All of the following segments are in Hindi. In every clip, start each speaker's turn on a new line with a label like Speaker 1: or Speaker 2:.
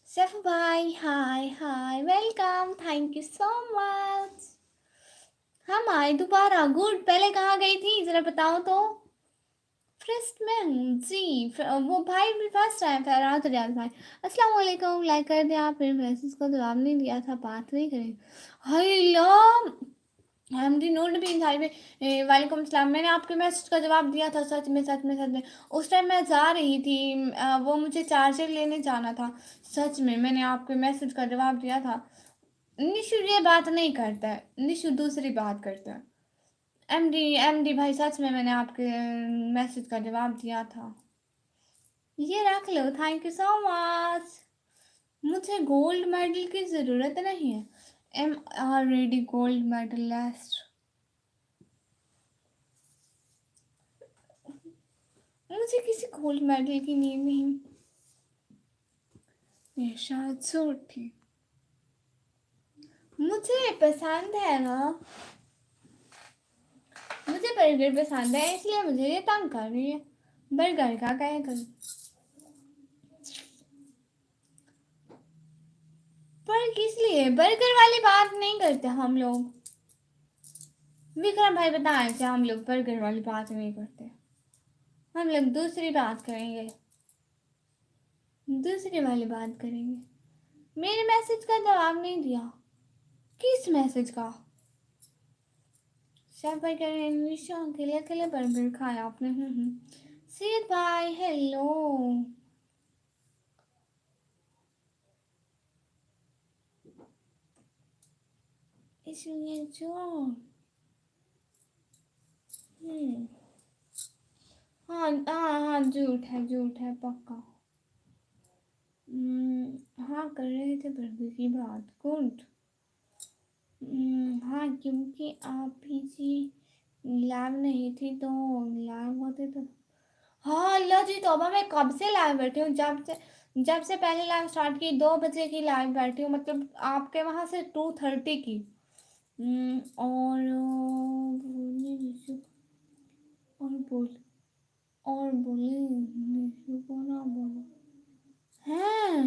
Speaker 1: सैफ भाई, hi hi, welcome, thank you so much. हम आए दोबारा, गुड। पहले कहाँ गई थी जरा बताओ तो। फर्स्ट में हूँ जी। वो भाई भी फर्स्ट आया, फराज रियाज भाई। अस्सलाम वालेकुम, लाइक कर दिया आप, फिर मैसेज को जवाब नहीं दिया था, बात नहीं करें। हेलो, एमडी नोट भी था वालेकुम सलाम। मैंने आपके मैसेज का जवाब दिया था, सच में सच में सच में। उस टाइम मैं जा रही थी, वो मुझे चार्जर लेने जाना था। सच में मैंने आपके मैसेज का जवाब दिया था। निशु ये बात नहीं करता है, निशु दूसरी बात करता है। एमडी भाई, सच में मैंने आपके मैसेज का जवाब दिया था। ये रख लो, थैंक यू सो मच। मुझे गोल्ड मेडल की ज़रूरत नहीं है। Am already gold medallist. मुझे किसी गोल्ड मेडल की नीड नहीं। ये शायद सूट थी। मुझे पसंद है ना, मुझे बर्गर पसंद है, इसलिए मुझे ये तंग कर रही है। बर्गर का क्या करूँ। पर किस लिए बर्गर वाली बात नहीं करते हम लोग। विक्रम भाई बताएं कि हम लोग बर्गर वाली बात नहीं करते। हम लोग दूसरी बात करेंगे, दूसरी वाली बात करेंगे। मेरे मैसेज का जवाब नहीं दिया। किस मैसेज का। सब भाई कह रहे हैं अकेले अकेले बर्गर खाया आपने। सीत भाई हेलो। इसलिए जो हम्म हाँ हाँ हाँ, झूठ है पक्का। हाँ, कर रहे थे बर्गर की बात, गुड। हाँ, क्योंकि आप ही जी लाइव नहीं थी, तो लाइव होते तो। हाँ अल्लाह जी तौबा, मैं कब से लाइव बैठी हूँ, जब से पहले लाइव स्टार्ट की 2 बजे की लाइव बैठी हूँ, मतलब आपके वहाँ से 2:30 की। और बोलने निशु, और बोल और बोले निशु को ना बोलो। हैं,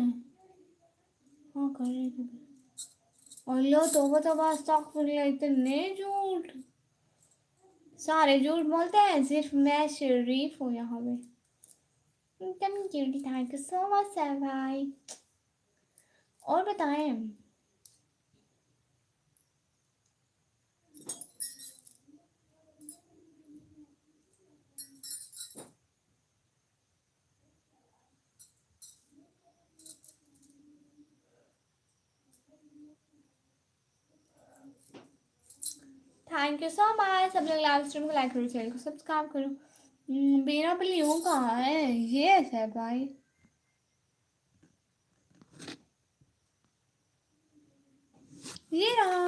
Speaker 1: हाँ कर रहे थे। और लो तौबा तौबा, अस्तगफिरुल्लाह, इतने झूठ। सारे झूठ बोलते हैं, सिर्फ मैं शरीफ हूँ यहाँ पे। Thank you so much sir भाई। और बताएं। Thank you so much. सब लोग लाइव स्ट्रीम को लाइक करो, चैनल को सब्सक्राइब करो। मेरा प्लीज कहाँ है, ये है भाई। ये रहा।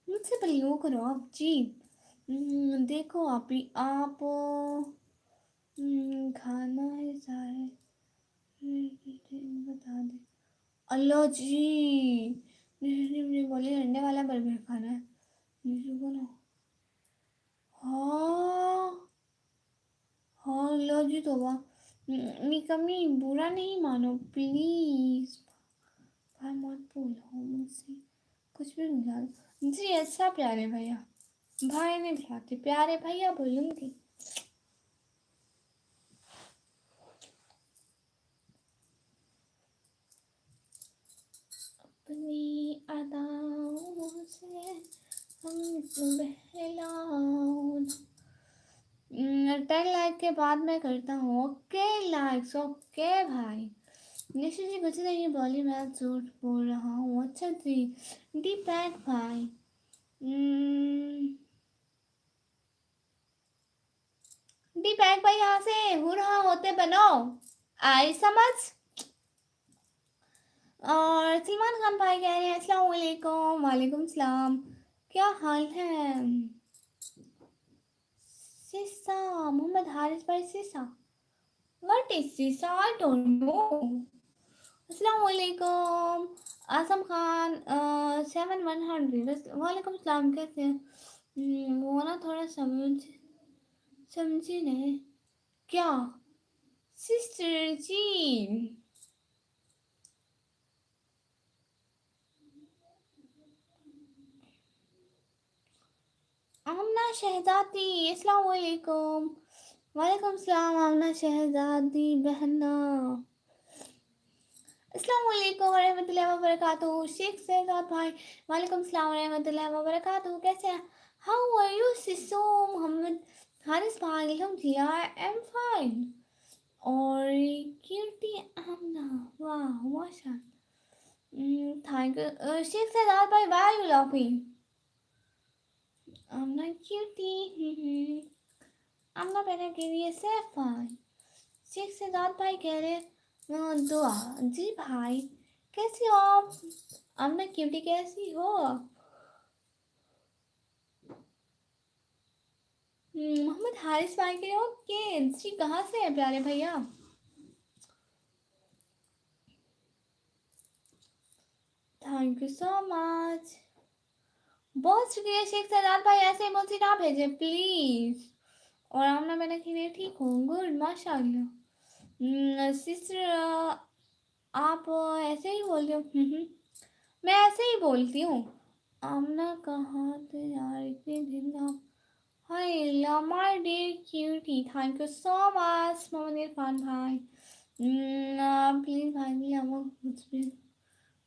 Speaker 1: मुझसे प्लीज करो आप जी। देखो आप ही आप। खाना है सारे, बता दे। अल्लाह जी, मुझे बोले अंडे वाला बर्गर खाना है। मुझे बोला हाँ। हाँ अल्लाह जी तौबा। कमी बुरा नहीं मानो प्लीज। भाई मत बोलो मुझसे, कुछ भी नहीं जान जी। ऐसा प्यारे भैया, भाई नहीं बुलाते, प्यारे भैया बोलूंगी। अपनी अदाओं से हमको बहलाओ। 10 लाइक के बाद मैं करता हूँ। ओके लाइक्स, ओके भाई। निशु जी कुछ नहीं बोली, मैं झूठ बोल रहा हूँ। अच्छा जी, दीपक भाई। दीपक भाई यहाँ से हो रहा होते बनो, आई समझ। और सलमान खान भाई कह रहे हैं अस्सलाम वालेकुम। वालेकुम सलाम, क्या हाल है। सीसा, मोहम्मद हारिस भाई सीसा। व्हाट इज सीसा, आई डोंट नो। अस्सलाम वालेकुम। आसम खान 7100। वालेकुम सलाम, कैसे हैं। वो ना थोड़ा समझी नहीं क्या। सिस्टर जी। आमना शहजादी, अस्सलाम वालेकुम। वालेकुम सलाम आमना शहजादी बहना। अस्सलाम वालेकुम वरहमतुल्लाहि वबरकातुहू। शेख शहजाद भाई, वालेकुम सलाम वरहमतुल्लाहि वबरकातुहू। कैसे हैं? हाउ आर यू सिसो मोहम्मद हारिस भाई? अल्हम्दुलिल्लाह आई एम फाइन। और क्यूटी आमना, वाह माशा। थैंक यू शेख शहजाद भाई, why are you laughing? Aamna cutie. Aamna पहले के लिए सेफ भाई। शेख शहजाद भाई कह रहे दुआ। जी भाई, कैसी हो आप? आमना क्यूटी कैसी हो? मोहम्मद हारिस भाई के ओके जी, कहाँ से है प्यारे भैया? Thank you so much. बहुत शुक्रिया शेख सदात भाई, ऐसे इमोजी ना भेजे प्लीज। और आमना मैंने के लिए ठीक हूँ, गुड माशाल्लाह। सिस्टर आप ऐसे ही बोलते हो? मैं ऐसे ही बोलती हूँ। आमना कहाँ थे यार इतने दिन आप? Hi my dear cutie, thank you so much Mohammad Irfan भाई। प्लीज भाई जी हम कुछ भी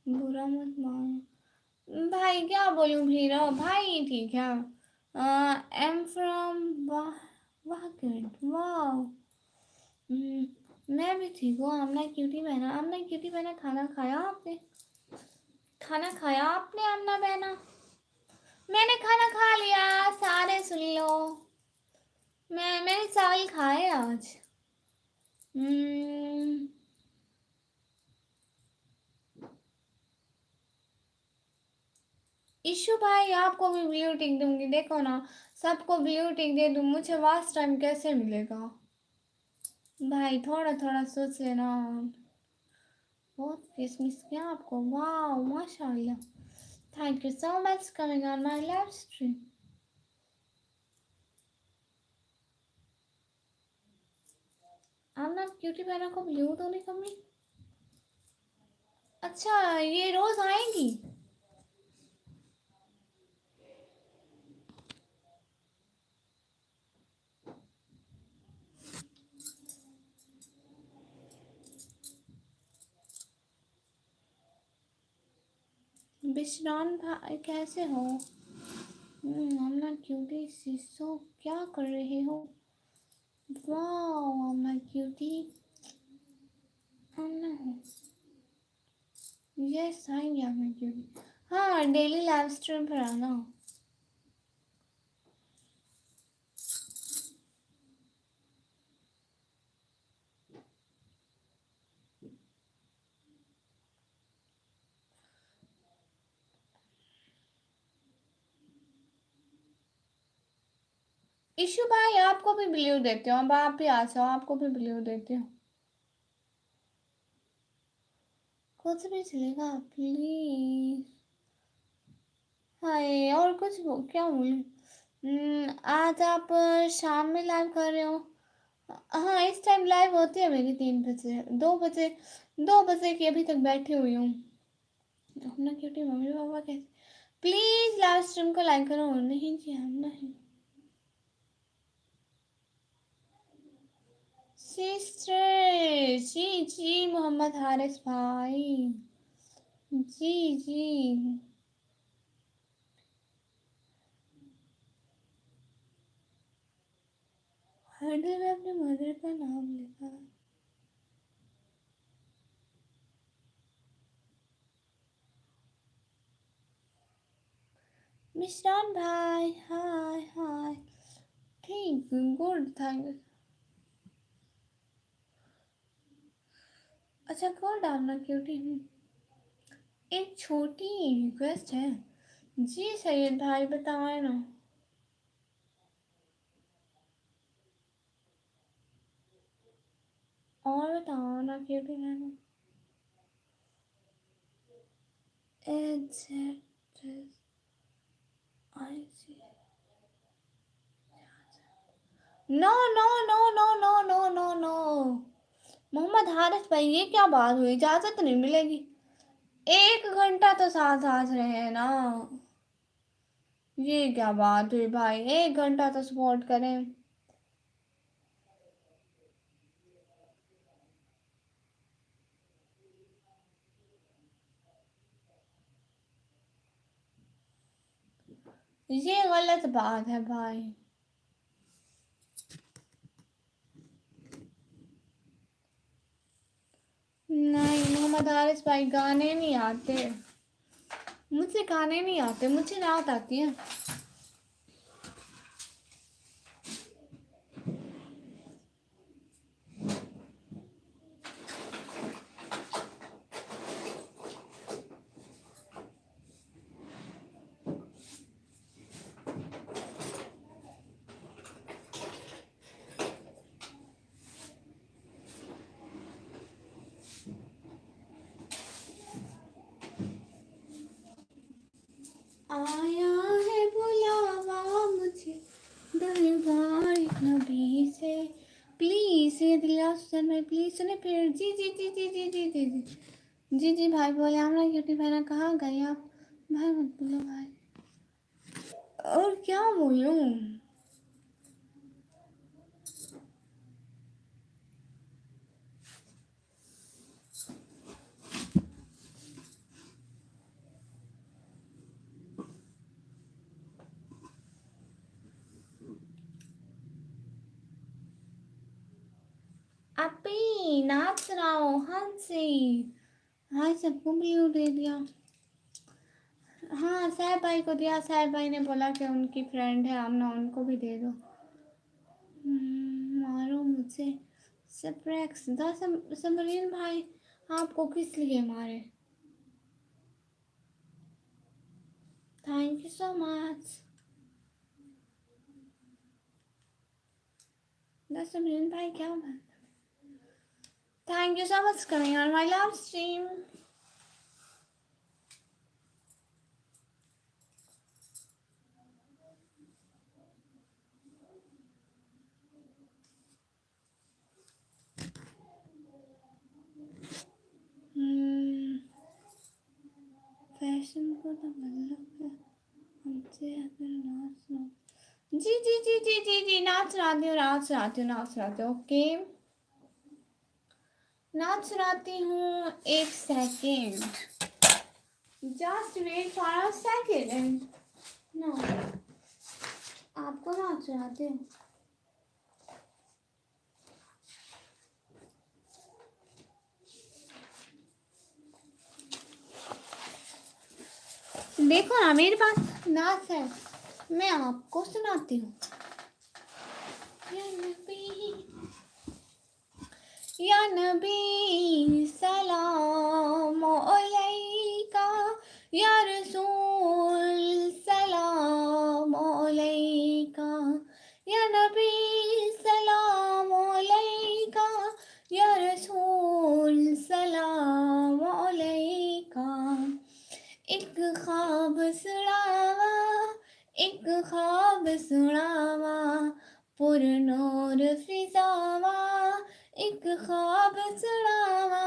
Speaker 1: बुरा मत मानो भाई। क्या बोलूं भीरा भाई, ठीक है। Am from Wakad, wow. मैं भी ठीक हूँ। आमना क्यूटी बहना, आमना क्यूटी बहना, खाना खाया आपने? खाना खाया आपने आमना बहना? मैंने खाना खा लिया, सारे सुन लो। मैंने चावल खाए आज। हम्म, ईशु भाई आपको भी ब्लू टिक दूंगी, देखो ना। सबको ब्लू टिक दे दूं, मुझे वास्ट टाइम कैसे मिलेगा? भाई थोड़ा थोड़ा सोच लेना। बहुत किसमिस किया आपको, वाह माशाल्लाह। Thank you so much coming on my live stream. Amna cutie बहना को ब्लू तो नहीं कमी? अच्छा, ये रोज आएंगी? बिशरान भाई कैसे हो? आमना क्यूटी सीसो क्या कर रहे हो? वाह आमना क्यूटी। आमना यस आएंगे आमना क्यूटी। हाँ डेली लाइव स्ट्रीम पर आना। इशू भाई आपको भी ब्लू देते हो, अब आप भी आ जाओ, आपको भी ब्लू देते हो। कुछ भी चलेगा प्लीज। हाय और कुछ क्या बोलूं? आज आप शाम में लाइव कर रहे हो? हाँ इस टाइम लाइव होती है मेरी 3 बजे, 2 बजे। 2 बजे की अभी तक बैठी हुई हूँ। अपना क्यूटी मम्मी पापा कैसे? प्लीज लाइव स्ट्रीम को लाइक करो। नहीं जी हम नहीं। सिस्टर जी जी मोहम्मद हारिस भाई। जी जी। हैंडल में अपने मदर का नाम लिखा है। मिश्रान भाई हाय हाय। ठीक, गुड थैंक। अच्छा कौन डालना क्यूटी हूँ? एक छोटी रिक्वेस्ट है। जी सैयद भाई बताए ना। और बताओ ना क्यूटी मैंने। I see. No no no no no no no no. Mohammad Haris भाई, ये क्या बात हुई? इजाजत नहीं मिलेगी? 1 घंटा तो साथ साथ रहे हैं ना। ये क्या बात हुई भाई, 1 घंटा तो सपोर्ट करें। ये गलत बात है भाई। नहीं, मोहम्मद हारिस भाई गाने नहीं आते। मुझे गाने नहीं आते, मुझे रात आती है। आया है बुलावा मुझे दरबार नबी से। प्लीज ये दिला सुन भाई, प्लीज सुने फिर। जी जी जी जी जी जी जी जी जी जी भाई बोले हमरा क्यूटी बहना कहाँ गए आप? भाई मत बोलो भाई। और क्या बोलूं? अपी नाच रहा हो हंसी। हाँ, सबको ब्लू दे दिया। हाँ, साहब भाई को दिया। साहब भाई ने बोला कि उनकी फ्रेंड है आमना, उनको भी दे दो। मारो मुझे सप्रेक्स द समरीन भाई। आपको किस लिए मारे? Thank you so much the Samreen भाई। क्या बात? Thank you so much coming on my live stream. Fashion को तो मतलब है हमसे अगर नाच। जी जी जी जी जी जी नाच रही हूँ, नाच रही हूँ, नाच रही हूँ। ओके, नाच रही हूँ। 1 second, just wait for a second. No, आपको नाच रही हूँ। देखो ना, मेरे पास नाच है, मैं आपको सुनाती हूँ। या नबी सलाम अलैका, या रसूल सलाम अलैका, या नबी सलाम अलैका, या रसूल सलाम अलैका। एक ख्वाब सुनावा, एक ख्वाब सुनावा, पुरनूर फिजावा, एक ख्वाब सुनावा।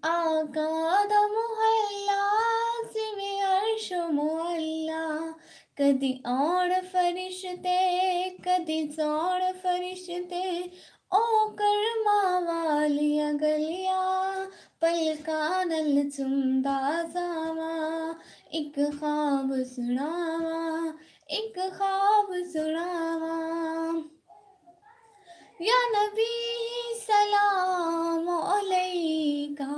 Speaker 1: आका दा मुहल्ला जिवे अर्श मुअल्ला, कदी आण फरिश्ते, कदी जाण फरिश्ते, ओ कर्मा वालिया गलिया, पलका नल चुमदा जावा। एक ख्वाब सुनावा, एक ख्वाब सुनावा। या नबी सलाम अलैका,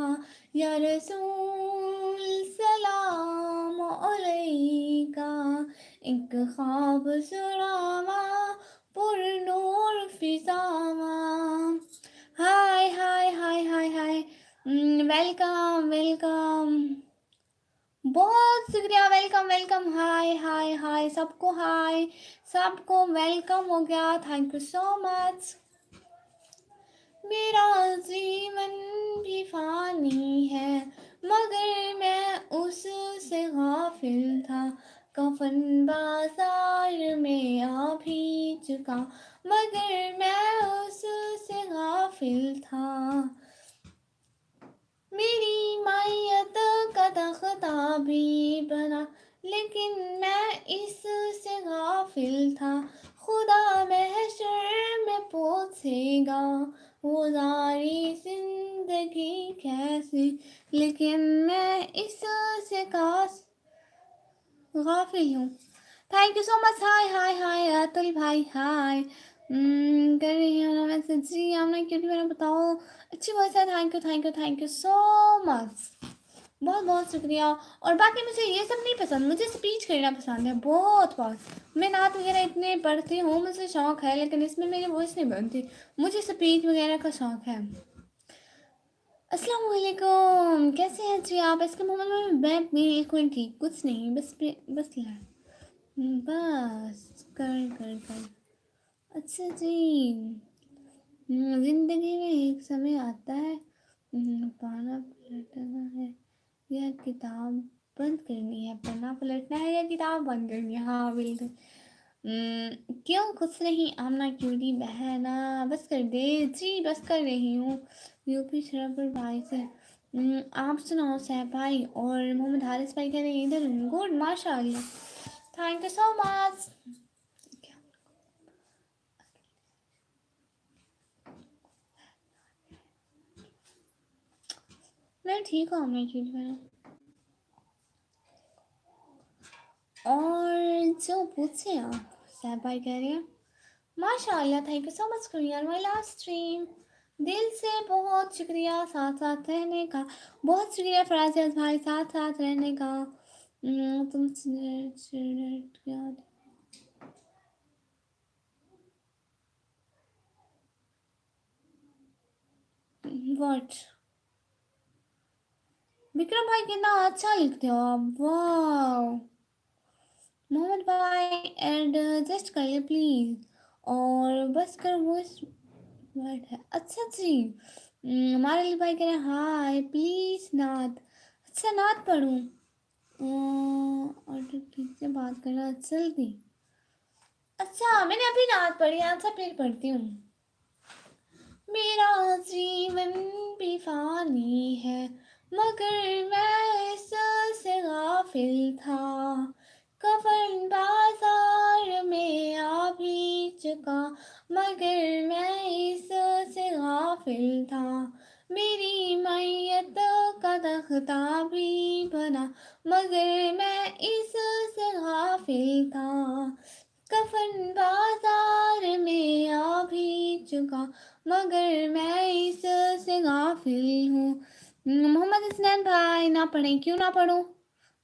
Speaker 1: या रसूल सलाम अलैका। एक ख्वाब सुनावा, पुरनूर फिजावा। हाय hi hi hi hi, welcome welcome, बहुत शुक्रिया। वेलकम वेलकम, हाय हाय हाय सबको, हाय सबको वेलकम हो गया। Thank you so much. मेरा जीवन भी फानी है, मगर मैं उससे गाफिल था। कफन बाजार में आ भी चुका, मगर मैं उससे गाफिल था। मेरी मैयत का तख्ता भी बना, लेकिन मैं इससे गाफिल था। खुदा महशर में पूछेगा, वो जारी जिंदगी कैसी, लेकिन मैं इससे गाफिल हूँ। Thank you so much. Hi hi hi Atul भाई, हाय कर रही हूँ ना मैसेज जी। आपने क्यों मैंने बताओ, अच्छी वॉइस है। थैंक यू सो मच, बहुत बहुत शुक्रिया। और बाकी मुझे ये सब नहीं पसंद, मुझे स्पीच करना पसंद है बहुत बहुत। मैं नात वगैरह इतने पढ़ती हूँ, मुझे शौक है, लेकिन इसमें मेरी वॉइस नहीं बनती। मुझे स्पीच वगैरह का शौक है। अस्सलाम वालेकुम, कैसे हैं जी आप? इसके मोबाइल में मैं बिल्कुल ठीक, कुछ नहीं, बस बस बस कर अच्छा जी। जिंदगी में एक समय आता है, पाना पलटना है या किताब बंद करनी है। पन्ना पलटना है या किताब बंद करनी है, हाँ बिल्कुल। क्यों कुछ नहीं आमना क्यूटी बहना, बस कर दे जी, बस कर रही हूँ। यूपी शराफर भाई से। आप सुनाओ सैफ भाई और मोहम्मद हारिस भाई कह रहे हैं इधर गुड माशाल्लाह, थैंक यू सो मच। मैं ठीक हूँ, मैं क्यों बना। और जो पूछे आप, सैफ भाई कह रहे हैं माशाल्लाह, thank you so much for my last stream. दिल से बहुत शुक्रिया साथ साथ रहने का, बहुत शुक्रिया फराज भाई साथ साथ रहने का। तुम व्हाट विक्रम भाई कितना अच्छा लिखते हो आप, वाह। मोहम्मद भाई एड जस्ट कर ले प्लीज, और बस कर वो वर्ड है। अच्छा जी। हमारे लिए भाई कह रहे हैं हाय प्लीज नात। अच्छा नात पढ़ूं, और तो ठीक से बात करना जल्दी। अच्छा मैंने अभी नात पढ़ी, अच्छा फिर पढ़ती हूँ। मेरा जीवन भी फानी है, मगर मैं इससे गाफिल था। कफन बाजार में आ भी चुका, मगर मैं इससे गाफिल था। मेरी मैयत का तख्ता भी बना, मगर मैं इससे गाफिल था। कफन बाजार में आ भी चुका, मगर मैं इससे गाफिल हूँ। मोहम्मद हसनैन भाई ना पढ़ें, क्यों ना पढ़ो?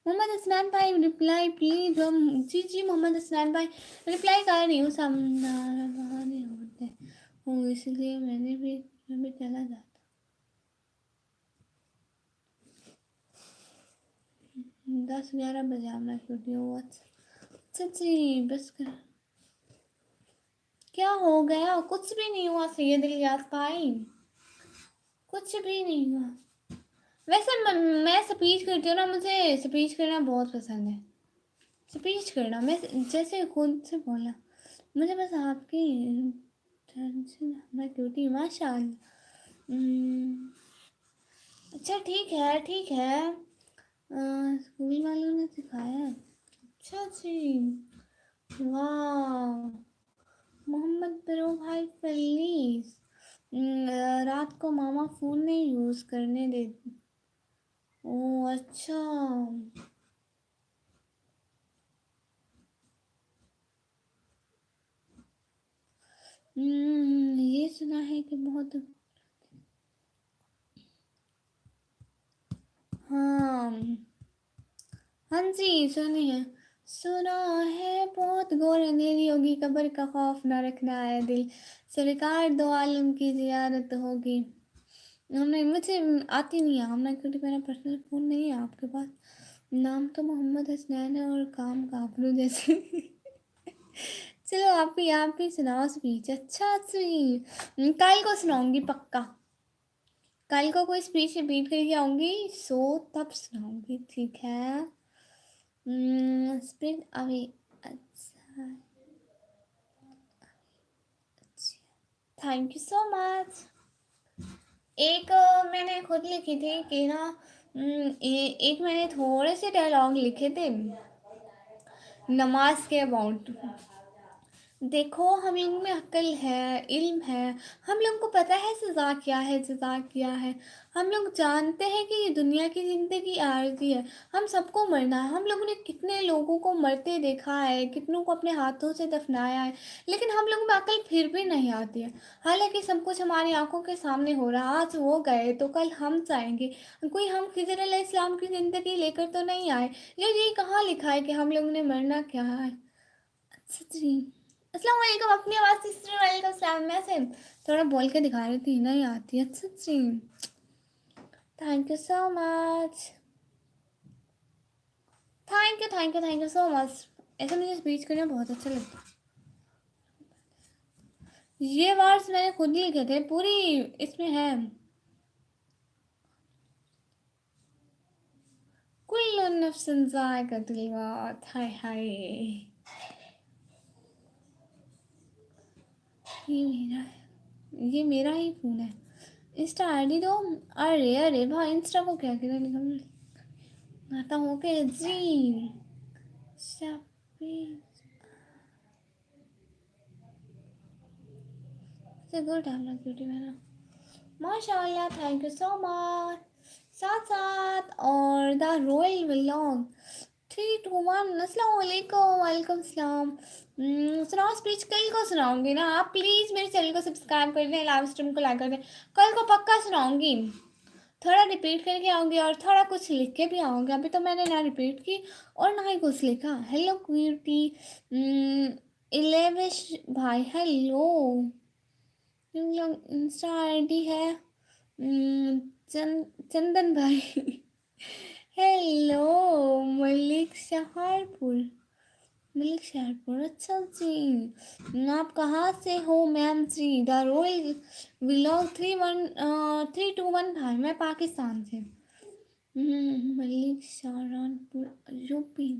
Speaker 1: मोहम्मद हसनैन भाई रिप्लाई प्लीज। जी जी मोहम्मद हसनैन भाई रिप्लाई कर रही हूँ, सामने होते हूँ, इसलिए मैं भी चला जाता। 10-11 बजे आना छुट्टी हुआ। अच्छा जी बस कर। क्या हो गया? कुछ भी नहीं हुआ सैयद इलियास भाई, कुछ भी नहीं हुआ। वैसे मैं स्पीच करती हूँ ना, मुझे स्पीच करना बहुत पसंद है। स्पीच करना मैं जैसे खुद से बोला, मुझे बस आपकी टेंशन मैं क्यूटी माशाल्लाह। अच्छा ठीक है। स्कूल वालों ने सिखाया। अच्छा जी, वाह। मोहम्मद बिरो भाई प्लीज, रात को मामा फ़ोन नहीं यूज़ करने दे। ओह अच्छा। ये सुना है कि बहुत, हाँ हाँ जी सुनी है। सुना है बहुत घोर अंधेरी होगी, कब्र का खौफ न रखना है दिल, सरकार दो आलम की जियारत होगी। हमने मुझे आती नहीं है, हमने क्योंकि मेरा पर्सनल फ़ोन नहीं है आपके पास। नाम तो मोहम्मद हसनैन है और काम काफलू जैसे। चलो आप ही सुनाओ स्पीच। अच्छा स्पीच कल को सुनाऊंगी पक्का, कल को कोई स्पीच रिपीट करके आऊंगी, सो तब सुनाऊंगी, ठीक है? Spring away. अच्छा थैंक यू सो मच। एक मैंने खुद लिखी थी कि ना एक मैंने थोड़े से डायलॉग लिखे थे नमाज के अबाउट। देखो हम लोग में अक्ल है, इल्म है, हम लोग को पता है सज़ा क्या है, जज़ा क्या है। हम लोग जानते हैं कि ये दुनिया की ज़िंदगी आरज़ी है, हम सबको मरना है। हम लोगों ने कितने लोगों को मरते देखा है, कितनों को अपने हाथों से दफनाया है, लेकिन हम लोगों में अक्ल फिर भी नहीं आती है। हालांकि सब कुछ हमारी आंखों के सामने हो रहा है, आज वो गए तो कल हम जाएंगे। कोई हम खिज़र अलैहिस्सलाम की ज़िंदगी लेकर तो नहीं आए। ये कहाँ लिखा है कि हम लोगों ने मरना क्या है। अच्छा जी, अस्सलाम वालेकुम। अपनी आवाज़ तीसरे वालेकुम सलाम में से थोड़ा बोल के दिखा रही थी, नहीं आती। अच्छा जी, thank you so much, thank you thank you thank you so much. ऐसे मुझे स्पीच करना बहुत अच्छा लगता है। ये वर्ड्स मैंने खुद लिखे थे, पूरी इसमें है। कुल्लु नफ्सिन ज़ाइक़तुल मौत। हाय हाय, ये मेरा ही फ़ोन है। इंस्टा आईडी दो। अरे अरे भाई, इंस्टा को क्या किया निकल आता हूँ के जी से गुड आपला क्यूटी मैंने माशाल्लाह, थैंक यू सो मच। साथ साथ और द रॉयल व्लॉग 3 2 1। अस्सलाम वालेकुम, वालेकुम सलाम। सुनाओ स्पीच, कल को सुनाऊंगी ना। आप प्लीज़ मेरे चैनल को सब्सक्राइब कर दें, लाइव स्ट्रीम को लाइक कर दें। कल को पक्का सुनाऊंगी। थोड़ा रिपीट करके आऊँगी और थोड़ा कुछ लिख के भी आऊँगी। अभी तो मैंने ना रिपीट की और ना ही कुछ लिखा। हेलो क्यूटी 11 भाई, हेलो। इंस्टा आईडी है चंदन भाई। हेलो मलिक शहरपुर, मलिक शहरपुर। अच्छा जी, आप कहाँ से हो मैम जी। द रॉयल व्लॉग 3 1 3 2 1 भाई, मैं पाकिस्तान से। मलिक शहरपुर यूपी।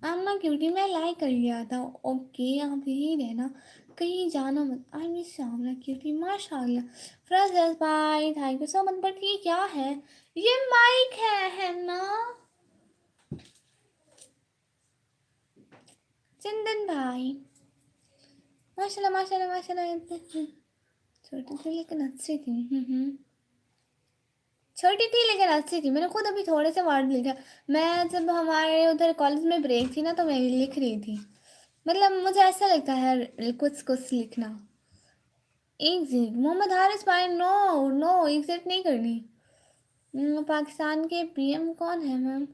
Speaker 1: अम्मा क्यूटी मैं लाइक कर लिया था। ओके, आप यही रहना, कहीं जाना मत। आई मिस शामला क्यूटी, माशाल्लाह। फ्रज भाई thank you so much. But ये क्या है, ये माइक है ना। चंदन भाई माशाल्लाह माशाल्लाह माशाल्लाह। छोटी थी लेकिन अच्छी थी। छोटी थी लेकिन अच्छी थी। मैंने खुद अभी थोड़े से वर्ड लिखे। मैं जब हमारे उधर कॉलेज में ब्रेक थी ना, तो मैं लिख रही थी। मतलब मुझे ऐसा लगता है कुछ कुछ लिखना। एग्जिट मोहम्मद हारिस भाई, नो नो एग्जिट नहीं करनी। पाकिस्तान के पीएम कौन है मैम।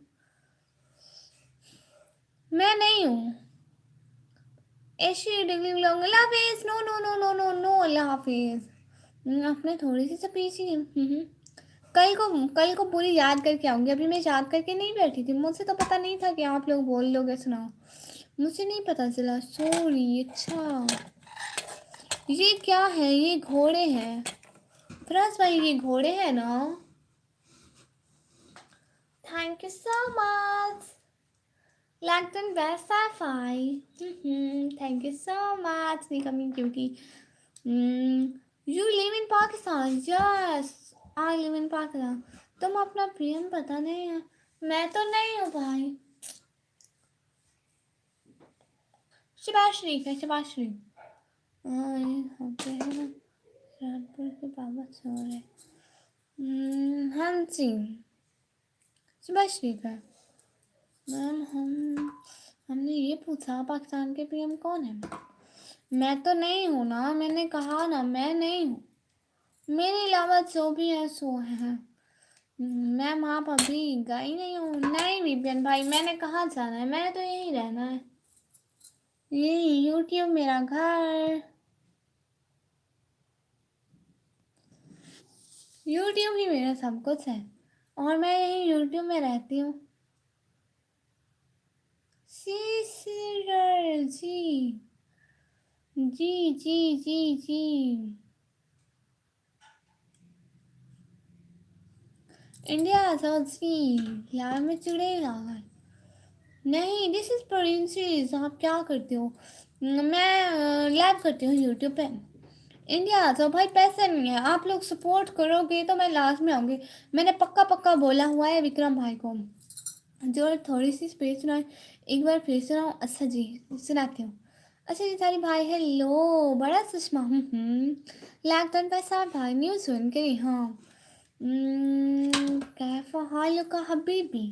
Speaker 1: मैं नहीं हूँ। एशी डिग्री लॉन्ग, अल्लाह हाफिज। No no no no no no, अल्लाह हाफिज। आपने थोड़ी सी स्पीच ही कल को पूरी याद करके आऊँगी। अभी मैं याद करके नहीं बैठी थी, मुझे तो पता नहीं था कि आप लोग बोल लोगे। सुनाओ, मुझे नहीं पता चला, सॉरी। अच्छा ये क्या है, ये घोड़े हैं। फराज भाई ये घोड़े हैं ना। Thank you so much. लैक्टन वेसाफाई, thank you so much. Coming cutie. You live in Pakistan. Yes, I live in Pakistan. तुम अपना पीएम पता नहीं है। मैं तो नहीं हूँ भाई। शबाज शरीफ है, शबाज शरीफ। रातपुर के बाबा सो रहे। हाँ जी, शबाज शरीफ है मैम। हमने ये पूछा पाकिस्तान के पीएम कौन है। मैं तो नहीं हूँ ना, मैंने कहा ना मैं नहीं हूँ। मेरे अलावा जो भी है सो है। मैम आप अभी गई नहीं हो। नहीं विपिन भाई, मैंने कहाँ जाना है, मैंने तो यहीं रहना है। यही यूट्यूब मेरा घर। यूट्यूब ही मेरा सब कुछ है और मैं यही यूट्यूब में रहती हूँ। जी जी जी जी जी। इंडिया आजाद जी, यार में चुड़ैल। नहीं, दिस इज प्रिंसेस। आप क्या करते हो। मैं लैब करती हूँ यूट्यूब पे। इंडिया तो भाई पैसे नहीं है, आप लोग सपोर्ट करोगे तो मैं लास्ट में आऊँगी। मैंने पक्का पक्का बोला हुआ है विक्रम भाई को। जो थोड़ी सी स्पेस सुनाए, एक बार फिर सुनाओ। अच्छा जी, सुनाती हूँ। अच्छा जी सारी भाई, हेलो बड़ा सुषमा। लैक्टन का साथ भाई न्यूज़ सुन के हाँ। कैफ हाल का हबीबी।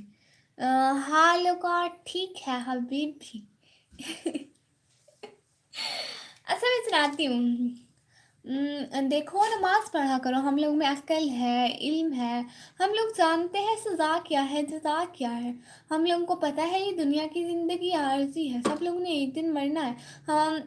Speaker 1: हाल का ठीक है हबीबी। अच्छा मैं सुनाती हूँ। देखो नमाज पढ़ा करो, हम लोग में अक्ल है, इल्म है। हम लोग जानते हैं सज़ा क्या है, जज़ा क्या है। हम लोगों को पता है ये दुनिया की ज़िंदगी आर्जी है, सब लोगों ने एक दिन मरना है।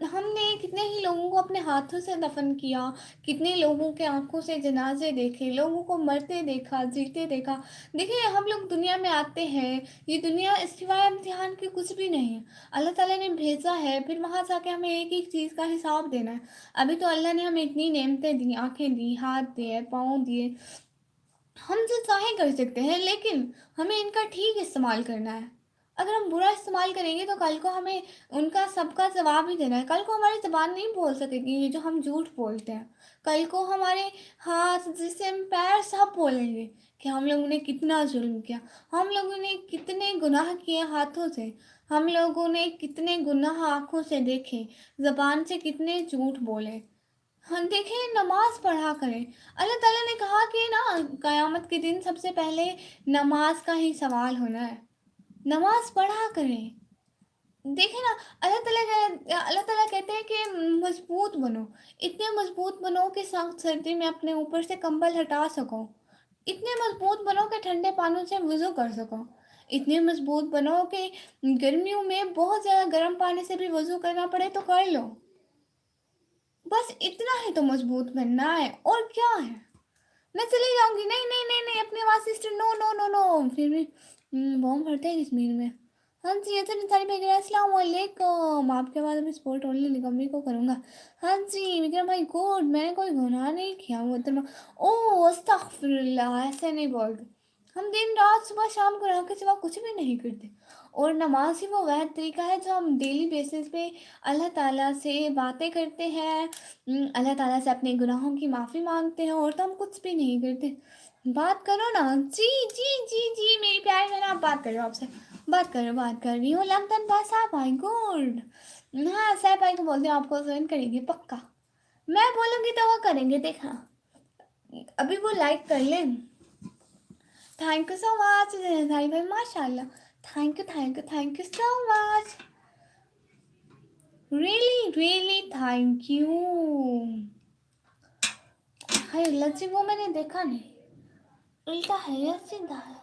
Speaker 1: हमने कितने ही लोगों को अपने हाथों से दफन किया, कितने लोगों के आंखों से जनाजे देखे, लोगों को मरते देखा, जीते देखा। देखिए हम लोग दुनिया में आते हैं, ये दुनिया इस सिवाय इम्तिहान के कुछ भी नहीं है। अल्लाह ताला ने भेजा है, फिर वहाँ जाके हमें एक एक चीज़ का हिसाब देना है। अभी तो अल्लाह ने हमें इतनी नेमतें दी, आंखें दी, हाथ दिए, पाँव दिए, हम जो चाहें कर सकते हैं, लेकिन हमें इनका ठीक इस्तेमाल करना है। अगर हम बुरा इस्तेमाल करेंगे तो कल को हमें उनका सबका जवाब ही देना है। कल को हमारी ज़बान नहीं बोल सकेगी ये जो हम झूठ बोलते हैं। कल को हमारे हाथ जिस्म पैर सब बोलेंगे कि हम लोगों ने कितना जुल्म किया, हम लोगों ने कितने गुनाह किए हाथों से, हम लोगों ने कितने गुनाह आँखों से देखे, ज़बान से कितने झूठ बोले। हाँ देखिए नमाज पढ़ा करें। अल्लाह ताला ने कहा कि ना क़यामत के दिन सबसे पहले नमाज का ही सवाल होना है। नमाज पढ़ा करें। देखिए ना अल्लाह ताला कहते हैं कि मजबूत बनो। इतने मजबूत बनो कि सर्दी में अपने ऊपर से कंबल हटा सको। इतने मजबूत बनो कि ठंडे पानी से वज़ू कर सको। इतने मजबूत बनो कि गर्मियों में बहुत ज़्यादा गर्म पानी से भी वज़ू करना पड़े तो कर लो। बस इतना ही तो मजबूत बनना है और क्या है। मैं चली जाऊंगी, नहीं नहीं नहीं नहीं, अपनी आवाज sister, no no no no. फिर भी बॉम्ब फटते हैं कश्मीर में। हाँ जी अच्छा निसारी भाई अस्सलाम वालेकुम। आपके बाद अभी सपोर्ट ओनली निकम्मी को करूँगा। हाँ जी विक्रम भाई गुड, मैंने कोई गुनाह नहीं किया मोहतरमा। ओ अस्तगफिरुल्लाह, ऐसे नहीं बोलते। हम दिन रात सुबह शाम को के सिवा कुछ भी नहीं करते। और नमाज ही वो वह तरीका है जो हम डेली बेसिस पे अल्लाह ताला से बातें करते हैं, अल्लाह ताला से अपने गुनाहों की माफ़ी मांगते हैं, और तो हम कुछ भी नहीं करते। बात करो ना जी जी जी जी मेरी प्यारी बहन, आप बात करो, आपसे बात कर रही हूँ। लगता है साहब भाई गुड। हाँ साहब भाई को बोलते हैं आपको ज्वाइन करेंगे पक्का। मैं बोलूँगी तो वो करेंगे, देखा। अभी वो लाइक कर लें। थैंक यू सो मच भाई भाई माशाल्लाह। Thank you so much. Really thank you. Hi लज्जी वो मैंने देखा नहीं, उल्टा है या सीधा है?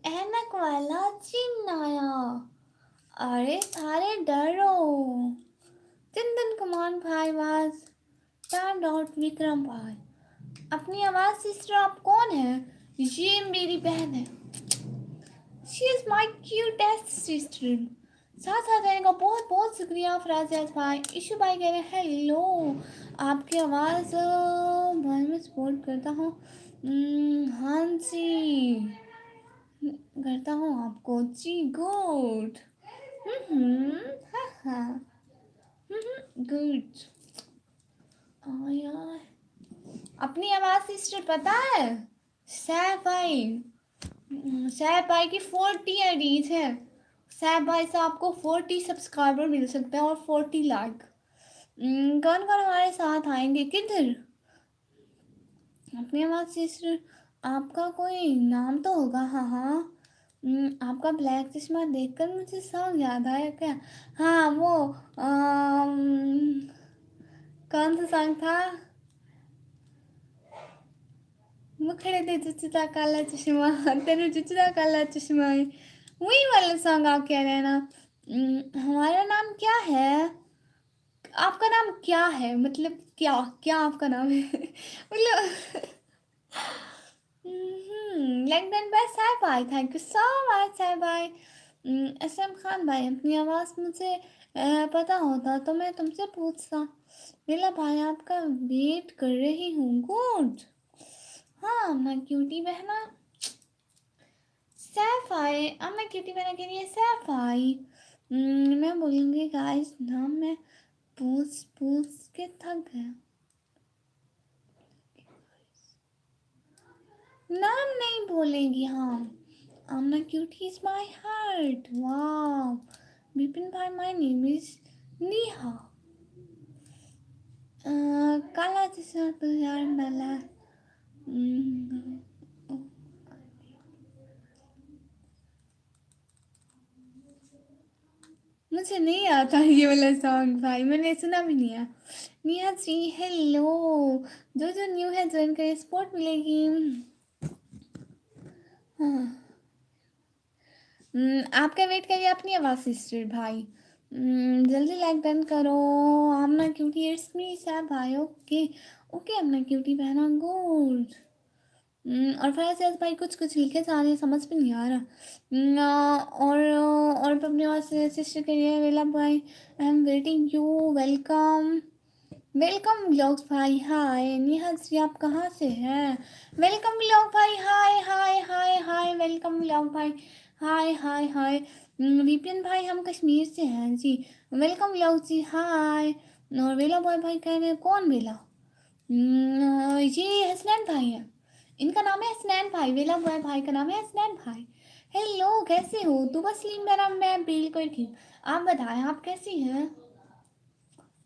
Speaker 1: ऐनक वाला चिन्नाया। अरे सारे डरो। चंदन कुमार भाई वाज टर्न आउट विक्रम भाई। अपनी आवाज सिस्टर आप कौन है? ये मेरी बहन है। She is my cutest sister. साथ साथ रहने का बहुत बहुत शुक्रिया फराज भाई। इशू भाई कह रहे हैं हेलो, आपकी आवाज़ भाई मैं सपोर्ट करता हूँ। हाँ जी करता हूँ आपको जी गुड। हाँ हाँ गुड। हाँ यार अपनी आवाज़ सिस्टर पता है, सैफ भाई, सैफ भाई की 40 आईडीज है। सैफ भाई से आपको 40 सब्सक्राइबर मिल सकते हैं और 40 लाइक। कौन कौन हमारे साथ आएंगे किधर? अपनी आवाज़ सिस्टर, आपका कोई नाम तो होगा। हाँ हाँ आपका ब्लैक चश्मा देखकर मुझे सॉन्ग याद आया क्या? हाँ वो कौन सा सॉन्ग था? मुखड़े दे चुचुदा काला चश्मा, तेरे चुचुदा काला चश्मा है, वही वाला सॉन्ग आप कह रहे हैं ना? हमारा नाम क्या है? आपका नाम क्या है, मतलब क्या क्या आपका नाम है? मतलब लंदन बाय साई भाई, thank you so much Sai भाई। असलम खान भाई, अपनी आवाज़ मुझे पता होता तो मैं तुमसे पूछता। नीला भाई आपका वेट कर रही हूँ गुड। हाँ मैं क्यूटी बहना सैफाई, अब मैं क्यूटी बहना के लिए सैफाई। मैं बोलूँगी गाइस नाम में पूछ पूछ के थक गया। नाम नहीं बोलेंगी हम। Aamna cutie is my heart. Wow Vipin भाई, माय नेम इज नेहा। काला चश्मा तो यार डाला। मुझे नहीं आता ये वाला सॉन्ग भाई, मैंने सुना भी नहीं है। नेहा जी हेलो, जो जो न्यू है ज्वाइन करें, सपोर्ट मिलेगी। हाँ आपका वेट करिए अपनी आवाज़ सिस्टर भाई। जल्दी लाइक डन करो। आमना क्यूटी इट्स मी सैब भाई। ओके ओके आमना क्यूटी बहना गुड। और फैज भाई कुछ कुछ लिखे जा रहे हैं, समझ में नहीं आ रहा। और अपने पास सिस्टर करिए वेला भाई, I am waiting you. Welcome welcome vlogs भाई। हाय नेहा जी आप कहाँ से हैं? वेलकम व्लॉग भाई। Hi hi hi hi welcome vlog भाई। हाय हाय हाय विपिन भाई हम कश्मीर से हैं जी। वेलकम व्लॉग जी। हाय और वेला बॉय भाई कह रहे हैं कौन वेला? ये हसनैन भाई है, इनका नाम है हसनैन भाई। वेला बॉय भाई का नाम है हसनैन भाई। हेलो कैसे हो? तो बस मेरा मैं बिल्कुल ठीक। आप बताएं आप कैसी हैं?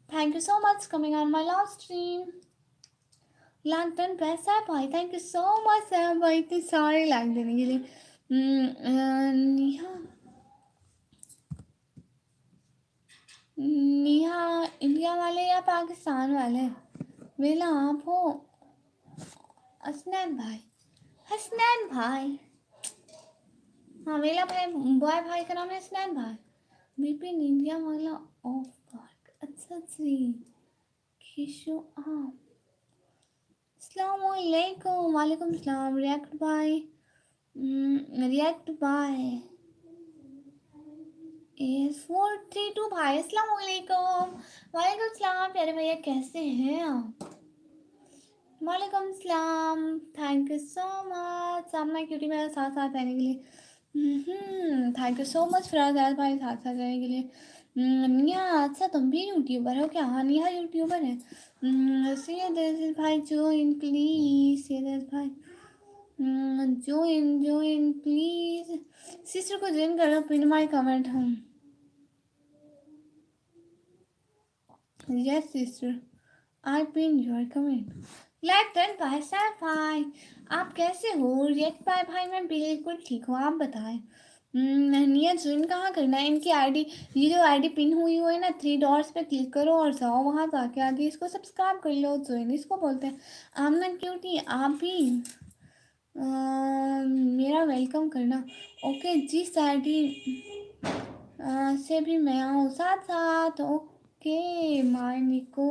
Speaker 1: Thank you so much coming on my last stream. Like done पैसा भाई, थैंक यू सो मच भाई इतने सारे लाइक देने के लिए। नेहा नेहा इंडिया वाले या पाकिस्तान वाले? वेला आप हो? हसनैन भाई, हसनैन भाई। हाँ वेला भाई बॉय भाई का नाम है हसनैन भाई। विपिन इंडिया वाला ऑफ पार्क। अच्छा जी खिशो हाँ। अस्सलामुअलैकुम। वालेकुम सलाम। रिएक्ट बाय एस 432 भाई। अस्सलाम वालेकुम। वालेकुम सलाम प्यारे भैया कैसे हैं आप? वालेकुम सलाम। थैंक यू सो मच सामना क्यूटी मेरे साथ साथ रहने के लिए। Thank you so much Firaz भाई साथ साथ रहने के लिए। निया अच्छा तुम भी यूट्यूबर हो क्या? हाँ निया यूट्यूबर है। सैयद भाई जोइन प्लीज। सैयद भाई join प्लीज। सिस्टर को ज्वाइन करो पिन माय कमेंट। हम yes sister I pin your comment. Like done भाई सैफ भाई। आप कैसे हो? रिएक्ट बाय भाई मैं बिल्कुल ठीक हूँ, आप बताएं। निया ज्वाइन कहाँ करना है? इनकी आईडी, ये जो आईडी पिन हुई है ना, 3 डॉट्स पे क्लिक करो और जाओ वहाँ जाके आगे इसको सब्सक्राइब कर लो। ज्वाइन इसको बोलते हैं। आमना क्यूटी आप भी मेरा वेलकम करना। ओके जिस आईडी से भी मैं आऊँ साथ साथ। ओके माय निको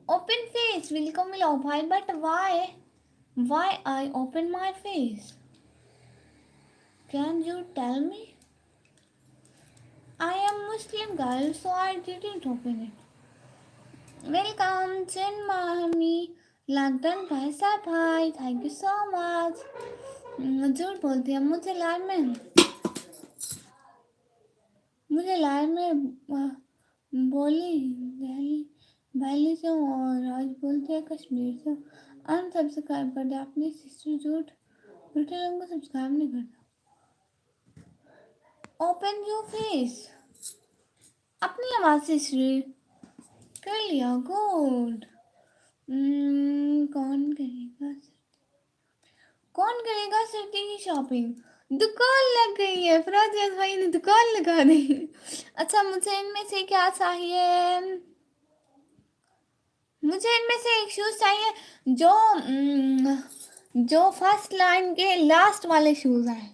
Speaker 1: ओपन फेस वेलकम मिलाओ भाई। But why I open my face? Can you tell me? I am Muslim girl so I didn't open it. Welcome चिन मामी। लॉकडाउन भाई साहब भाई थैंक यू सो मच। झूठ बोलती है मुझे लाइन में बोली दिल्ली वैली से हूँ और आज बोलते हैं कश्मीर से। अनसब्सक्राइब कर दे अपनी सिस्टर। झूठ बेटे लोगों को सब्सक्राइब नहीं करता। Open your face. अपनी आवाज़ से श्री कर लिया गुड। कौन करेगा सर्दी की शॉपिंग? दुकान लग गई है फराज भाई ने दुकान लगा दी। अच्छा मुझे इनमें से क्या चाहिए? मुझे इनमें से एक शूज चाहिए जो फर्स्ट लाइन के लास्ट वाले शूज हैं।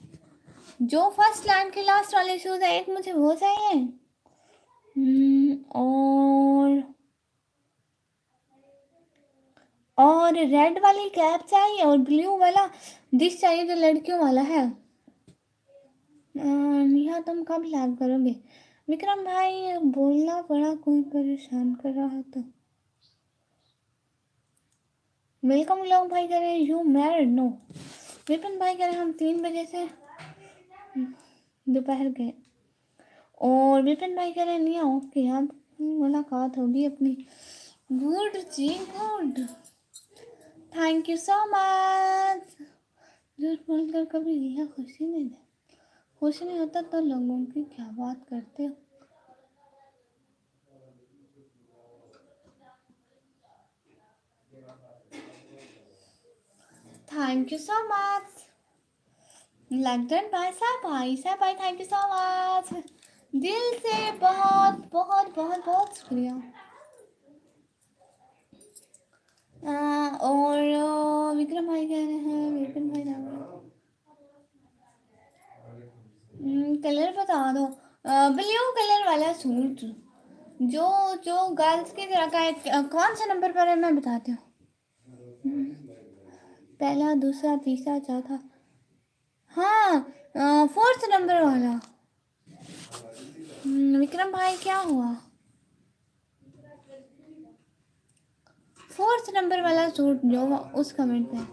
Speaker 1: जो फर्स्ट लाइन के लास्ट वाले शूज है एक मुझे वो चाहिए। और रेड वाली कैप चाहिए और ब्लू वाला डिश चाहिए जो लड़कियों वाला है। नेहा तुम कब लाइव करोगे? विक्रम भाई बोलना पड़ा, कोई परेशान कर रहा था। वेलकम लोग भाई कह रहे हैं यू मैरिड? नो। विपिन भाई कह रहे हैं हम 3 बजे से दोपहर के। और विपिन भाई कह रहे हैं नहीं ओके अब मुलाकात होगी अपनी। गुड जी good, thank you so much. झूठ बोलकर कभी रिया खुशी नहीं दे, खुश नहीं होता तो लोगों की क्या बात करते हो। Thank you so much. London भाई साहब भाई थैंक यू सो मच, दिल से बहुत बहुत बहुत बहुत शुक्रिया। और विक्रम भाई कह रहे हैं, विपिन भाई कलर बता दो। ब्लू कलर वाला सूट जो जो गर्ल्स की तरह का है। कौन सा नंबर पर है मैं बताती हूँ। पहला, दूसरा, तीसरा, चौथा। हाँ, फोर्थ नंबर वाला। विक्रम भाई क्या हुआ? फोर्थ नंबर वाला सूट जो उस कमेंट में।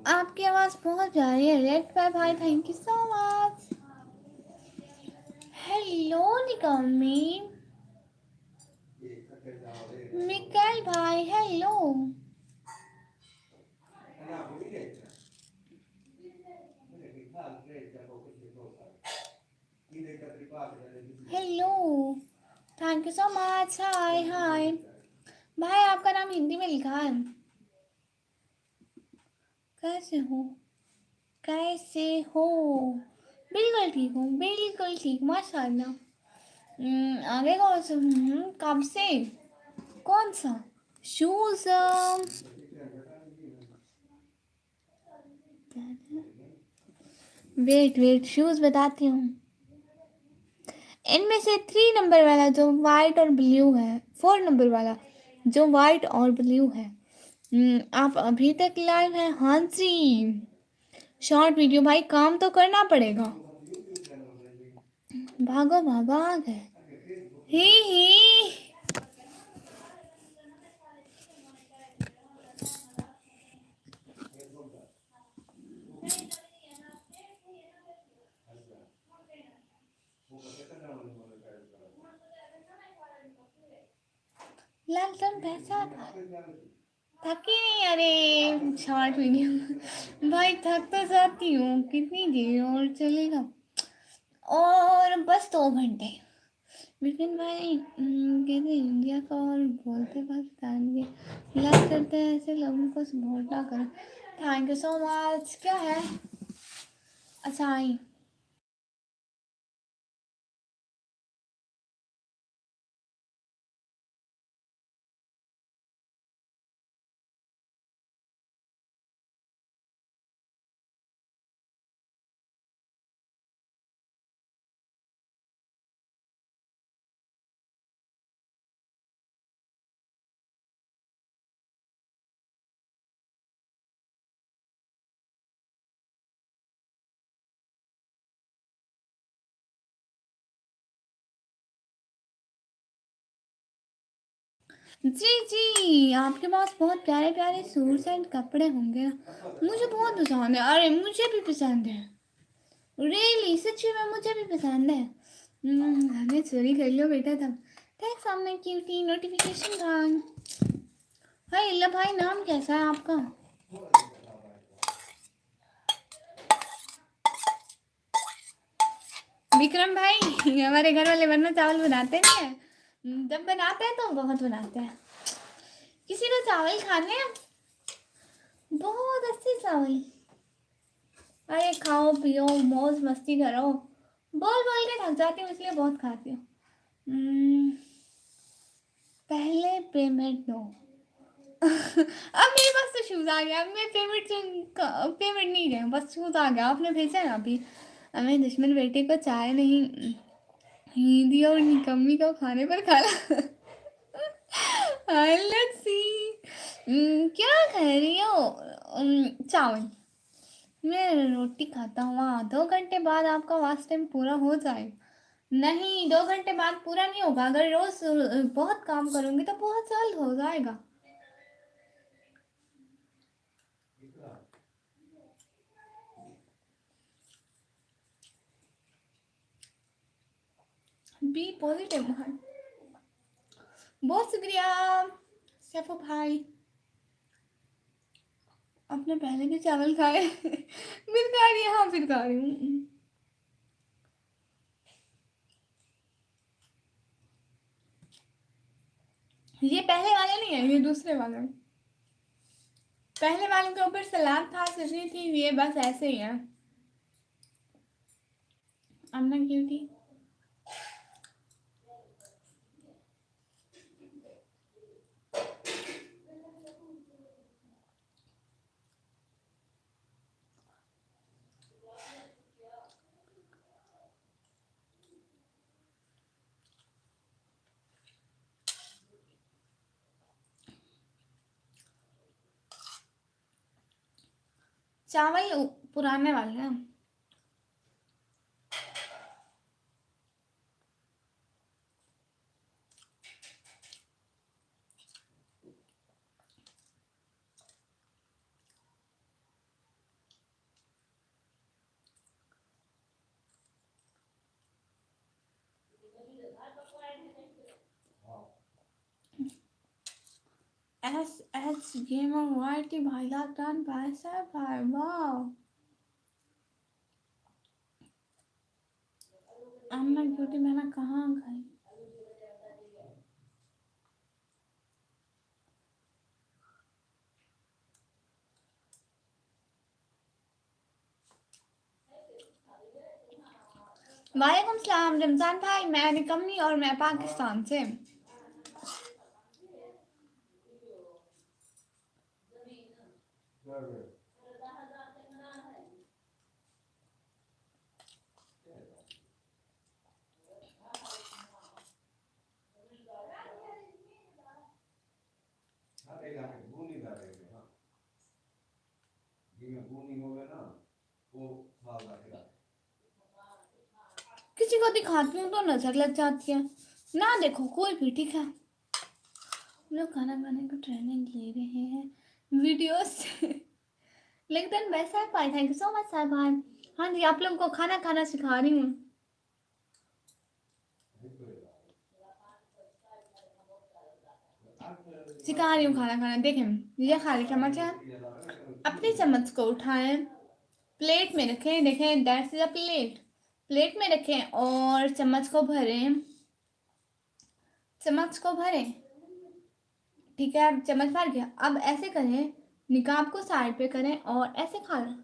Speaker 1: आपकी आवाज़ बहुत प्यारी है। रेड पे भाई thank you so much. Hello निकम्मी, मिकाइल भाई hello. Hello, thank you so much. Hi hi भाई, आपका नाम हिंदी में लिखा है। कैसे हो? कैसे हो? बिल्कुल ठीक हूँ, बिल्कुल ठीक, माशाल्लाह। आगे कौन सा? कब से? कौन सा शूज? वेट वेट, शूज बताती हूँ। इनमें से 3 नंबर वाला जो वाइट और ब्लू है, 4 नंबर वाला जो वाइट और ब्लू है। आप अभी तक लाइव हैं? हाँ जी, शॉर्ट वीडियो भाई, काम तो करना पड़ेगा। भागो भागो आ गए। ही लंदन पैसा थकी नहीं? अरे शॉर्ट वीडियो भाई, थक तो जाती हूँ, कितनी देर और चलेगा? और बस 2 घंटे। विपिन भाई कहते इंडिया का और बोलते पाकिस्तान के, लाइक करते हैं ऐसे लोगों को सपोर्ट ना करें। Thank you so much. क्या है? अच्छा आई। जी जी, आपके पास बहुत प्यारे प्यारे सूट्स एंड कपड़े होंगे ना, मुझे बहुत पसंद है। अरे मुझे भी पसंद है, रियली सच्ची में मुझे भी पसंद है। हमें चोरी कर लो बेटा तब। थैंक्स हमने क्यूटी नोटिफिकेशन था। हाय इल्ला भाई, नाम कैसा है आपका? विक्रम भाई हमारे घर वाले वरना चावल बनाते नहीं है, जब बनाते हैं तो बहुत बनाते हैं। किसी को चावल खाने हैं, बहुत अच्छे चावल। अरे खाओ पियो मौज मस्ती करो। बोल बोल के थक जाती हूँ इसलिए बहुत खाती हूँ। पहले पेमेंट दो। अब मेरे पास तो शूज आ गया, अब मैं पेमेंट नहीं गया, बस शूज आ गया। आपने भेजा है अभी। हमें दुश्मन बेटे को चाय नहीं हिंदी और निकम्मी को खाने पर खाना। Let's see. क्या कह रही हो? चावल। मैं रोटी खाता हूँ। 2 घंटे बाद आपका वास्ट टाइम पूरा हो जाएगा। नहीं, 2 घंटे बाद पूरा नहीं होगा। अगर रोज बहुत काम करूंगी तो बहुत जल्द हो जाएगा। Be positive. बहुत शुक्रिया सैफो भाई। आपने पहले भी चावल खाए? फिर खा रही है? हाँ फिर खा रही हूँ। ये पहले वाले नहीं है, ये दूसरे वाले। पहले वाले के ऊपर सलाद था, चटनी थी, ये बस ऐसे ही है। अन्ना क्यूटी। चावल पुराने वाले हैं। एस गेमर वाईटी भाई लॉकडाउन भाई साहब भाई वाह। अन्ना क्यूटी मैंने कहाँ खाई? वालेकुम सलाम रमजान भाई, मैं निकमनी और मैं पाकिस्तान से। किसी को दिखाती हूँ तो नजर लग जाती है ना, देखो कोई भी। ठीक है, हम लोग खाना खाने का ट्रेनिंग ले रहे हैं वीडियोस से। लेकिन वैसा है भाई, थैंक यू सो मच साहब भाई। हाँ जी, आप लोगों को खाना खाना सिखा रही हूँ, सिखा रही हूँ खाना खाना। देखें, ये खाली चम्मच है, अपनी चम्मच को उठाएं, प्लेट में रखें, देखें दैट्स द प्लेट, प्लेट में रखें और चम्मच को भरें, चम्मच को भरें। ठीक है, अब चम्मच भर गया, अब ऐसे करें, निकाब को साइड पे करें और ऐसे खा लें।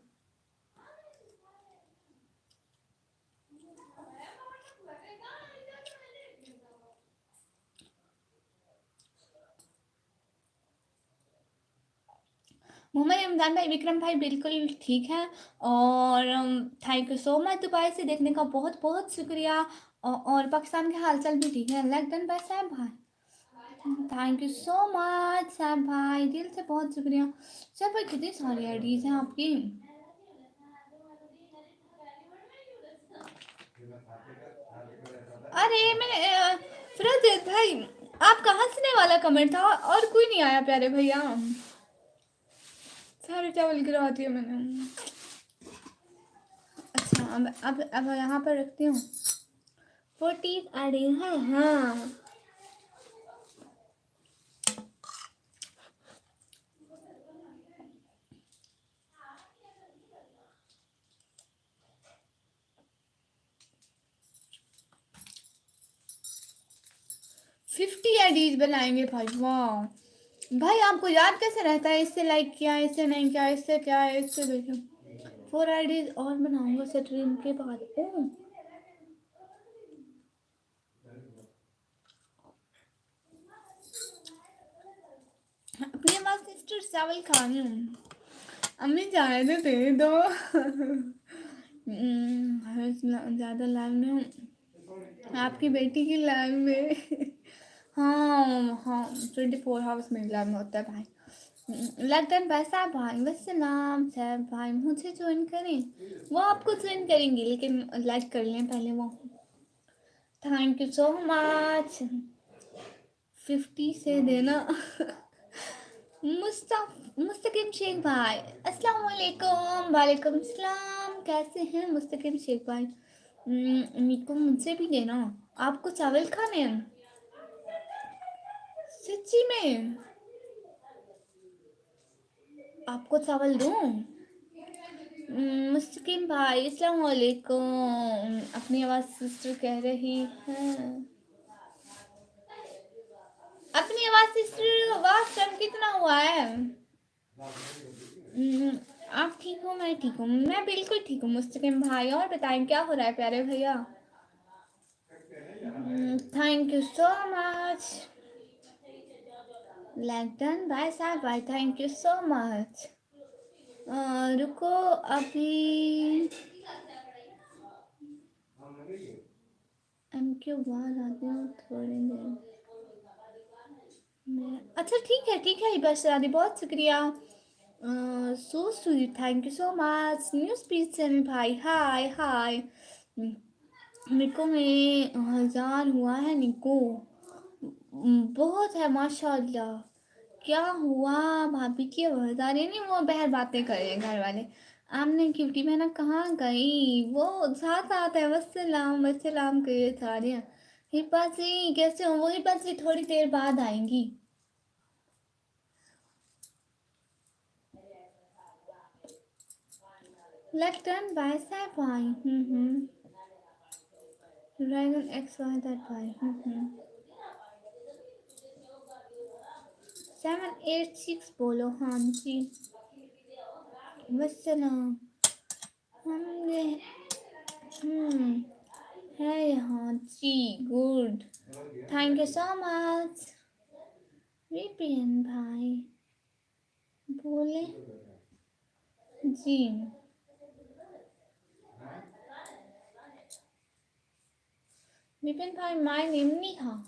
Speaker 1: मोहम्मद रमजान भाई, विक्रम भाई बिल्कुल ठीक है। और thank you so much, Dubai से देखने का बहुत बहुत शुक्रिया। और पाकिस्तान के हालचाल भी ठीक है, लैकडन भाई साहब भाई, थैंक यू सो मच साहब भाई, दिल से बहुत शुक्रिया। साहब भाई कितनी सारी आईडीज हैं आपकी। अरे मैंने फिरोज भाई, आपका हंसने वाला कमेंट था और कोई नहीं आया प्यारे भैया। सारे चावल गिरा दिए मैंने। अच्छा, अब यहाँ पर रखती हूँ। 40 आईडी है हाँ। फिफ्टी आईडीज बनाएंगे भाई, वाह भाई। आपको याद कैसे रहता है, इससे लाइक किया, इससे नहीं किया, इससे क्या है, इससे देखो। 4 आईडीज और बनाऊंगा स्ट्रीम के बाद। अपनी माँ सिस्टर चावल खा रही हूँ, अम्मी जाए तो दे दो। ज़्यादा लाइव में हूँ, आपकी बेटी की लाइव में। हाँ हाँ, 24 हावर्स में लाइव में होता है भाई। लैकडाउन भाई साहब भाई, वस्सलाम साहब भाई, मुझे ज्वाइन करें, वो आपको ज्वाइन करेंगे लेकिन लाइक कर लें पहले वो। थैंक यू सो मच, 50 से देना। मुस्तकिम शेख भाई, अस्सलाम वालेकुम। वालेकुम सलाम, कैसे हैं मुस्तकिम शेख भाई? मीको मुझसे भी देना, आपको चावल खाने हैं? सच्ची में आपको चावल दूं? मुस्किन भाई अस्सलाम वालेकुम। अपनी आवाज सिस्टर कह रही है। अपनी आवाज सिस्टर आवाज कम कितना हुआ है? आप ठीक हो? मैं ठीक हूँ, मैं बिल्कुल ठीक हूँ मुस्किन भाई। और बताएं क्या हो रहा है प्यारे भैया? Thank you so much. Lentil भाई साहब भाई थैंक यू सो मच। रुको अभी क्यों बाहर आती हूँ थोड़ी देर में। अच्छा ठीक है बस दादी बहुत शुक्रिया। So sweet thank you so much. New speech channel भाई हाय हाय। निको में 1000 हुआ है निको। बहुत है माशाल्लाह। क्या हुआ? भाभी की आवाज आ रही है? नहीं वो बहर बातें कर रहे हैं घर वाले। आमने क्यूटी बहना कहाँ गई? वो साथ साथ है। वस्सलाम वस्सलाम के सारे हैं। हिपासी कैसे हो? वो हिपासी थोड़ी देर बाद आएंगी। लेफ्टन बाय साहब भाई ड्रैगन एक्स वाई दैट भाई 786 बोलो। हाँ जी वस्सलाम। हमने है यहाँ जी। Good thank you so much. Vipin भाई बोले जी। विपिन भाई माय नेम नहीं था।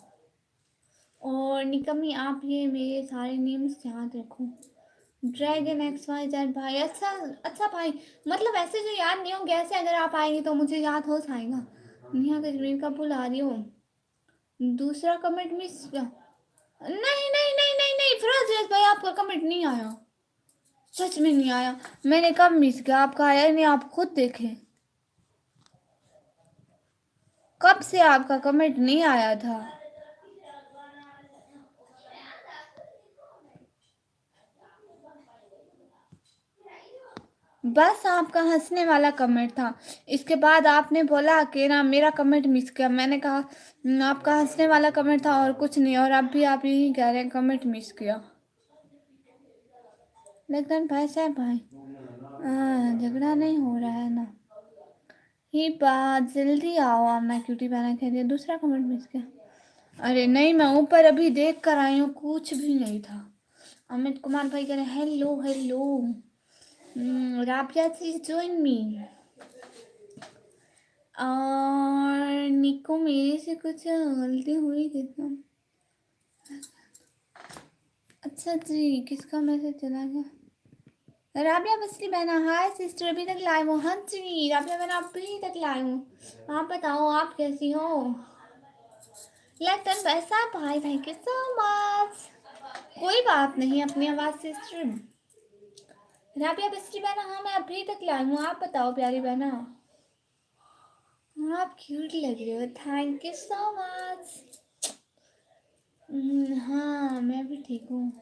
Speaker 1: और निकम्मी आप ये मेरे सारे नेम्स याद रखो। ड्रैगन एक्स वाई जेड भाई अच्छा अच्छा भाई। मतलब ऐसे जो याद नहीं होंगे ऐसे अगर आप आएंगे तो मुझे याद हो जाएगा। नेहा कश्मीर का बुला रही हो। दूसरा कमेंट मिस। नहीं नहीं नहीं नहीं नहीं फिरोज भाई आपका कमेंट नहीं आया। सच में नहीं आया। मैंने कब मिस किया? आपका आया नहीं आप खुद देखें। कब से आपका कमेंट नहीं आया था? बस आपका हंसने वाला कमेंट था। इसके बाद आपने बोला कि ना मेरा कमेंट मिस किया। मैंने कहा आपका हंसने वाला कमेंट था और कुछ नहीं। और अब भी आप यही कह रहे हैं कमेंट मिस किया। लेकिन भाई साहब भाई झगड़ा नहीं हो रहा है ना? ये बात जल्दी आओ। आमना क्यूटी बहना कह रही है दूसरा कमेंट मिस किया। अरे नहीं मैं ऊपर अभी देख कर आई हूँ कुछ भी नहीं था। अमित कुमार भाई कह रहे hello hello. Rabia please join me. और निको मेरे से कुछ गलती हुई कितना? अच्छा जी किसका मैसेज चला गया? राबिया बसली बहना हाय सिस्टर अभी तक लाइव हो? हाँ जी राबिया बहना अभी तक लाइव हूँ। आप बताओ आप कैसी हो? लगता वैसा भाई थैंक यू सो मच। कोई बात नहीं अपनी आवाज सिस्टर। राबिया बसली बहना हाँ मैं अभी तक लाइव हूँ। आप बताओ प्यारी बहना। आप क्यूट लग रहे हो थैंक यू सो मच। हाँ मैं भी ठीक हूँ।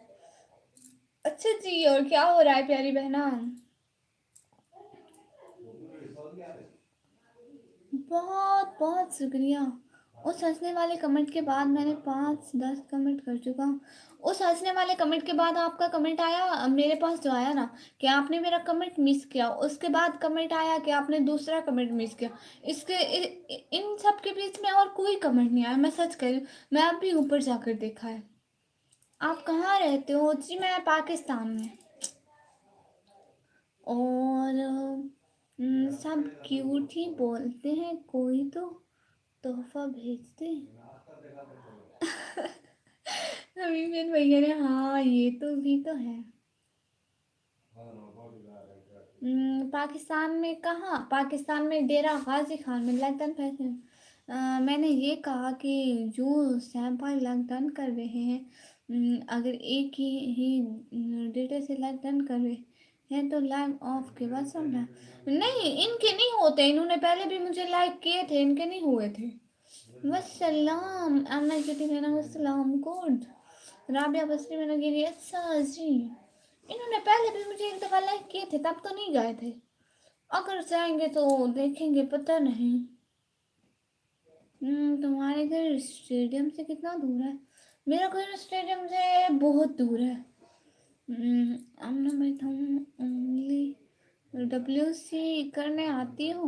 Speaker 1: अच्छा जी और क्या हो रहा है प्यारी बहना? बहुत बहुत शुक्रिया। उस हंसने वाले कमेंट के बाद मैंने 5-10 कमेंट कर चुका हूँ। उस हंसने वाले कमेंट के बाद आपका कमेंट आया मेरे पास जो आया ना कि आपने मेरा कमेंट मिस किया। उसके बाद कमेंट आया कि आपने दूसरा कमेंट मिस किया। इन सब के बीच में और कोई कमेंट नहीं आया। मैं सच कह रही हूँ मैं अभी ऊपर जाकर देखा है। आप कहाँ रहते हो? जी मैं पाकिस्तान में। और सब क्यूट ही बोलते हैं। कोई तो तोहफा भेजते। अभी फिर भैया ने हाँ ये तो भी तो है। पाकिस्तान में कहाँ? पाकिस्तान में डेरा गाजी खान में लैंटन फैशन। मैंने ये कहा कि जो सैम्पल लैंटन कर रहे हैं अगर एक ही डेटे से लैंटन कर रहे हैं तो लाइव ऑफ के बाद समझा। नहीं इनके नहीं होते। इन्होंने पहले भी मुझे लाइक किए थे इनके नहीं हुए थे। वस्सलाम अम्मा किटी मेरा वस्सलाम गुड। राबिया बसरी मैंने गिरी, अच्छा जी। इन्होंने पहले भी मुझे एक दफ़ा लाइक किए थे, तब तो नहीं गए थे। अगर जाएंगे तो देखेंगे, पता नहीं। तुम्हारे घर स्टेडियम से कितना दूर है? मेरा घर स्टेडियम से बहुत दूर है। आमना मैं तुम ओनली WC करने आती हो,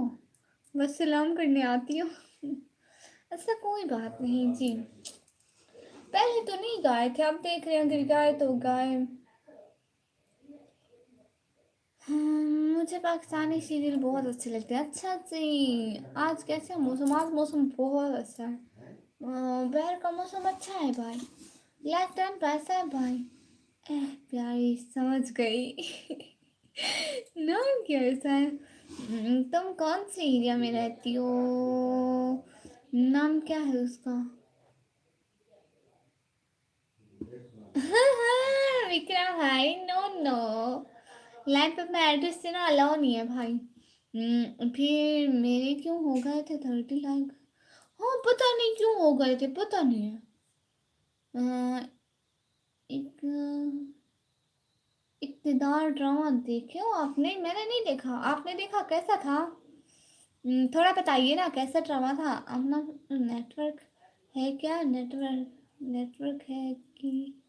Speaker 1: बस सलाम करने आती हो। ऐसा कोई बात नहीं जी। पहले तो नहीं गाए थे, अब देख रहे हैं अगर गाए तो गाए। मुझे पाकिस्तानी सीरियल बहुत अच्छे लगते हैं। अच्छा जी, आज कैसे मौसम? आज मौसम बहुत अच्छा है। बाहर का मौसम अच्छा है भाई। लाइक टाइम पैसा है भाई। प्यारी समझ गई। नाम क्या ऐसा है? तुम कौन सी एरिया में रहती हो? नाम क्या है उसका? विक्रम भाई, नो नो, लाइफ पे अपना एड्रेस देना अलाउ नहीं है भाई। फिर मेरे क्यों हो गए थे 30 लाख? हाँ, पता नहीं क्यों हो गए थे, पता नहीं है। एक इक़्तिदार ड्रामा देखे हो आपने? मैंने नहीं देखा, आपने देखा? कैसा था? थोड़ा बताइए ना, कैसा ड्रामा था? अपना नेटवर्क है क्या? नेटवर्क नेटवर्क है कि?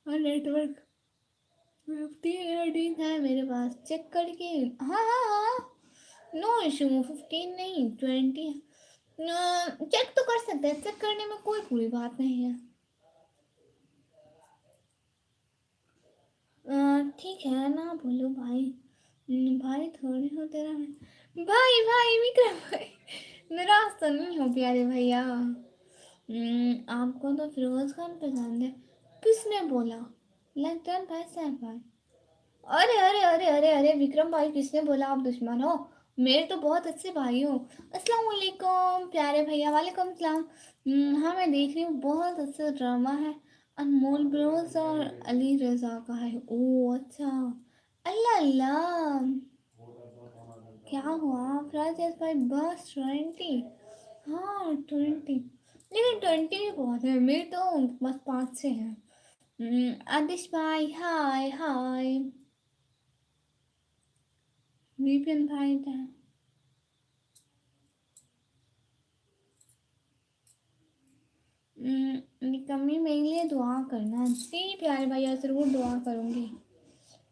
Speaker 1: हाँ, नेटवर्क 15 है मेरे पास, चेक करके। हाँ हाँ हाँ, नो इशू, 15 नहीं 20 है। चेक तो कर सकते हैं, चेक करने में कोई बुरी बात नहीं है। ठीक है ना, बोलो भाई। भाई थोड़ी हो तेरा मैं। भाई भाई विक्रम भाई, नाराज तो नहीं हो प्यारे भैया? आपको तो फिरोज खान पसंद है। किसने बोला? लगता है पैसा है भाई। अरे अरे अरे अरे अरे विक्रम भाई, किसने बोला आप दुश्मन हो? मेरे तो बहुत अच्छे भाई हो। अस्सलाम वालेकुम प्यारे भैया। वालेकुम सलाम। हाँ, मैं देख रही हूँ, बहुत अच्छा ड्रामा है। अनमोल ब्रोस और अली रजा का है। ओ अच्छा। अल्लाह अल्लाह, क्या हुआ राजेश भाई? बस 20? हाँ 20, लेकिन 20 भी बहुत है, मेरे तो बस 5 से है। आदिश भाई हाय हाय। विपिन भाई था। निकम्मी, मेरे लिए दुआ करना जी प्यारे भैया, ज़रूर दुआ करूँगी।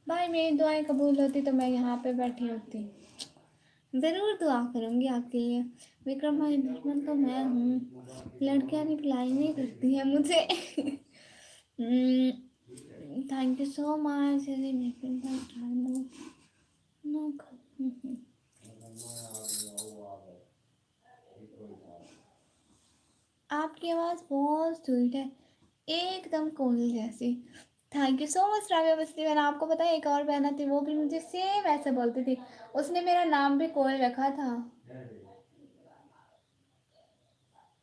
Speaker 1: भाई मेरी दुआएं कबूल होती तो मैं यहाँ पे बैठी होती। ज़रूर दुआ करूँगी आपके लिए। विक्रम भाई, दुश्मन तो मैं हूँ, लड़कियाँ रिप्लाई नहीं करती हैं मुझे। Thank you so much. अरे विपिन भाई, नो। आपकी आवाज़ बहुत स्वीट है, एकदम कोयल जैसी। Thank you so much Rabia बस्ती। मैंने आपको पता है, एक और बहना थी, वो भी मुझे सेम ऐसे बोलती थी। उसने मेरा नाम भी कोयल रखा था।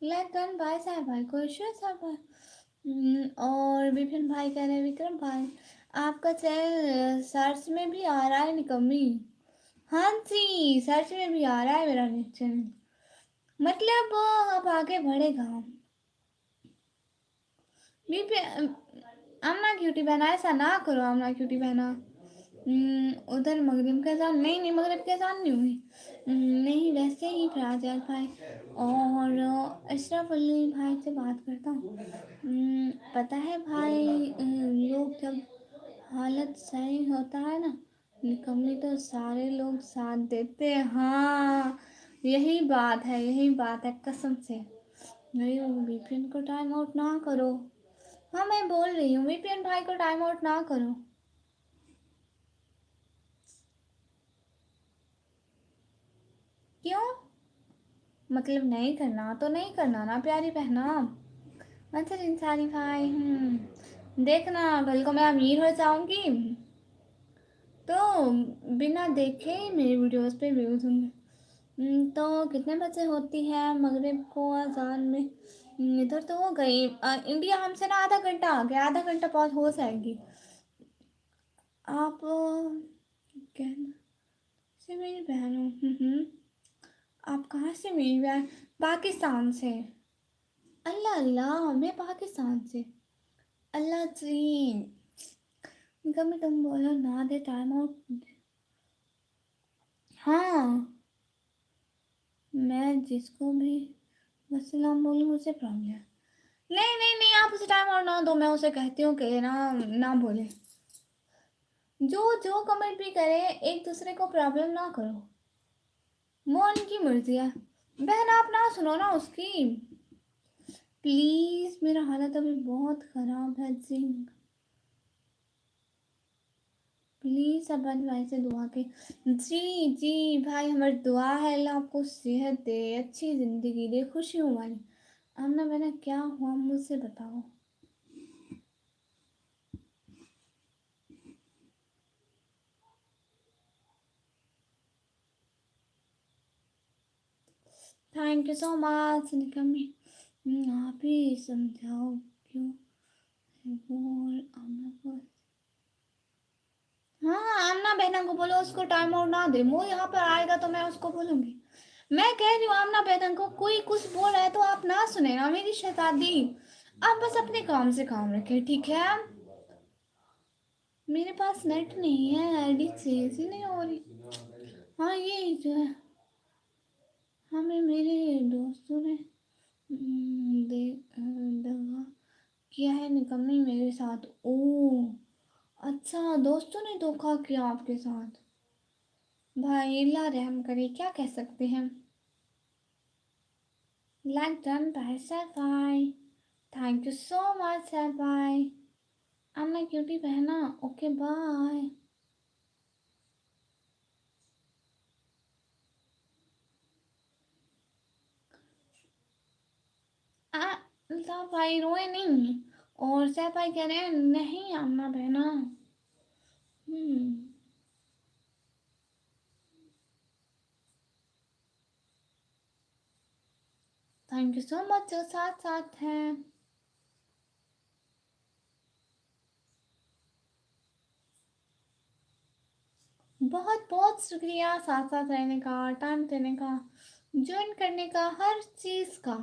Speaker 1: लेकिन भाई साहब भाई को साहब भाई। और विपिन भाई कह रहे हैं, विक्रम भाई आपका चैनल सर्च में भी आ रहा है निकम्मी। हाँ जी, सर्च में भी आ रहा है मेरा चैनल। मतलब अब आगे बढ़ेगा। विपिन, अम्मा क्यूटी बहना, ऐसा ना करो अम्मा क्यूटी बहना। उधर मगरिब के साथ नहीं, नहीं मगरिब के साथ नहीं हुई। नहीं, वैसे ही फराजात भाई और अशरफ अली भाई से बात करता हूँ। पता है भाई, लोग जब हालत सही होता है ना, निकम्मी तो सारे लोग साथ देते हैं। हाँ, यही बात है, यही बात है, कसम से। नहीं, वो VPN को टाइम आउट ना करो। हाँ, मैं बोल रही हूँ VPN भाई को टाइम आउट ना करो। क्यों? मतलब नहीं करना तो नहीं करना ना प्यारी बहना। अच्छा इंसानी भाई, देखना कल को मैं अमीर हो जाऊंगी तो बिना देखे ही मेरी वीडियोस पे व्यूज होंगे। तो कितने बजे होती है मगरिब को अजान में? इधर तो हो गई। इंडिया हमसे ना आधा घंटा आगे, आधा घंटा बहुत हो जाएगी। आप कहना से मेरी बहन हो। आप कहाँ से मेरी बहन? पाकिस्तान से। अल्लाह अल्लाह, मैं पाकिस्तान से। अल्लाह जी, कभी तुम बोलो ना दे टाइम आउट। हाँ, मैं जिसको भी वसलाम बोलूँ उसे प्रॉब्लम है। नहीं नहीं नहीं, आप उसे टाइम आउट ना दो, मैं उसे कहती हूँ कि ना ना बोले। जो जो कमेंट भी करे एक दूसरे को प्रॉब्लम ना करो, वो उनकी मर्जी है। बहन आप ना सुनो ना उसकी, प्लीज। मेरा हालत अभी बहुत खराब है जी, प्लीज अब भाई से दुआ के। जी जी भाई, हमारी दुआ है अल्लाह आपको सेहत दे, अच्छी जिंदगी दे, खुशी हो वाली। आमना बहना क्या हुआ मुझसे बताओ। थैंक यू सो मच निकमी। आप ही समझाओ क्यों है वो, और आमना को। हाँ, आमना बहना को बोलो उसको टाइम आउट ना दे, वो यहाँ पर आएगा तो मैं उसको बोलूंगी। मैं कह रही हूँ आमना बहना को, कोई कुछ बोल रहा है तो आप ना सुने ना मेरी शहजादी। आप बस अपने काम से काम रखें, ठीक है। मेरे पास नेट नहीं है, आईडी चेंज ही नहीं हो रही। हाँ ये जो है, हमें मेरे दोस्तों ने दगा किया है निकम्मी मेरे साथ। ओ अच्छा, दोस्तों ने धोखा किया आपके साथ। भाई अल्लाह रहम करे, क्या कह सकते हैं। Like done by Saifai, thank you so much Saifai. Anna cutie बहना, ओके बाय। सैफाई रोए नहीं, और सैफाई कह रहे हैं नहीं अन्ना बहना। हम्म, थैंक यू सो मच जो साथ साथ हैं। बहुत बहुत शुक्रिया साथ साथ रहने का, टाइम देने का, ज्वाइन करने का, हर चीज़ का।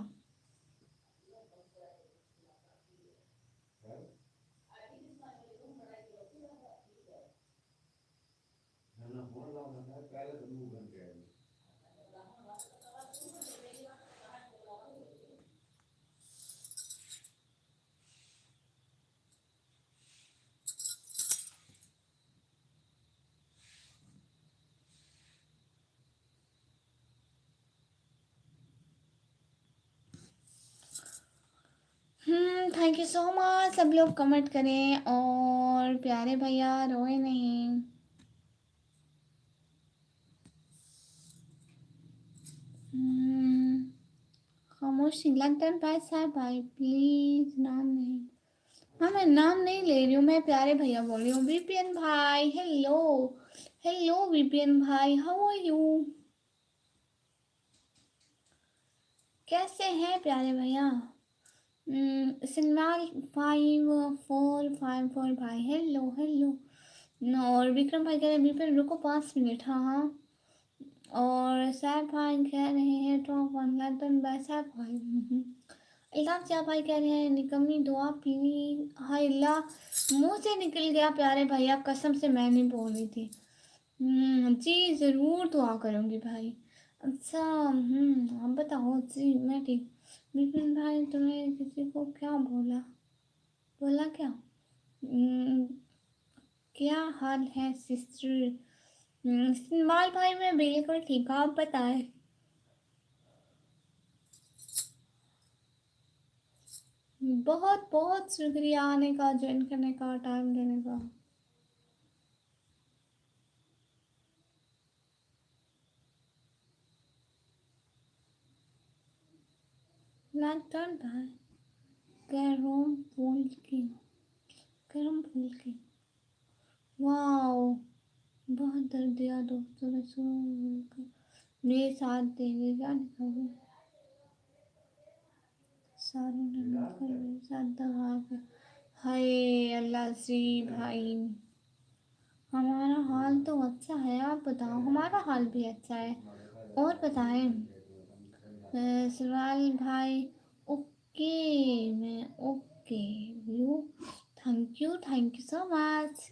Speaker 1: थैंक यू सो मच, सब लोग कमेंट करें और प्यारे भैया रोए नहीं। हम्म, खामोशी लगता भाई साहब, भाई प्लीज नाम नहीं। हाँ मैं नाम नहीं ले रही हूँ, मैं प्यारे भैया बोल रही हूँ। वीपीएन भाई हेलो, हेलो वीपीएन भाई, हाउ आर यू, कैसे हैं प्यारे भैया। सिन्नाल 5454 भाई हेलो हेलो। और विक्रम भाई कह रहे हैं विपिन रुको 5 मिनट, हाँ हाँ। और सैफ भाई कह रहे हैं top one London by Saif भाई। इलाम क्या भाई कह रहे हैं निकम्मी दुआ प्लीज। हाय अल्लाह, मुंह से निकल गया प्यारे भैया, कसम से मैं नहीं बोल रही थी। जी ज़रूर दुआ करूँगी भाई। अच्छा आप बताओ जी, मैं ठीक। विपिन भाई तुम्हें किसी को क्या बोला, बोला क्या। हम्म, क्या हाल है सिस्टर। इस्तेमाल भाई मैं बिल्कुल ठीक हूँ, आप बताएं। बहुत बहुत शुक्रिया आने का, ज्वाइन करने का, टाइम देने का। लैंटर्न भाई, कैरम फूल की, कैरम फूल की। वाओ, बहुत दर्द दिया दोस्तों ने सुन, मेरे साथ देंगे क्या निकाले, सारों ने मिलकर मेरे साथ दगा के। हाय अल्लाह जी भाई, हमारा हाल तो अच्छा है, आप बताओ। हमारा हाल भी अच्छा है। और बताएं सवाल भाई। ओके, मैं okay view thank you so much.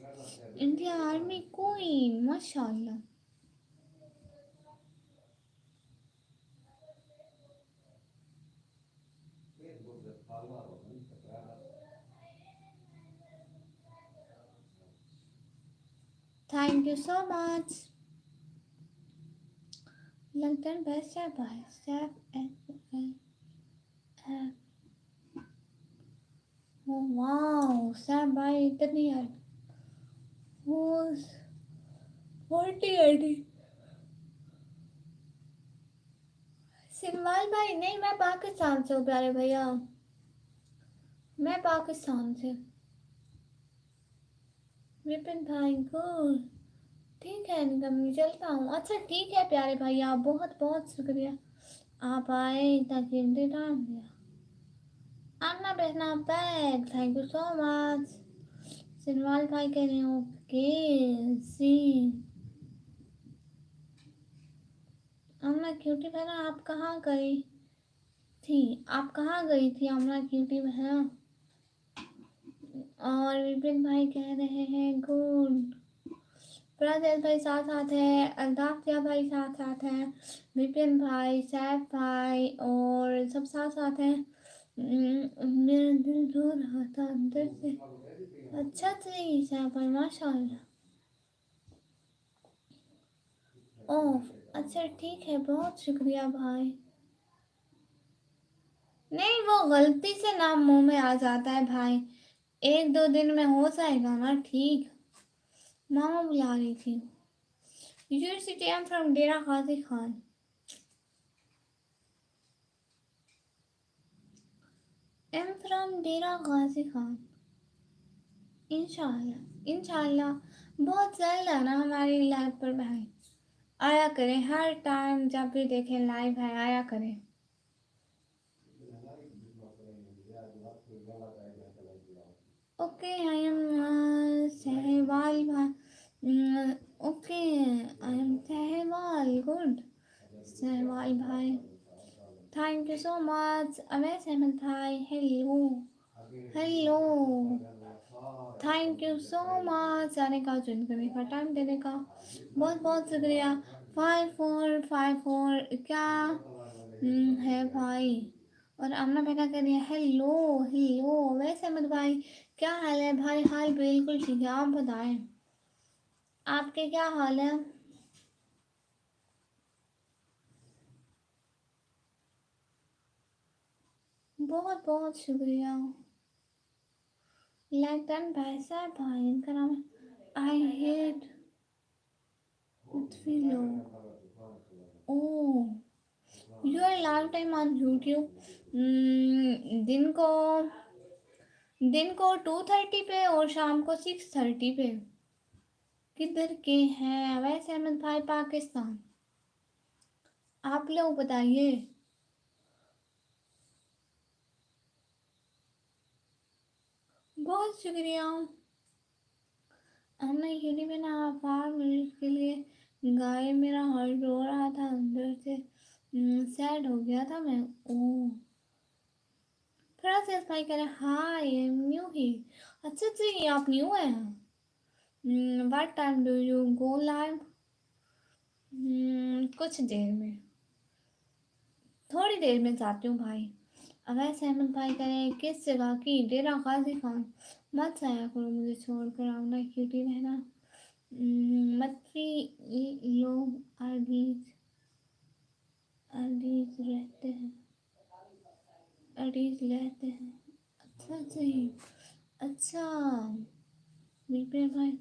Speaker 1: India army queen, माशाल्लाह। Thank you so much. London best है भाई साहब। वाओ सैम भाई इतनी है। 40 सिलवाल भाई नहीं, मैं पाकिस्तान से हूँ प्यारे भैया, मैं पाकिस्तान से। विपिन भाई गुड, ठीक है निकम्मी, चलता हूँ। अच्छा ठीक है प्यारे भैया, बहुत बहुत शुक्रिया आप आए, ताकि इंतजाम दिया। अन्ना बहना bag, thank you so much. Silwal भाई कह रहे हैं ओके सी। अन्ना क्यूटी बहना आप कहाँ गई थी, आप कहाँ गई थी अन्ना क्यूटी बहना। और विपिन भाई कह रहे हैं गुड। प्राजल भाई साथ साथ है, अल्ताफिया भाई साथ साथ है, विपिन भाई, सैफ भाई और सब साथ साथ हैं। मेरा दिल रो रहा था अंदर से। अच्छा जी सैफ भाई माशाल्लाह। ओह अच्छा ठीक है, बहुत शुक्रिया भाई। नहीं वो गलती से नाम मुंह में आ जाता है भाई, 1-2 दिन में हो जाएगा ना ठीक। मामा बुला रही थी। University I am from Dera Ghazi Khan. I am from Dera Ghazi Khan. इंशाल्लाह इंशाल्लाह बहुत जल्द आना हमारी लाइव पर भाई, आया करें हर टाइम, जब भी देखें लाइव है आया करें। ओके आई एम सहवाल भाई, okay I am Sahiwal good. Sahiwal भाई thank you so much. Awais Ahmed भाई hello hello, thank you so much आने का, ज्वाइन करने का, टाइम देने का, बहुत बहुत शुक्रिया। 5454 क्या है भाई। और आमना बेटा कह रही है हेलो हेलो। वैसे अहमद भाई क्या हाल है भाई, हाल बिल्कुल ठीक है, आप बताएं आपके क्या हाल है। बहुत बहुत शुक्रिया। लैक्टन भैंसा भाई, इनका नाम है आई हेट पृथ्वी लोग। Oh you are live time on YouTube. दिन को 2:30 पे और शाम को 6:30 पे। किधर के हैं अवैस अहमद भाई, पाकिस्तान। आप लोग बताइए। बहुत शुक्रिया। हमने यूट्यूब में ना 5 मिनट के लिए गाय, मेरा हार्ट रो रहा था अंदर से, सैड हो गया था मैं। ओह थोड़ा सा भाई कह रहे हाय आई एम न्यू ही। अच्छा जी आप न्यू हैं। What time do you go live. कुछ देर में, थोड़ी देर में जाती हूँ भाई। अवैस अहमद भाई कह रहे हैं किस जगह की, डेरा गाजी खान। मत आया करो मुझे छोड़कर, आना क्यूटी रहना। मत लोग अड़ीज अड़ीज रहते हैं, अड़ीज रहते हैं। अच्छा जी अच्छा विपिन भाई।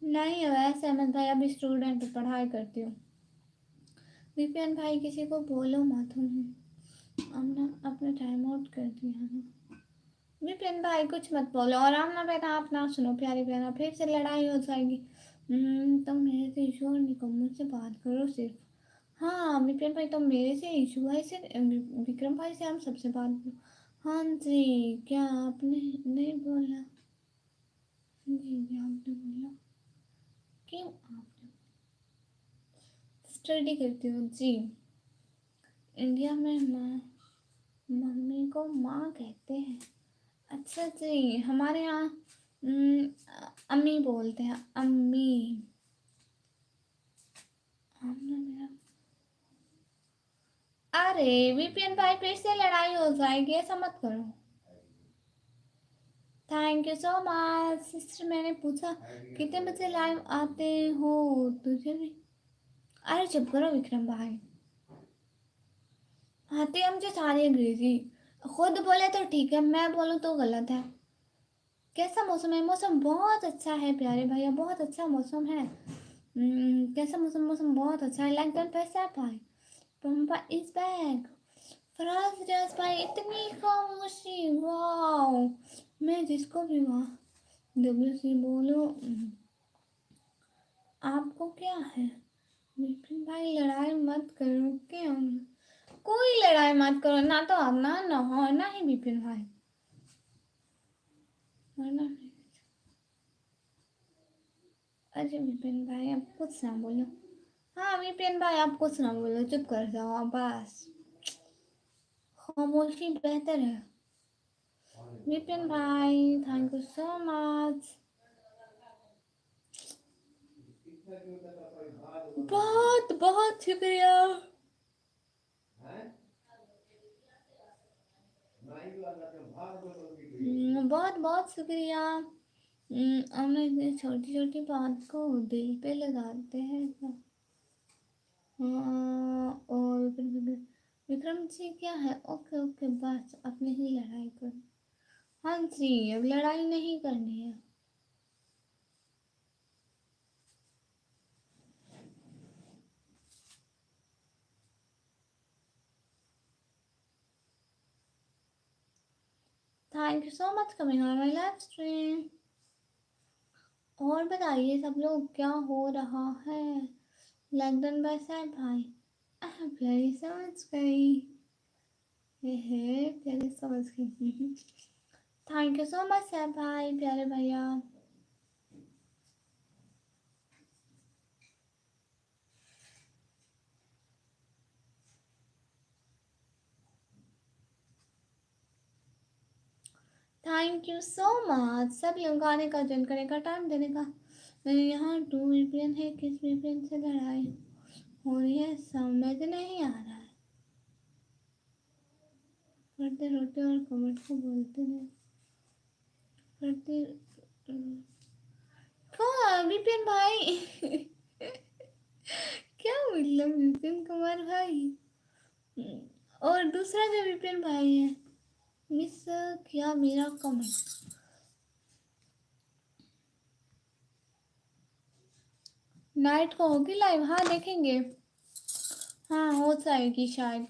Speaker 1: नहीं वैसे अहमद भाई अभी स्टूडेंट पढ़ाई करती हूँ। विपिन भाई किसी को बोलो मत, हमने अपना टाइम आउट कर दिया ना। विपिन भाई कुछ मत बोलो, और आमना बेटा आप ना सुनो प्यारी बहना, फिर से लड़ाई हो जाएगी। तुम मेरे से इशू और निकम मुझसे बात करो सिर्फ। हाँ विपिन भाई तुम मेरे से इशू भाई से, विक्रम भाई से हम सबसे बात करो। हाँ जी क्या आपने नहीं बोला, जी जी आपने बोला। स्टडी करती हूँ जी। इंडिया में मम्मी को माँ कहते हैं। अच्छा जी, हमारे यहाँ अम्मी बोलते हैं, अम्मी। अरे वीपीएन भाई, फिर से लड़ाई हो जाएगी, ऐसा मत करो। Thank you so much sister. मैंने पूछा कितने बजे लाइव आते हो, तुझे भी। अरे चुप करो विक्रम भाई, आते हम जो सारे अंग्रेजी। खुद बोले तो ठीक है, मैं बोलूँ तो गलत है। कैसा मौसम है? मौसम बहुत अच्छा है प्यारे भैया, बहुत अच्छा मौसम है। कैसा मौसम? मौसम बहुत अच्छा है। लाइक दैट पैसा भाई, पंपा इज बैक। फराज रस भाई, इतनी खामोशी, वाओ। मैं जिसको भी वहाँ डब्ल्यू बोलो, आपको क्या है? विपिन भाई लड़ाई मत करो, क्यों? कोई लड़ाई मत करो ना, तो आप ना हो ना ही विपिन भाई, वरना। अरे विपिन भाई आप कुछ ना बोलो। हाँ विपिन भाई आप कुछ ना बोलो, चुप कर जाओ आप बस, खामोशी बेहतर है। विपिन भाई थैंक यू सो मच, बहुत बहुत शुक्रिया। बहुत बहुत शुक्रिया। हम इतनी छोटी छोटी बात को दिल पे लगाते हैं क्या? और विक्रम जी क्या है? ओके ओके, बस अपनी ही लड़ाई करो। हाँ जी, अब लड़ाई नहीं करनी है। Thank you so much coming on my live stream. और बताइए सब लोग, क्या हो रहा है? लंदन बस है भाई, प्यारी समझ गई। प्यारी समझ गई। थैंक यू सो मच है भाई, प्यारे भैया। थैंक यू सो मच सब लोग आने का, जन करने का, टाइम देने का। यहाँ 2 वीपीएन है, किस वीपीएन से लड़ाई हो रही है समझ नहीं आ रहा है। पढ़ते रोते और कमेंट को बोलते रहे, पढ़ते। हाँ विपिन भाई क्या मतलब विपिन कुमार भाई, और दूसरा जो विपिन भाई है, मिस क्या मेरा कमेंट। नाइट को होगी लाइव, हाँ देखेंगे। हाँ हो जाएगी शायद।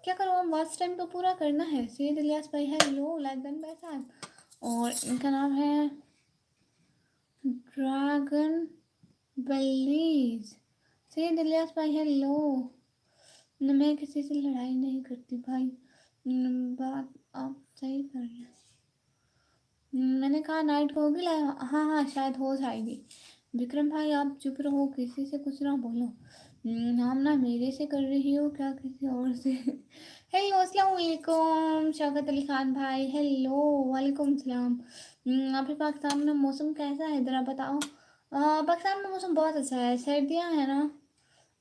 Speaker 1: क्या करो, हम वाच टाइम तो पूरा करना है। सैयद इलियास भाई हेलो, लाइक डन बाय साहब, और इनका नाम है ड्रैगन बलीज। सैयद इलियास भाई हेलो। मैं किसी से लड़ाई नहीं करती भाई, बात आप सही कर रहे हैं। मैंने कहा नाइट को होगी लाइव, हाँ हाँ शायद हो जाएगी। विक्रम भाई आप चुप रहो, किसी से कुछ ना बोलो। नाम ना मेरे से कर रही हो क्या, किसी और से? हेलो अस्सलाम वालेकुम शौकत अली खान भाई, हेलो वालेकुम सलाम। अभी पाकिस्तान में मौसम कैसा है ज़रा बताओ। पाकिस्तान में मौसम बहुत अच्छा है, सर्दियाँ हैं ना,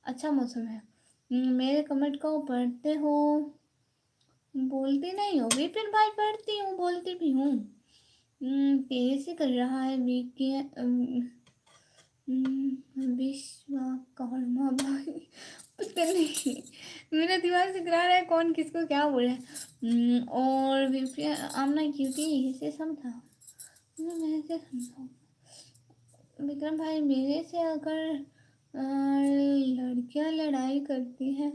Speaker 1: अच्छा मौसम है। मेरे कमेंट को पढ़ते हो? बोलती नहीं हो विपिन भाई? पढ़ती हूँ, बोलती भी हूँ। तेज से कर रहा है विश्वकर्मा भाई, पता नहीं, मेरा दिमाग से करा रहा है कौन किसको क्या बोल रहा है। और विपिन आमना क्यूटी इसे समझा, मैं से समझाऊँ? विक्रम भाई मेरे से अगर लड़कियां लड़ाई करती हैं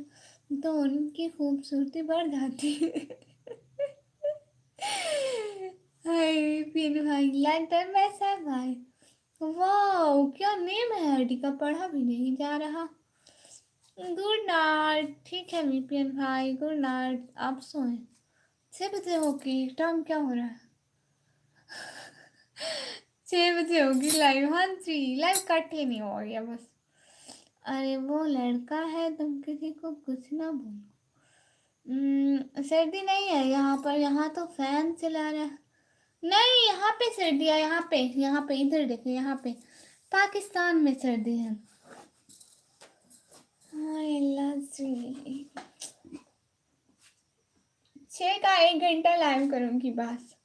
Speaker 1: तो उनकी खूबसूरती बढ़ जाती है। हाय फिर भाई लाइक दैट वैसा भाई, वाओ क्या नेम है आईडी का, पढ़ा भी नहीं जा रहा। गुड नाइट, ठीक है वीपीएन भाई, गुड नाइट, आप सोएं। 6 बजे होगी, टाइम क्या हो रहा है? 6 बजे होगी लाइव, हाँ जी लाइव कट ही नहीं हो गया बस। अरे वो लड़का है, तुम किसी को कुछ ना बोलो। सर्दी नहीं है यहाँ पर, यहाँ तो फैन चला रहा है। नहीं, यहाँ पे सर्दी है, यहाँ पे इधर देखो, यहाँ पे पाकिस्तान में सर्दी है। हाय अल्लाह जी। 6 का 1 घंटा लाइव करूँगी बस,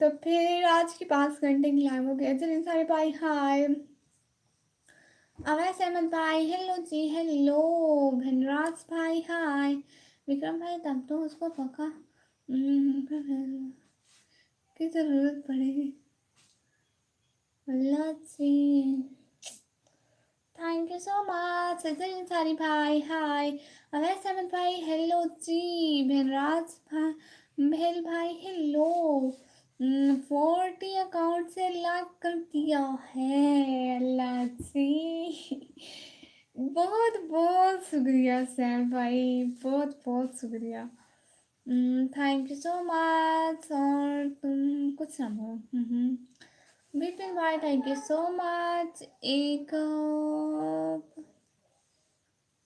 Speaker 1: तो फिर आज की 5 घंटे की लाइव हो गया। चलिए सारे भाई हाय, अवैस अहमद भाई हेलो जी, हेलो धनराज भाई हाय, विक्रम भाई तब तो उसको पका की जरूरत पड़ेगी। अल्लाह जी, thank you so much. Sachin सारी भाई हाय, अवैस अहमद भाई हेलो जी, धनराज भाई भेल भाई हेलो। 40 अकाउंट से लॉक कर दिया है, अल्लाह जी। बहुत बहुत शुक्रिया सैम भाई, बहुत बहुत शुक्रिया। Thank you so much. और तुम कुछ ना बोलो। विपिन भाई थैंक यू सो मच। एक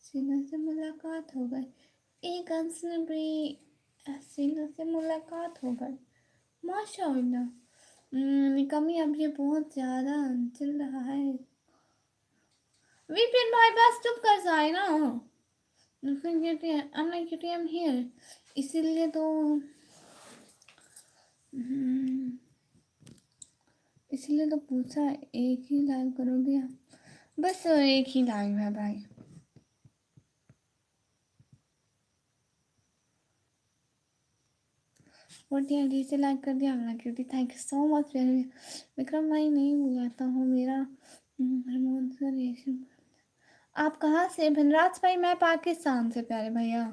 Speaker 1: सीना से मुलाकात हो गई, एक अजनबी सीना से मुलाकात हो गई, माशाअल्लाह। निकम्मी अब ये बहुत ज़्यादा चल रहा है। विपिन भाई बस चुप कर जाए ना, आई एम हियर, इसीलिए तो इसलिए तो पूछा एक ही लाइव करोगे, बस एक ही लाइव है भाई। डी से लाइक कर दिया हमने, क्योंकि thank you so much. Vikram भाई नहीं बुलाता हूँ, मेरा आप कहाँ से? धनराज भाई मैं पाकिस्तान से प्यारे भैया।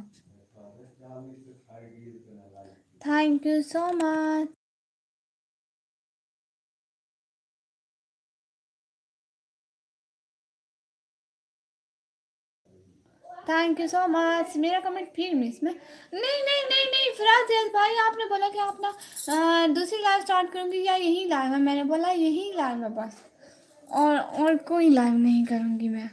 Speaker 1: Thank you so much. Thank you so much. मेरा कमेंट फिर मिस में नहीं नहीं नहीं नहीं फिराज जैद भाई, आपने बोला कि आप ना दूसरी लाइव स्टार्ट करूँगी या यही लाइव है? मैंने बोला यही लाइव है बस, और कोई लाइव नहीं करूँगी मैं।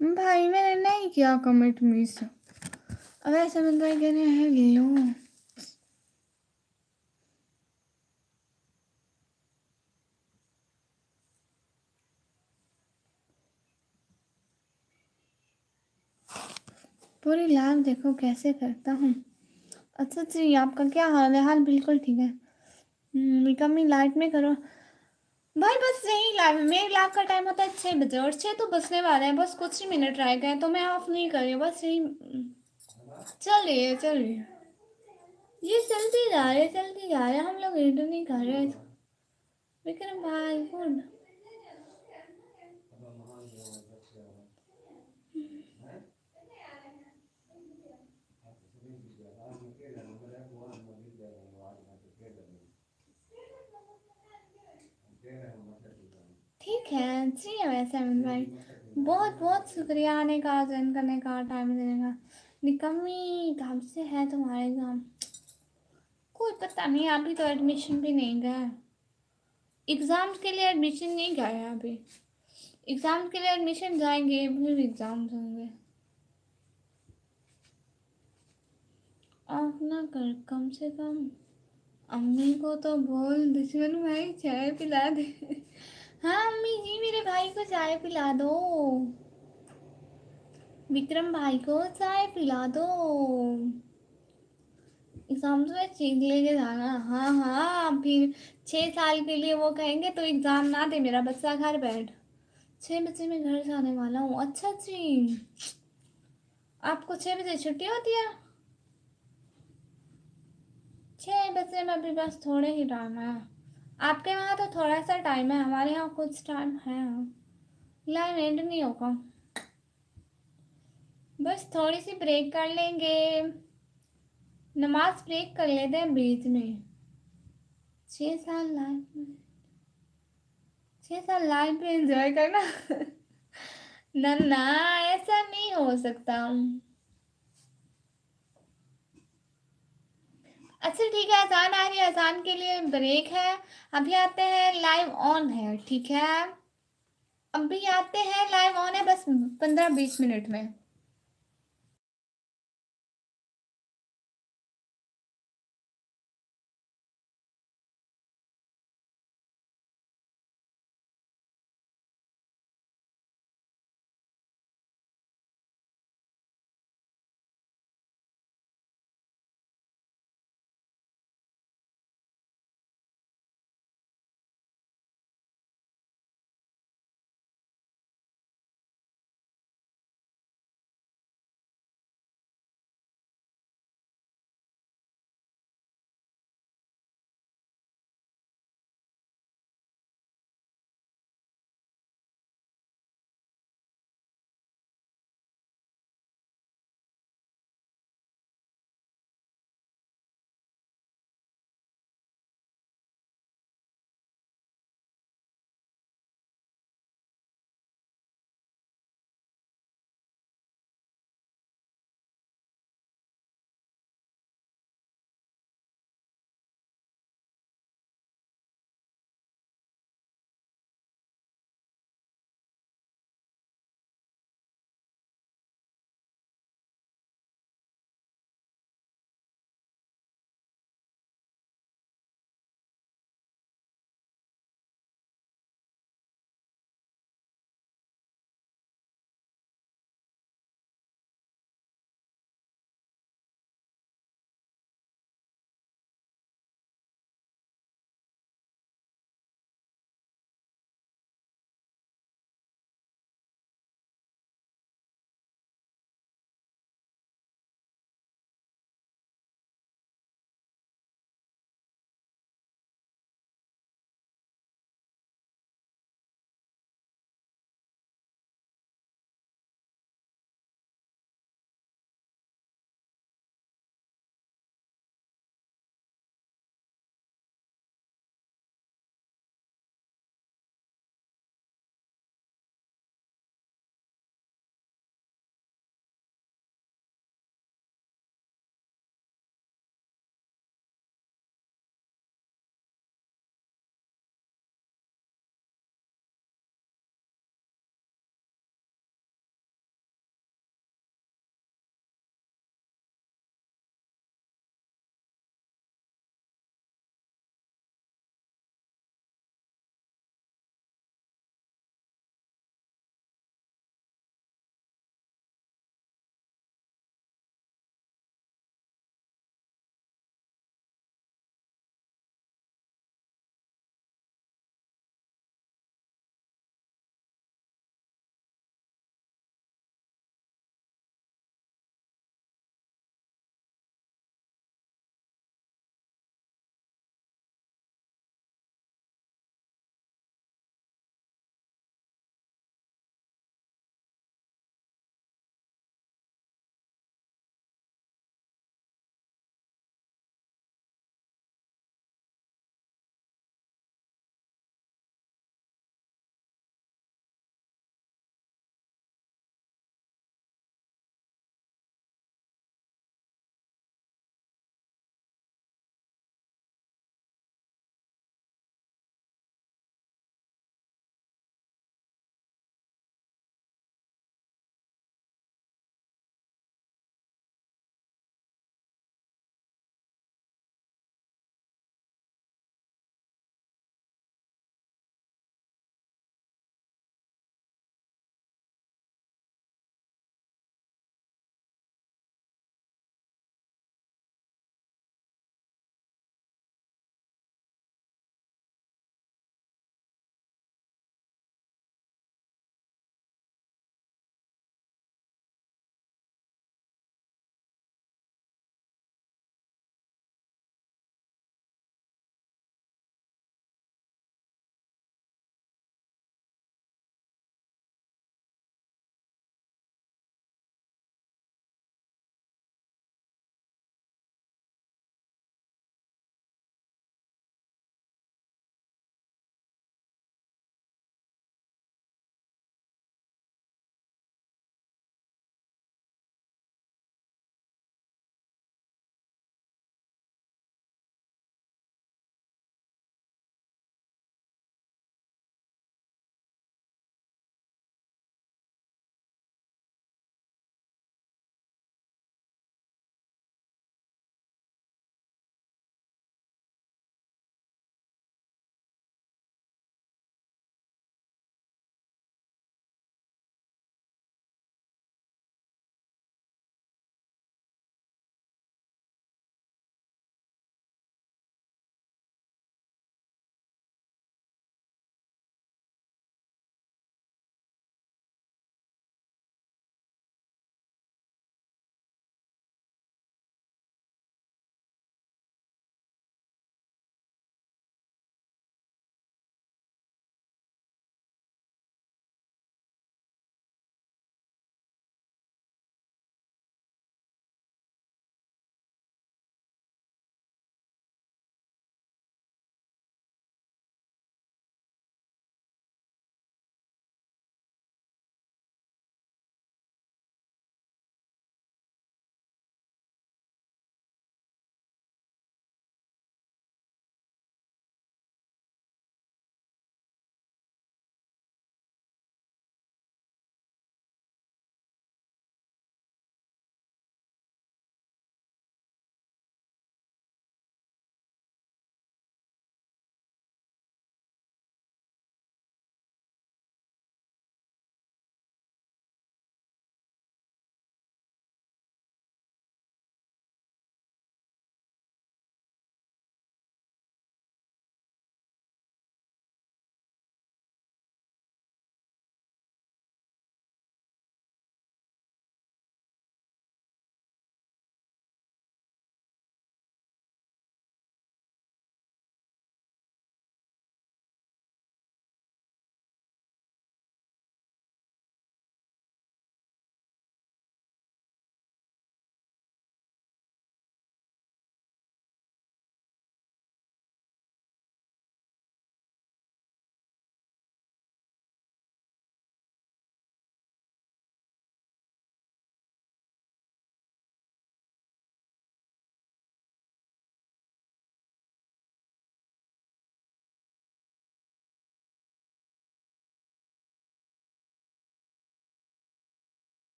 Speaker 1: भाई मैंने नहीं किया कमेंट मिस। अब ऐसे में तो कह रहे हैं लो। पूरी लाइव देखो कैसे करता हूँ। अच्छा जी, आपका क्या हाल है? हाल बिल्कुल ठीक है। कमी लाइट में करो भाई, बस यही लाइव है। मेरे लाइव का टाइम होता है 6 बजे, और 6 तो बजने वाले हैं, बस कुछ ही मिनट रह गए, तो मैं ऑफ नहीं कर रही हूँ, बस यही चल रही है चल रही है। ये चलती जा रहे, हम लोग एडिट नहीं कर रहे। विक्रम भाई कौन? ठीक है जी, वैसे अमित भाई बहुत बहुत शुक्रिया आने का, ज्वाइन करने का, टाइम देने का। निकम्मी काम से है तुम्हारे काम, कोई पता नहीं। अभी तो एडमिशन भी नहीं गया, एग्ज़ाम्स के लिए एडमिशन नहीं गया है अभी। एग्ज़ाम के लिए एडमिशन जाएंगे, फिर एग्ज़ाम्स होंगे। आप ना कर, कम से कम अम्मी को तो बोल दुश्मन भाई चाय पिला दे। हाँ अम्मी जी, मेरे भाई को चाय पिला दो, विक्रम भाई को चाय पिला दो। एग्जाम तो चीज लेके जाना। हाँ हाँ, फिर 6 साल के लिए वो कहेंगे तो एग्जाम ना दे मेरा बच्चा, घर बैठ। 6 बजे मैं घर जाने वाला हूँ। अच्छा जी, आपको 6 बजे छुट्टी होती है? 6 बजे में अभी बस थोड़े ही टाइम है। आपके वहाँ तो थोड़ा सा टाइम है, हमारे यहाँ कुछ टाइम है। लाइव एंड नहीं होगा, बस थोड़ी सी ब्रेक कर लेंगे, नमाज ब्रेक कर लेते हैं बीच में। 6 साल लाइफ में, 6 साल लाइफ में एंजॉय करना। ना ना, ऐसा नहीं हो सकता। अच्छा ठीक है, अजान आ रही है, अजान के लिए ब्रेक है। अभी आते हैं, लाइव ऑन है, ठीक है। अभी आते हैं, लाइव ऑन है, बस 15-20 मिनट में।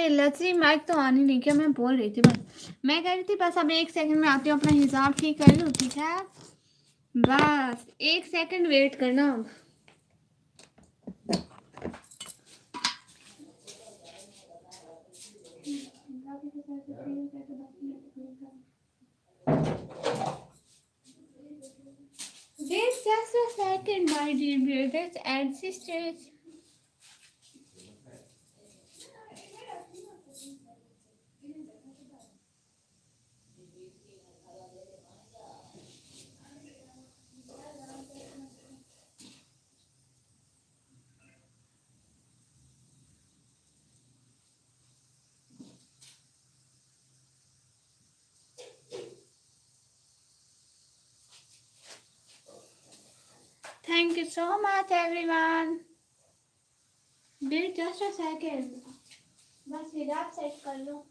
Speaker 1: लचरी माइक तो आनी नहीं, क्या मैं बोल रही थी, बस मैं कह रही थी बस अब 1 सेकंड में आती हूँ, अपना हिसाब ठीक कर लूँ, ठीक है, बस 1 सेकंड वेट करना। Wait just a second, my dear brothers and sisters. Thank you so much, everyone. Wait just a second. बस हिजाब सेट कर लो।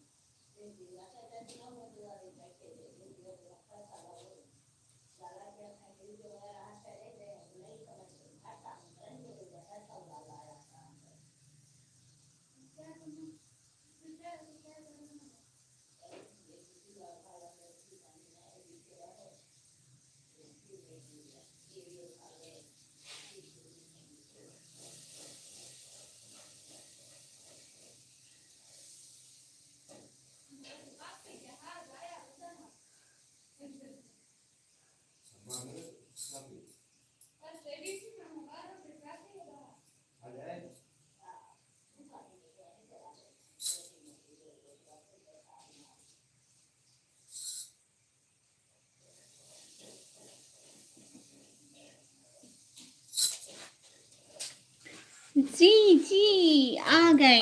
Speaker 1: जी जी आ गए,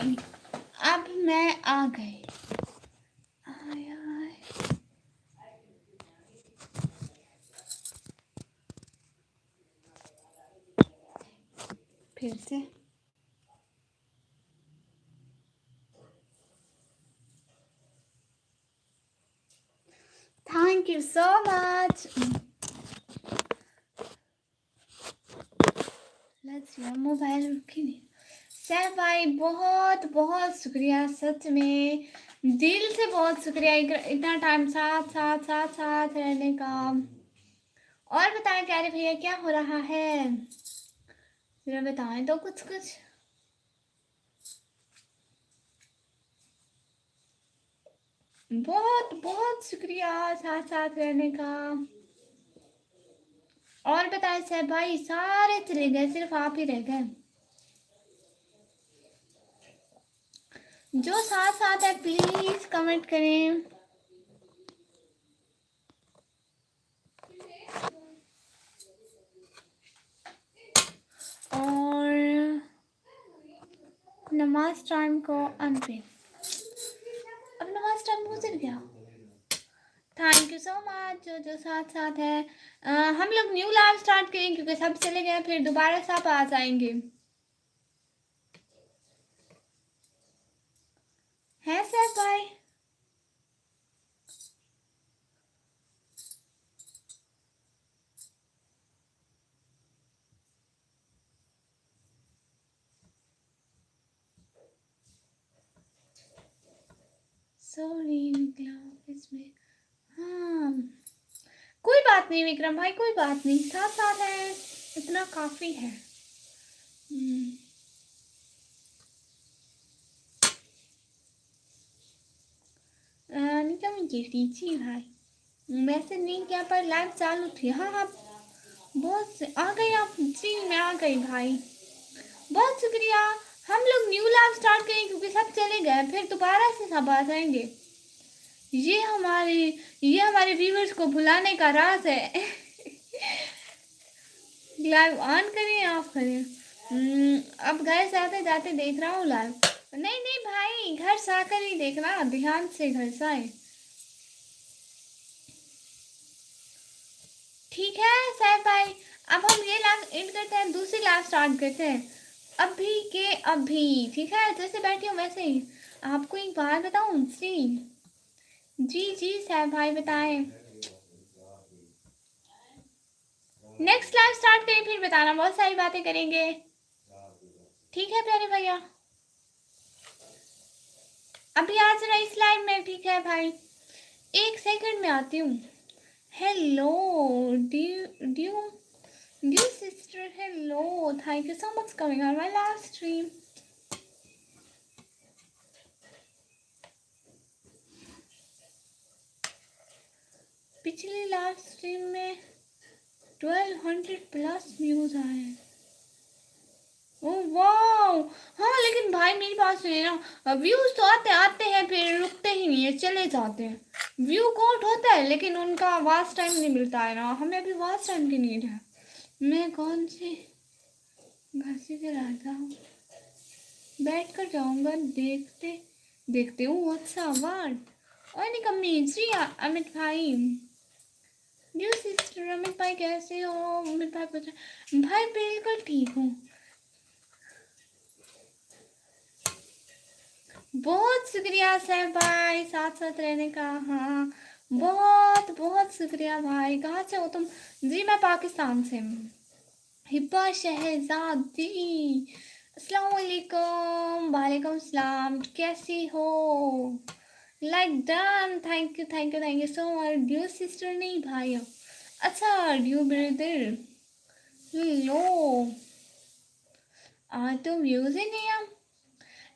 Speaker 1: अब मैं आ गई। फिर से thank you so much. Let's mobile रखी नहीं। सैफ भाई बहुत बहुत शुक्रिया, सच में दिल से बहुत शुक्रिया इतना टाइम साथ साथ साथ साथ रहने का। और बताएं प्यारे भैया क्या हो रहा है, जरा बताएं तो कुछ कुछ। बहुत बहुत शुक्रिया साथ साथ रहने का। और बताएं सैफ भाई, सारे चले गए, सिर्फ आप ही रह गए। जो साथ साथ है प्लीज कमेंट करें। और नमाज टाइम को अनपिन, अब नमाज टाइम गुजर गया। थैंक यू सो मच जो साथ साथ है। हम लोग न्यू लाइव स्टार्ट करेंगे क्योंकि सब चले गए, फिर दोबारा सब आ जाएंगे, है सर भाई। सॉरी निकला इसमें, हाँ कोई बात नहीं विक्रम भाई, कोई बात नहीं, साथ साथ है इतना काफी है। निकम जी भाई, मैसेज नहीं किया पर लाइव चालू थी। हाँ हाँ बहुत से आ गई आप जी, मैं आ गई भाई, बहुत शुक्रिया। हम लोग न्यू लाइव स्टार्ट करेंगे क्योंकि सब चले गए, फिर दोबारा से सब आ जाएंगे। ये हमारे व्यूअर्स को भुलाने का राज है। लाइव ऑन करें ऑफ करें, अब घर से आते जाते देख रहा हूँ लाइव। नहीं नहीं भाई, घर से आकर ही देखना, ध्यान से घर से आए, ठीक है सैफ भाई। अब हम ये लाइव एंड करते हैं, दूसरी लाइव स्टार्ट करते हैं अभी के अभी, ठीक है, जैसे बैठी हूँ वैसे ही। आपको एक बात बताऊँ सी, जी जी सैफ भाई बताएं। नेक्स्ट लाइव स्टार्ट करें फिर बताना, बहुत सारी बातें करेंगे, ठीक है प्यारे भैया। अभी आ जरा इस लाइन में, ठीक है भाई, 1 सेकंड में आती हूँ। Hello due sister, hello, thank you so much coming on my live stream. पिछली लाइव स्ट्रीम में 1200 प्लस व्यूज आए। ओह वाओ, हाँ लेकिन भाई मेरी बात सुनिए ना, व्यूज तो आते आते हैं फिर रुकते ही नहीं है, चले जाते हैं। व्यू काउंट होता है लेकिन उनका वास्ट टाइम नहीं मिलता है ना, हमें अभी वास्ट टाइम की नीड है। मैं कौन सी घसी के राजा हूँ, बैठ कर जाऊंगा देखते देखते हूँ। व्हाट्स अवार्ड और निकम्मी जी अमित भाई, न्यू सिस्टर अमित भाई कैसे हो? अमित भाई पूछा, भाई बिल्कुल ठीक हूँ। बहुत शुक्रिया सैफ भाई साथ साथ रहने का। हाँ बहुत बहुत शुक्रिया भाई। कहाँ से हो तुम? जी मैं पाकिस्तान से हूँ। हिब्बा शहजादी, अस्सलाम वालेकुम। वालेकुम सलाम, कैसी हो? Like done, thank you thank you thank you so much. Due sister नहीं भाई हो, अच्छा ड्यू ब्रदर। लो तो व्यूज ही नहीं है।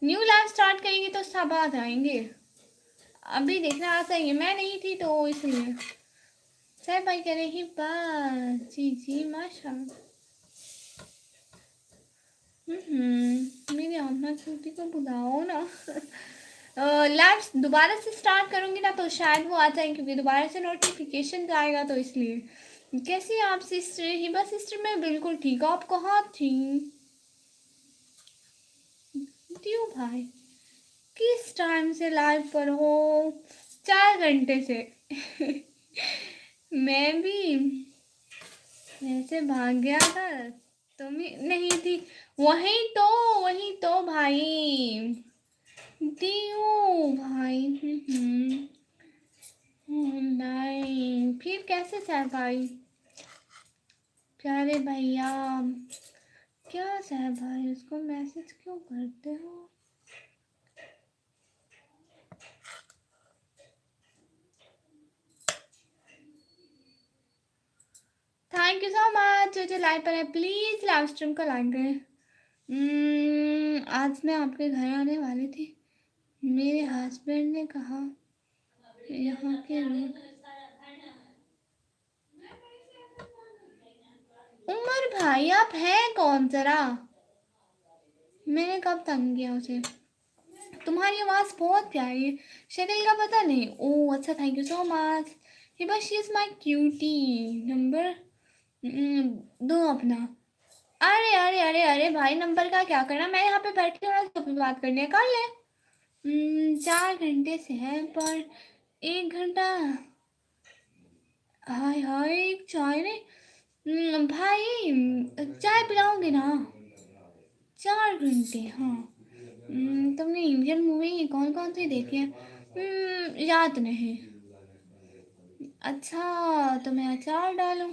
Speaker 1: न्यू लाइफ स्टार्ट करेंगे तो सब आ जाएंगे, अभी देखना आ जाएंगे। मैं नहीं थी तो इसलिए। सर भाई कह रहे ही बात, जी जी माशाल्लाह। मेरी अम्मा छोटी को बुलाओ ना। लाइव दोबारा से स्टार्ट करूँगी ना तो शायद वो आ जाए, क्योंकि दोबारा से नोटिफिकेशन आएगा तो इसलिए। कैसी आप सिस्टर? हिबा सिस्टर मैं बिल्कुल ठीक हूँ, आप कहाँ थी? क्यों भाई किस टाइम से लाइव पर हो? 4 घंटे से। मैं भी ऐसे भाग गया था, तुम ही नहीं थी। वही तो भाई, दियो भाई। नहीं फिर कैसे सह भाई? प्यारे भैया क्या सह भाई, उसको मैसेज क्यों करते हो? Thank you so much. जो लाइव पर है प्लीज लाइव स्ट्रीम को लाइक करें। आज मैं आपके घर आने वाली थी, मेरे हस्बैंड ने कहा यहाँ के रोड। उमर भाई आप हैं कौन जरा? मैंने कब तंग किया उसे? तुम्हारी आवाज़ बहुत प्यारी है, शक्ल का पता नहीं। ओह अच्छा thank you so much. Hiba she is my cutie. Number दो अपना। अरे अरे अरे अरे भाई नंबर का क्या करना, मैं यहाँ पे बैठी हूँ तो भी बात करनी है, कर ले। 4 घंटे से है पर 1 घंटा। हाय हाय चाय ने भाई चाय पिलाओगे ना? 4 घंटे हाँ। तुमने इंडियन मूवी कौन कौन सी देखी है? याद नहीं। अच्छा तो मैं अचार डालूं?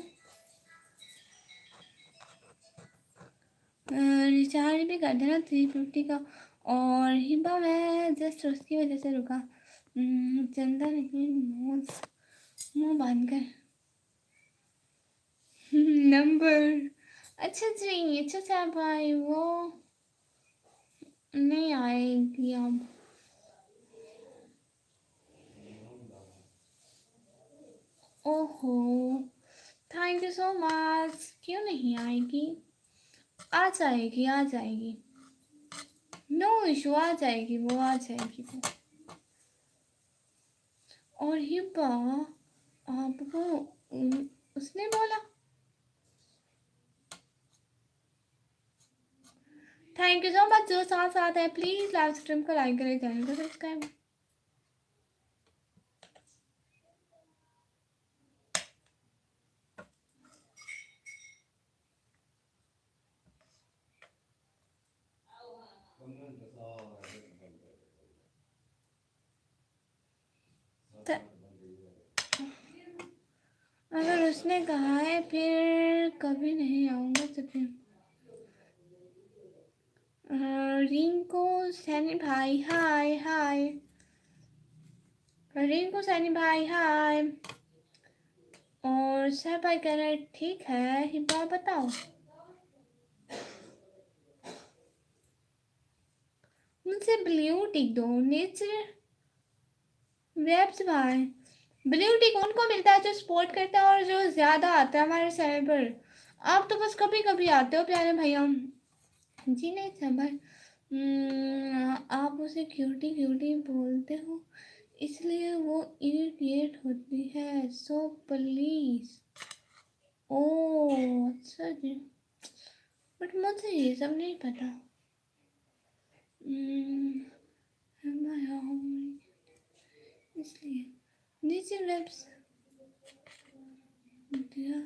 Speaker 1: रिचार्ज भी कर देना 350 का। और हिबा मैं जस्ट उसकी वजह से रुका। चंदा नहीं मुँह बांध कर। नंबर अच्छा जी, अच्छा अच्छा भाई वो नहीं आएगी अब। ओहो थैंक यू सो मच। क्यों नहीं आएगी? आ जाएगी आ जाएगी, नो इशू, आ जाएगी वो, आ जाएगी वो। और हिबा आपको उसने बोला थैंक यू सो मच। जो साथ साथ है प्लीज लाइव स्ट्रीम को लाइक करें, चैनल को सब्सक्राइब। अगर उसने कहा है फिर कभी नहीं आऊँगा तो फिर रिंको सैनी भाई हाय हाय। रिंकू सैनी भाई हाय। और सह भाई कह रहे ठीक है। हिबा बताओ, मुझसे ब्लू टिक दो। नेचर वेब्स भाई, ब्लू टिक उनको मिलता है जो सपोर्ट करता है और जो ज्यादा आता है हमारे सर्वर। आप तो बस कभी कभी आते हो प्यारे भैया जी। नहीं सह भाई, आप उसे क्यूटी क्यूटी बोलते हो इसलिए वो इरिटेट होती है। So please. ओह अच्छा जी, बट मुझे ये सब नहीं पता। इसलिए नीचे वेब्स दिया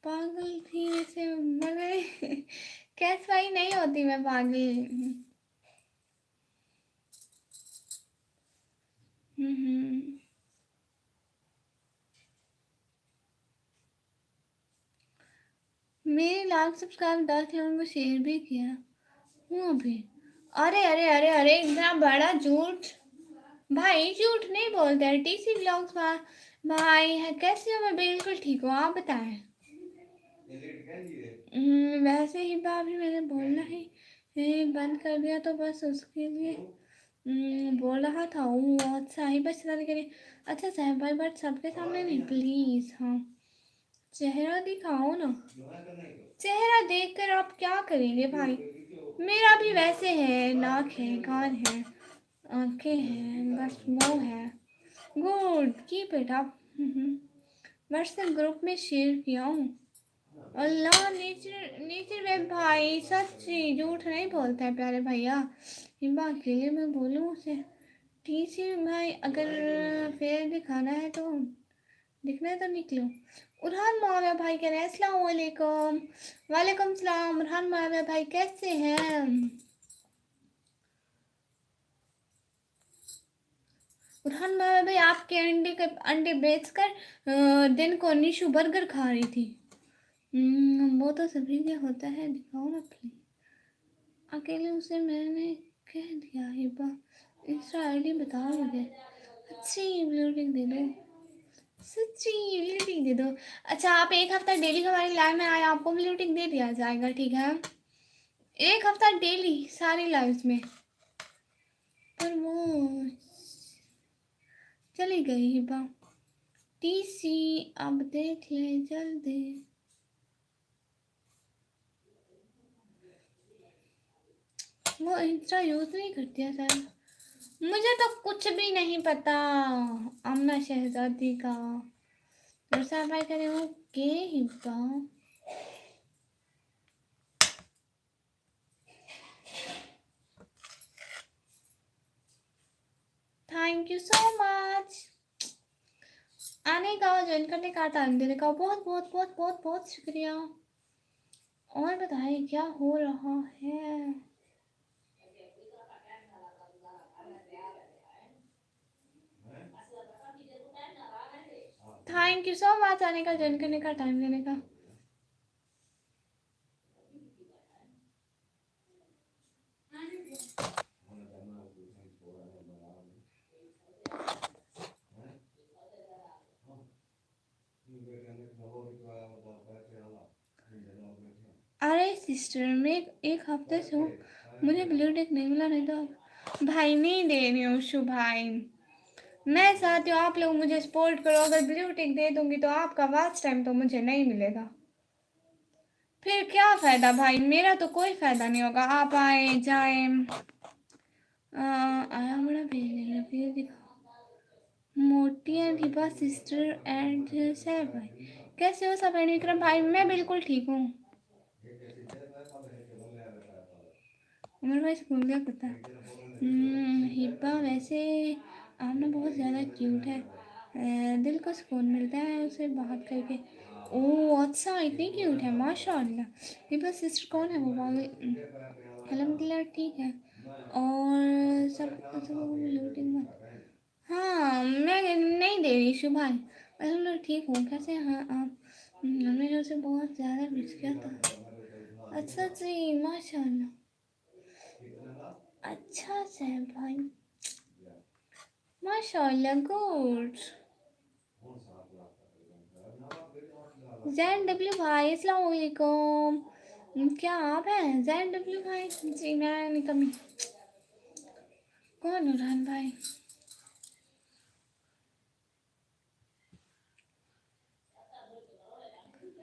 Speaker 1: पागल थी वैसे मगर कैस भाई नहीं होती मैं पागल। मेरे लाख सब्सक्राइब 10 लोगों को शेयर भी किया हूँ अभी। अरे अरे अरे अरे इतना बड़ा झूठ भाई, झूठ नहीं बोलते हैं। टीसी ब्लॉग्स भाई है कैसे हो? मैं बिल्कुल ठीक हूँ, आप बताएं। वैसे ही भाभी मैंने बोलना ही बंद कर दिया तो बस उसके लिए बोल रहा था। वो अच्छा ही बस चला करिए। अच्छा साहब भाई बट सबके सामने नहीं प्लीज। हाँ चेहरा दिखाओ ना। चेहरा देखकर आप क्या करेंगे भाई? मेरा भी वैसे है, नाक है, कान है, आंखें हैं, बस मुंह है। Good keep it up. WhatsApp group में शेयर किया हूँ। अल्लाह नेचर नेचर वेब भाई सच्ची झूठ नहीं बोलता है प्यारे भैया। हिम्बा अकेले में बोलूँ उसे टीसी भाई अगर फेर दिखाना है तो दिखना है तो निकलो। उरहान माविया भाई कह रहे हैं अस्सलाम वालेकुम। वालेकुम सलाम। उरहान माविया भाई कैसे हैं? उरहान माविया भाई आपके अंडे बेचकर दिन को निशु बर्गर खा रही थी। वो तो सभी के होता है, दिखाओ ना प्लीज। अकेले उसे मैंने कह दिया हिबा इंस्टा आईडी बताओ मुझे। अच्छी ब्लूटिक दे दो, सच्ची ब्लूटिक दे दो। अच्छा आप एक हफ्ता डेली हमारी लाइव में आए, आपको ब्लूटिक दे दिया जाएगा ठीक है। एक हफ्ता डेली सारी लाइव्स में। पर वो चली गई हिबा। टीसी अब देख ले जल्दी। वो इंस्टा यूज नहीं करती है सर। मुझे तो कुछ भी नहीं पता अमना शहजादी का। वर्षा भाई करे वो के हिब्बा। थैंक यू सो मच आने का, ज्वाइन करने का, टाइम देने का बहुत बहुत बहुत बहुत बहुत शुक्रिया। और बताइए क्या हो रहा है? थैंक यू सो मच आने का, ज्वाइन करने का, टाइम देने का। अरे सिस्टर मैं एक हफ्ते से हूँ, मुझे ब्लू टिक नहीं मिला। नहीं तो भाई नहीं दे रही हूँ शु भाई। मैं चाहती हूँ आप लोग मुझे सपोर्ट करो। अगर ब्लू टिक दे दूंगी तो आपका वाच टाइम तो मुझे नहीं मिलेगा। फिर क्या फायदा भाई, मेरा तो कोई फायदा नहीं होगा। आप आए जाए आया बड़ा भेज देंगे फिर दिखा। मोटी and Hiba sister and Saif भाई कैसे हो सब? एंड विक्रम भाई मैं बिल्कुल ठीक हूँ। उमर भाई स्कूल गया पता। हिब्बा वैसे आमना बहुत ज़्यादा क्यूट है। दिल को सुकून मिलता है उसे बात करके। ओह अच्छा इतनी क्यूट है माशाल्लाह। हिब्बा सिस्टर कौन है वो वाले? अल्हम्दुलिल्लाह ठीक है। और सब सब लूटिंग मत। हाँ मैं नहीं दे रही शुभान। अल्हम्दुलिल्लाह ठीक हूँ। कैसे हैं आप? मैंने उसे बहुत ज़्यादा मिस किया था। अच्छा जी माशाल्लाह। अच्छा से भाई माशाल्लाह गुड। ZW भाई अस्सलाम वालेकुम। क्या आप हैं ZW भाई? जी मैं निकमी। कौन नूरहान भाई?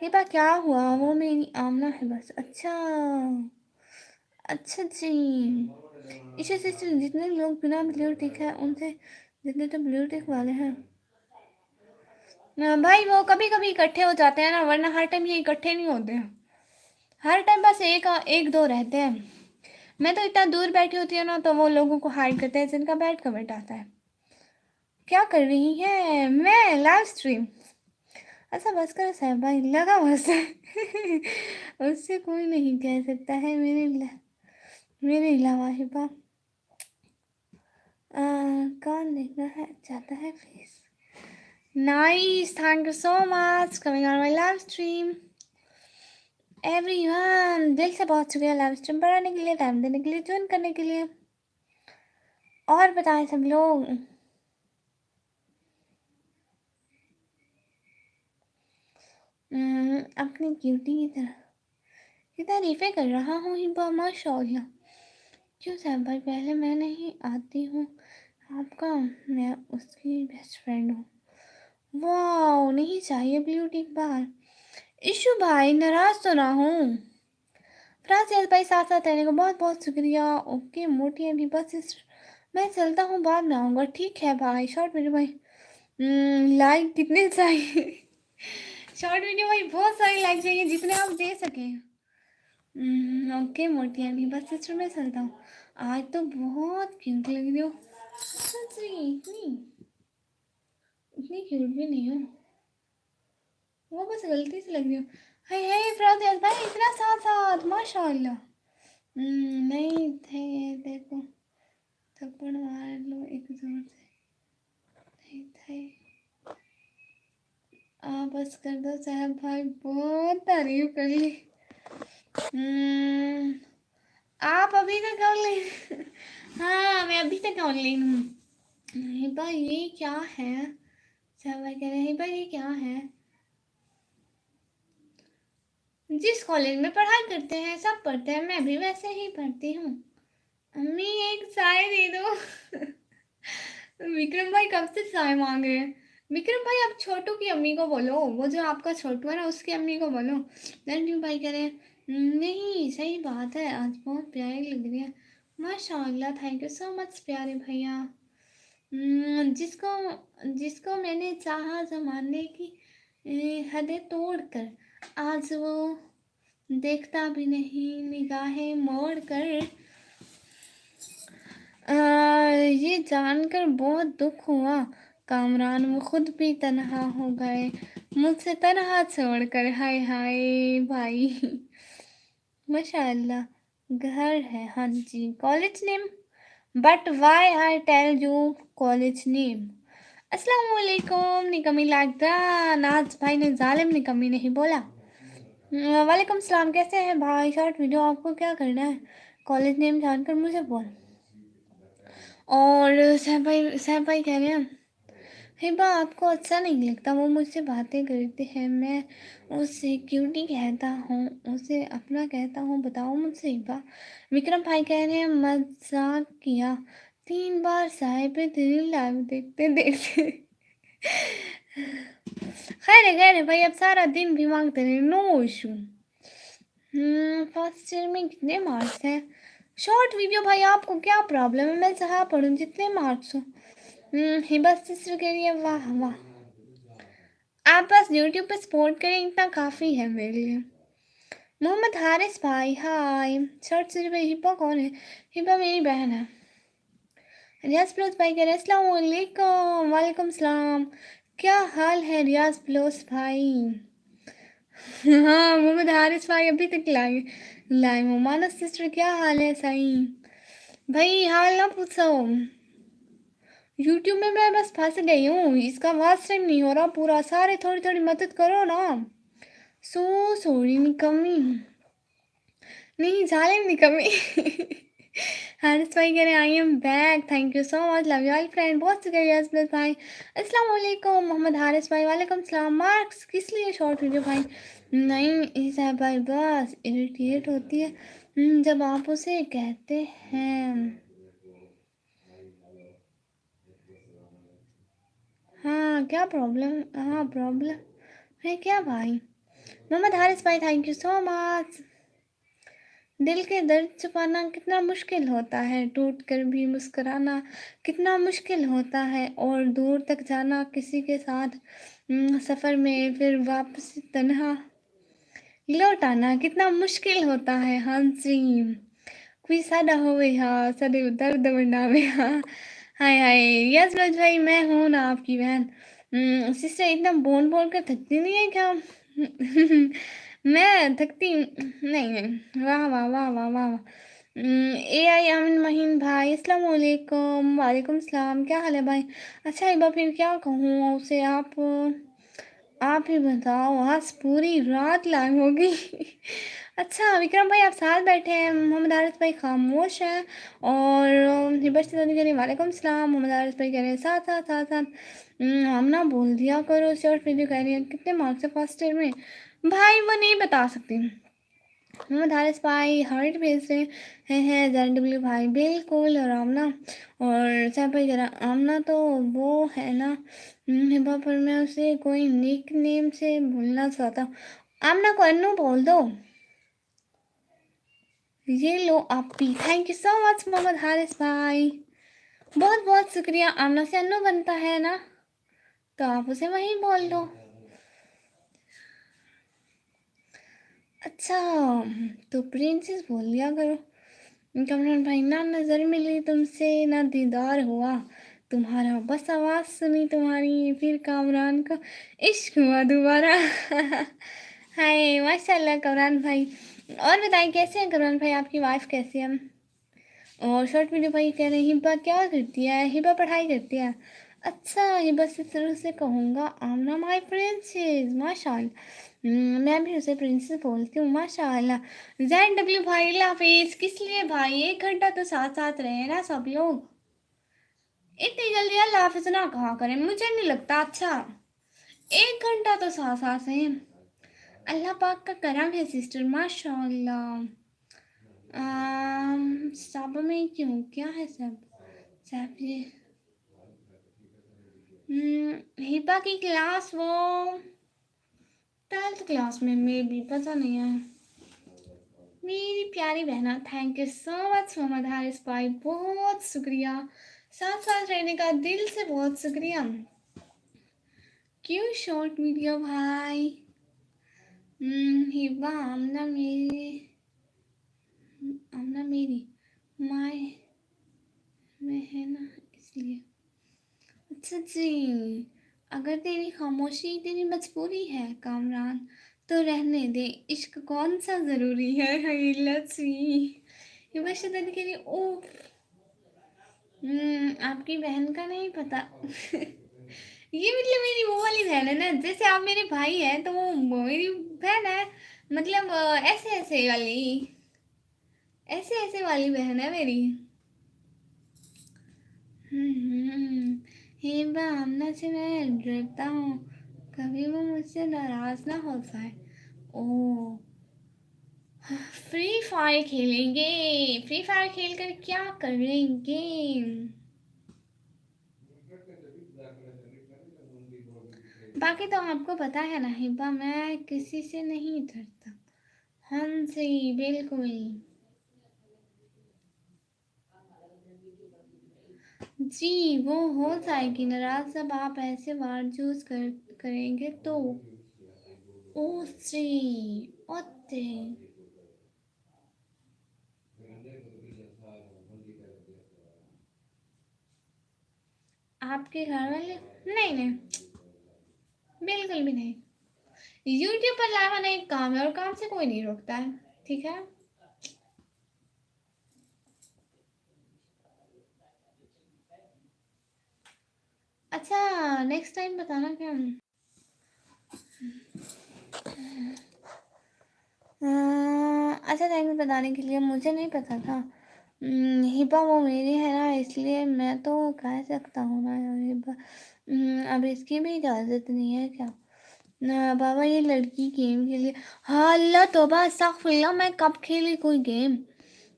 Speaker 1: ये बात क्या हुआ? वो मेरी आमना है बस। अच्छा अच्छा जी। इसे सिस्टर जितने लोग बिना ब्लू टिक है उनसे जितने तो ब्लू टिक वाले हैं ना भाई, वो कभी कभी इकट्ठे हो जाते हैं ना, वरना हर टाइम ये इकट्ठे नहीं होते हैं। हर टाइम बस एक एक दो रहते हैं। मैं तो इतना दूर बैठी होती हूँ ना, तो वो लोगों को हाइड करते हैं जिनका बैड कमेंट आता है। क्या कर रही है? मैं लाइव स्ट्रीम। अच्छा बस कर साहब भाई, लगा बस उससे कोई नहीं कह सकता है मेरे अलावा हिबा। कौन देखना है चाहता है face? Nice, thank you so much coming on my live stream everyone. दिल से बहुत शुक्रिया लाइव स्ट्रीम पर आने के लिए, टाइम देने के लिए, ज्वाइन करने के लिए। और बताएं सब लोग। अपनी क्यूटी की तरह की तारीफें कर रहा हूँ हिबा, माशाल्लाह। क्यों साहब भाई, पहले मैं नहीं आती हूँ आपका, मैं उसकी बेस्ट फ्रेंड हूँ। वाह, नहीं चाहिए ब्लू टिक बार। इशू भाई नाराज तो ना हूँ। फ्रांसिस भाई साथ साथ रहने को बहुत बहुत शुक्रिया। ओके मोटी अभी बस मैं चलता हूँ, बाद में आऊँगा। ठीक है भाई। शॉर्ट वीडियो भाई लाइक कितने चाहिए? शॉर्ट वीडियो भाई बहुत सारे लाइक चाहिए, जितने आप दे सकें। ओके मोटी अभी बस सिस्टर में चलता हूँ। आज तो बहुत क्यूट लग रही हो। सच में इतनी इतनी क्यूट भी नहीं हो, वो बस गलती से लग रही हो। हाय हाय फ्रांसिस भाई इतना साथ साथ माशाल्लाह। नहीं थे, देखो थप्पड़ मार लो एक जोर से। नहीं थे, बस कर दो साहब भाई, बहुत तारीफ कर ली। आप अभी तक ऑनलाइन? हाँ मैं अभी तक ऑनलाइन हूँ। हिबा ये क्या है? साहब भाई कह रहे हैं हिबा ये क्या है? जिस कॉलेज में पढ़ाई करते हैं सब पढ़ते हैं, मैं भी वैसे ही पढ़ती हूँ। अम्मी एक चाय दे दो। विक्रम भाई कब से चाय मांग रहे हैं? विक्रम भाई आप छोटू की अम्मी को बोलो, वो जो आपका छोटू है ना उसकी अम्मी को बोलो। रणदीप भाई कह रहे हैं नहीं सही बात है, आज बहुत प्यारी लग रही है। माशाल्लाह, थैंक यू सो मच प्यारे भैया। जिसको जिसको मैंने चाहा जमाने की हदें तोड़ कर, आज वो देखता भी नहीं निगाहें मोड़ कर। ये जानकर बहुत दुख हुआ कामरान, वो खुद भी तन्हा हो गए मुझसे तन्हा छोड़कर। हाय हाय भाई। माशाल्लाह घर है, हाँ जी। College name, but why I tell you college name. अस्सलाम वालेकुम निकमी लागदा। नाज भाई ने जालिम निकमी नहीं बोला। वालेकुम सलाम, कैसे हैं भाई? शॉर्ट वीडियो आपको क्या करना है? कॉलेज नेम जानकर मुझे बोल। और साहब भाई कह रहे हैं हिबा आपको अच्छा नहीं लगता वो मुझसे बातें करते हैं, मैं उससे क्यूटी कहता हूँ, उसे अपना कहता हूँ, बताओ मुझसे हिबा। विक्रम भाई कह रहे हैं मजाक किया, 3 बार साहिब पे तेरी लाइव देखते देखते। खैर है भाई, अब सारा दिन भी मांगते रहे, नो इशू। फर्स्ट ईयर में कितने मार्क्स हैं? शॉर्ट वीडियो भाई आपको क्या प्रॉब्लम है? मैं जहाँ पढ़ूँ जितने मार्क्स हो। हिबा सिस्टर के लिए वाह वाह। आप बस यूट्यूब पे सपोर्ट करें, इतना काफ़ी है मेरे लिए। मोहम्मद हारिस भाई हाय। शॉर्ट सीरीज में हिबा कौन है? हिबा मेरी बहन है। रियाज प्लस भाई कह रहे हैं अस्सलाम वालेकुम। वालेकुम सलाम। क्या हाल है रियाज प्लस भाई? हाँ मोहम्मद हारिस भाई अभी तक लाए लाए हो। मानस सिस्टर क्या हाल है? सही भाई हाल ना पूछो। यूट्यूब में मैं बस फंस गई हूँ, इसका वॉच टाइम नहीं हो रहा पूरा, सारे थोड़ी थोड़ी मदद करो ना। सो सॉरी निकम्मी। नहीं जालिम निकम्मी। हारिस भाई कह रहे हैं I am back, thank you so much, love you all friend. बहुत शुक्रिया यस भाई। अस्सलाम वालेकुम मोहम्मद हारिस भाई, वालेकुम सलाम। मार्क्स किस लिए शॉर्ट वीडियो भाई? नहीं साहब भाई, बस इरिटेट होती है जब आप उसे कहते हैं। हाँ क्या प्रॉब्लम? हाँ प्रॉब्लम है क्या भाई? मोहम्मद हारिस भाई थैंक यू सो मच। दिल के दर्द छुपाना कितना मुश्किल होता है, टूट कर भी मुस्कुराना कितना मुश्किल होता है, और दूर तक जाना किसी के साथ सफ़र में फिर वापस तन्हा लौट आना कितना मुश्किल होता है। हाँ जी, कोई सादा होवे हाँ सदे दर्द वरनावे हाँ। हाय हाय यस रोज भाई, मैं हूँ ना आपकी बहन। सिस्टर इतना बोल बोल कर थकती नहीं है क्या? मैं थकती नहीं नहीं, वाह वाह वाह वाह वाह। ए आई अमिन महीन भाई अस्सलाम वालेकुम। वालेकुम सलाम, क्या हाल है भाई? अच्छा एक बार फिर क्या कहूँ उसे, आप ही बताओ, आज पूरी रात लाइव होगी। अच्छा विक्रम भाई आप साथ बैठे हैं, मोहम्मद हारिस भाई खामोश हैं, और हिबश कह रही वालेकुम सलाम, मोहम्मद हारिस भाई कह रहे हैं साथ साथ साथ साथ। हम ना बोल दिया करो, शॉर्ट वीडियो कह रही है कितने मार्क्स है फर्स्ट ईयर में? भाई वो नहीं बता सकती। मोहम्मद हारिस भाई हार्ट भेज रहे हैं JW भाई, बिल्कुल। और आमना और सैफ भाई कह रहा आमना तो वो है ना हिबा, पर मैं उसे कोई निक नेम से भूलना चाहता हूँ। आमना को अन्नू बोल दो। ये लो आप भी, thank you so much Mohammad Haris भाई, बहुत बहुत शुक्रिया। आमना से अन्नू बनता है ना, तो आप उसे वहीं बोल दो। अच्छा तो प्रिंसेस बोल दिया करो। कमरान भाई ना नज़र मिली तुमसे ना दीदार हुआ तुम्हारा, बस आवाज़ सुनी तुम्हारी फिर कामरान को इश्क हुआ दोबारा। हाय माशाल्लाह कमरान भाई। और बताइए कैसे हैं कमरान भाई, आपकी वाइफ कैसी है? और शॉर्ट वीडियो भाई कह रहे हैं हिबा क्या करती है? हिबा पढ़ाई करती है। अच्छा हिबा से शुरू से कहूँगा आमना माई प्रिंसेस माशाल्लाह। मैं भी उसे प्रिंसेस बोलती हूँ माशाल्लाह। JW भाई अल्लाह हाफिज। किस लिए भाई, 1 घंटा तो साथ साथ रहे ना सब लोग, इतनी जल्दी अल्लाह हाफिज ना कहा करें, मुझे नहीं लगता। अच्छा 1 घंटा तो साथ साथ हैं, अल्लाह पाक का करम है सिस्टर माशाल्लाह। सब में क्यों क्या है सब सब ये हिबा की क्लास वो 12th क्लास में, मे भी पता नहीं है। मेरी प्यारी बहना thank you so much Mohammad Haris भाई, बहुत शुक्रिया, साथ साथ रहने का दिल से बहुत शुक्रिया। क्यों शॉर्ट वीडियो भाई? हिबा आमना मेरी माय में है ना इसलिए। अच्छा जी, अगर तेरी खामोशी तेरी मजबूरी है कामरान तो रहने दे, इश्क कौन सा जरूरी है। हाय लच्छी ये बशदन के लिए ओ आपकी बहन का नहीं पता। ये मतलब मेरी वो वाली बहन है ना, जैसे आप मेरे भाई हैं तो वो मेरी बहन है, मतलब ऐसे ऐसे वाली, ऐसे ऐसे वाली बहन है मेरी। हिबा आमना से मैं डरता हूँ, कभी वो मुझसे नाराज ना हो जाए। ओ फ्री फायर खेलेंगे, फ्री फायर खेल कर क्या करेंगे? बाकी तो आपको पता है ना हिबा, मैं किसी से नहीं डरता। हाँ जी बिल्कुल। जी वो हो जाएगी नाराज जब आप ऐसे वार चूज करेंगे तो। ओ जी ओते आपके घर वाले नहीं नहीं, बिल्कुल भी नहीं। यूट्यूब पर लाइव आना एक काम है, और काम से कोई नहीं रोकता है, ठीक है? अच्छा नेक्स्ट टाइम बताना क्या। अच्छा थैंक यू बताने के लिए, मुझे नहीं पता था। हिबा वो मेरी है ना, इसलिए मैं तो कह सकता हूँ ना यार हिबा। अब इसकी भी इजाज़त नहीं है क्या? ना बाबा, ये लड़की गेम खेली। हाँ अल्लाह तौबा अस्तगफिरुल्लाह, मैं कब खेली कोई गेम?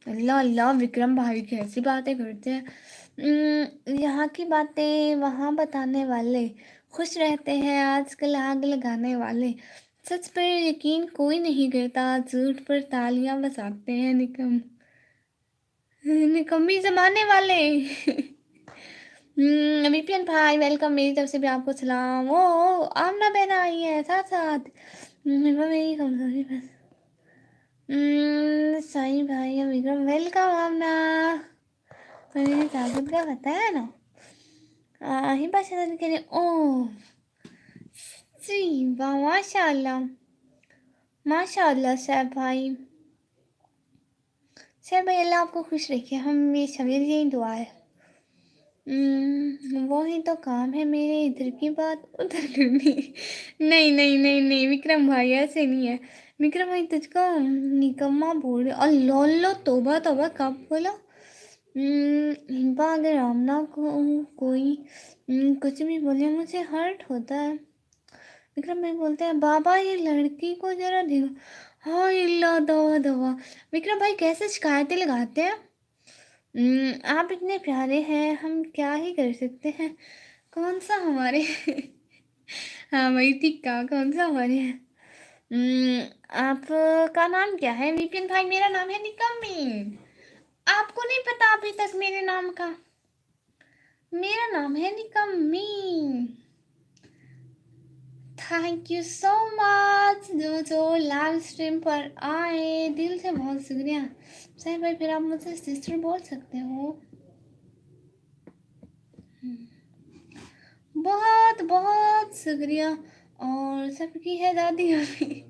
Speaker 1: अल्लाह अल्लाह, विक्रम भाई कैसी बातें करते हैं। यहाँ की बातें वहाँ बताने वाले, खुश रहते हैं आजकल आग लगाने वाले, सच पर यकीन कोई नहीं करता, झूठ पर तालियां बजाते हैं निकम्मी जमाने वाले। विपिन भाई वेलकम, मेरी तरफ से भी आपको सलाम। ओ आमना बहना आई है साथ साथ। मेरी कमजोरी बस। सही भाई विक्रम वेलकम आमना। मेरी ताकत का पता है ना। ही भाषा के लिए ओ जी वाह, माशाल्लाह माशाल्लाह। सैफ भाई अल्लाह आपको खुश रखे, हम ये सभी यही दुआ है। वो ही तो काम है मेरे, इधर की बात उधर करनी। नहीं नहीं नहीं नहीं विक्रम भाई, ऐसे नहीं है। विक्रम भाई तुझको निकम्मा बोल रहे? अल्लाह अल्लाह, तौबा तौबा, कब बोला? हिंपा अगर आमना को कोई कुछ भी बोले मुझे हर्ट होता है। विक्रम भाई बोलते हैं बाबा ये लड़की को जरा देखो। हाँ इल्ला दवा दवा। विक्रम भाई कैसे शिकायतें लगाते हैं? आप इतने प्यारे हैं, हम क्या ही कर सकते हैं। कौन सा हमारे? हाँ भाई ठीक कहा, कौन सा हमारे हैं। आपका नाम क्या है? विपिन भाई मेरा नाम है निकम्मी। आपको नहीं पता अभी तक मेरे नाम का? मेरा नाम है निकम्मी। थैंक यू सो मच जो जो लाइव स्ट्रीम पर आए, दिल से बहुत शुक्रिया। सही भाई फिर आप मुझसे सिस्टर बोल सकते हो। बहुत बहुत शुक्रिया। और सबकी है दादी अभी।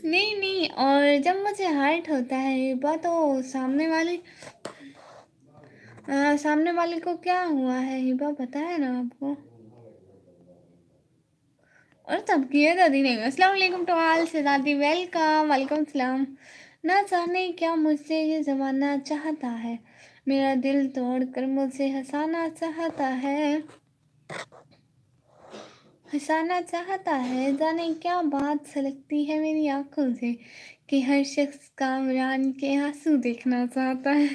Speaker 1: नहीं नहीं, और जब मुझे हर्ट होता है बात तो सामने वाले को क्या हुआ है हिबा पता है ना आपको? और सबकी है दादी नहीं। अस्सलाम वालेकुम टू ऑल से दादी, वेलकम वालेकुम सलाम। ना जाने क्या मुझसे ये ज़माना चाहता है, मेरा दिल तोड़कर मुझे हंसाना चाहता है, हंसाना चाहता है। जाने क्या बात छलकती है मेरी आंखों से कि हर शख्स कामरान के आंसू देखना चाहता है।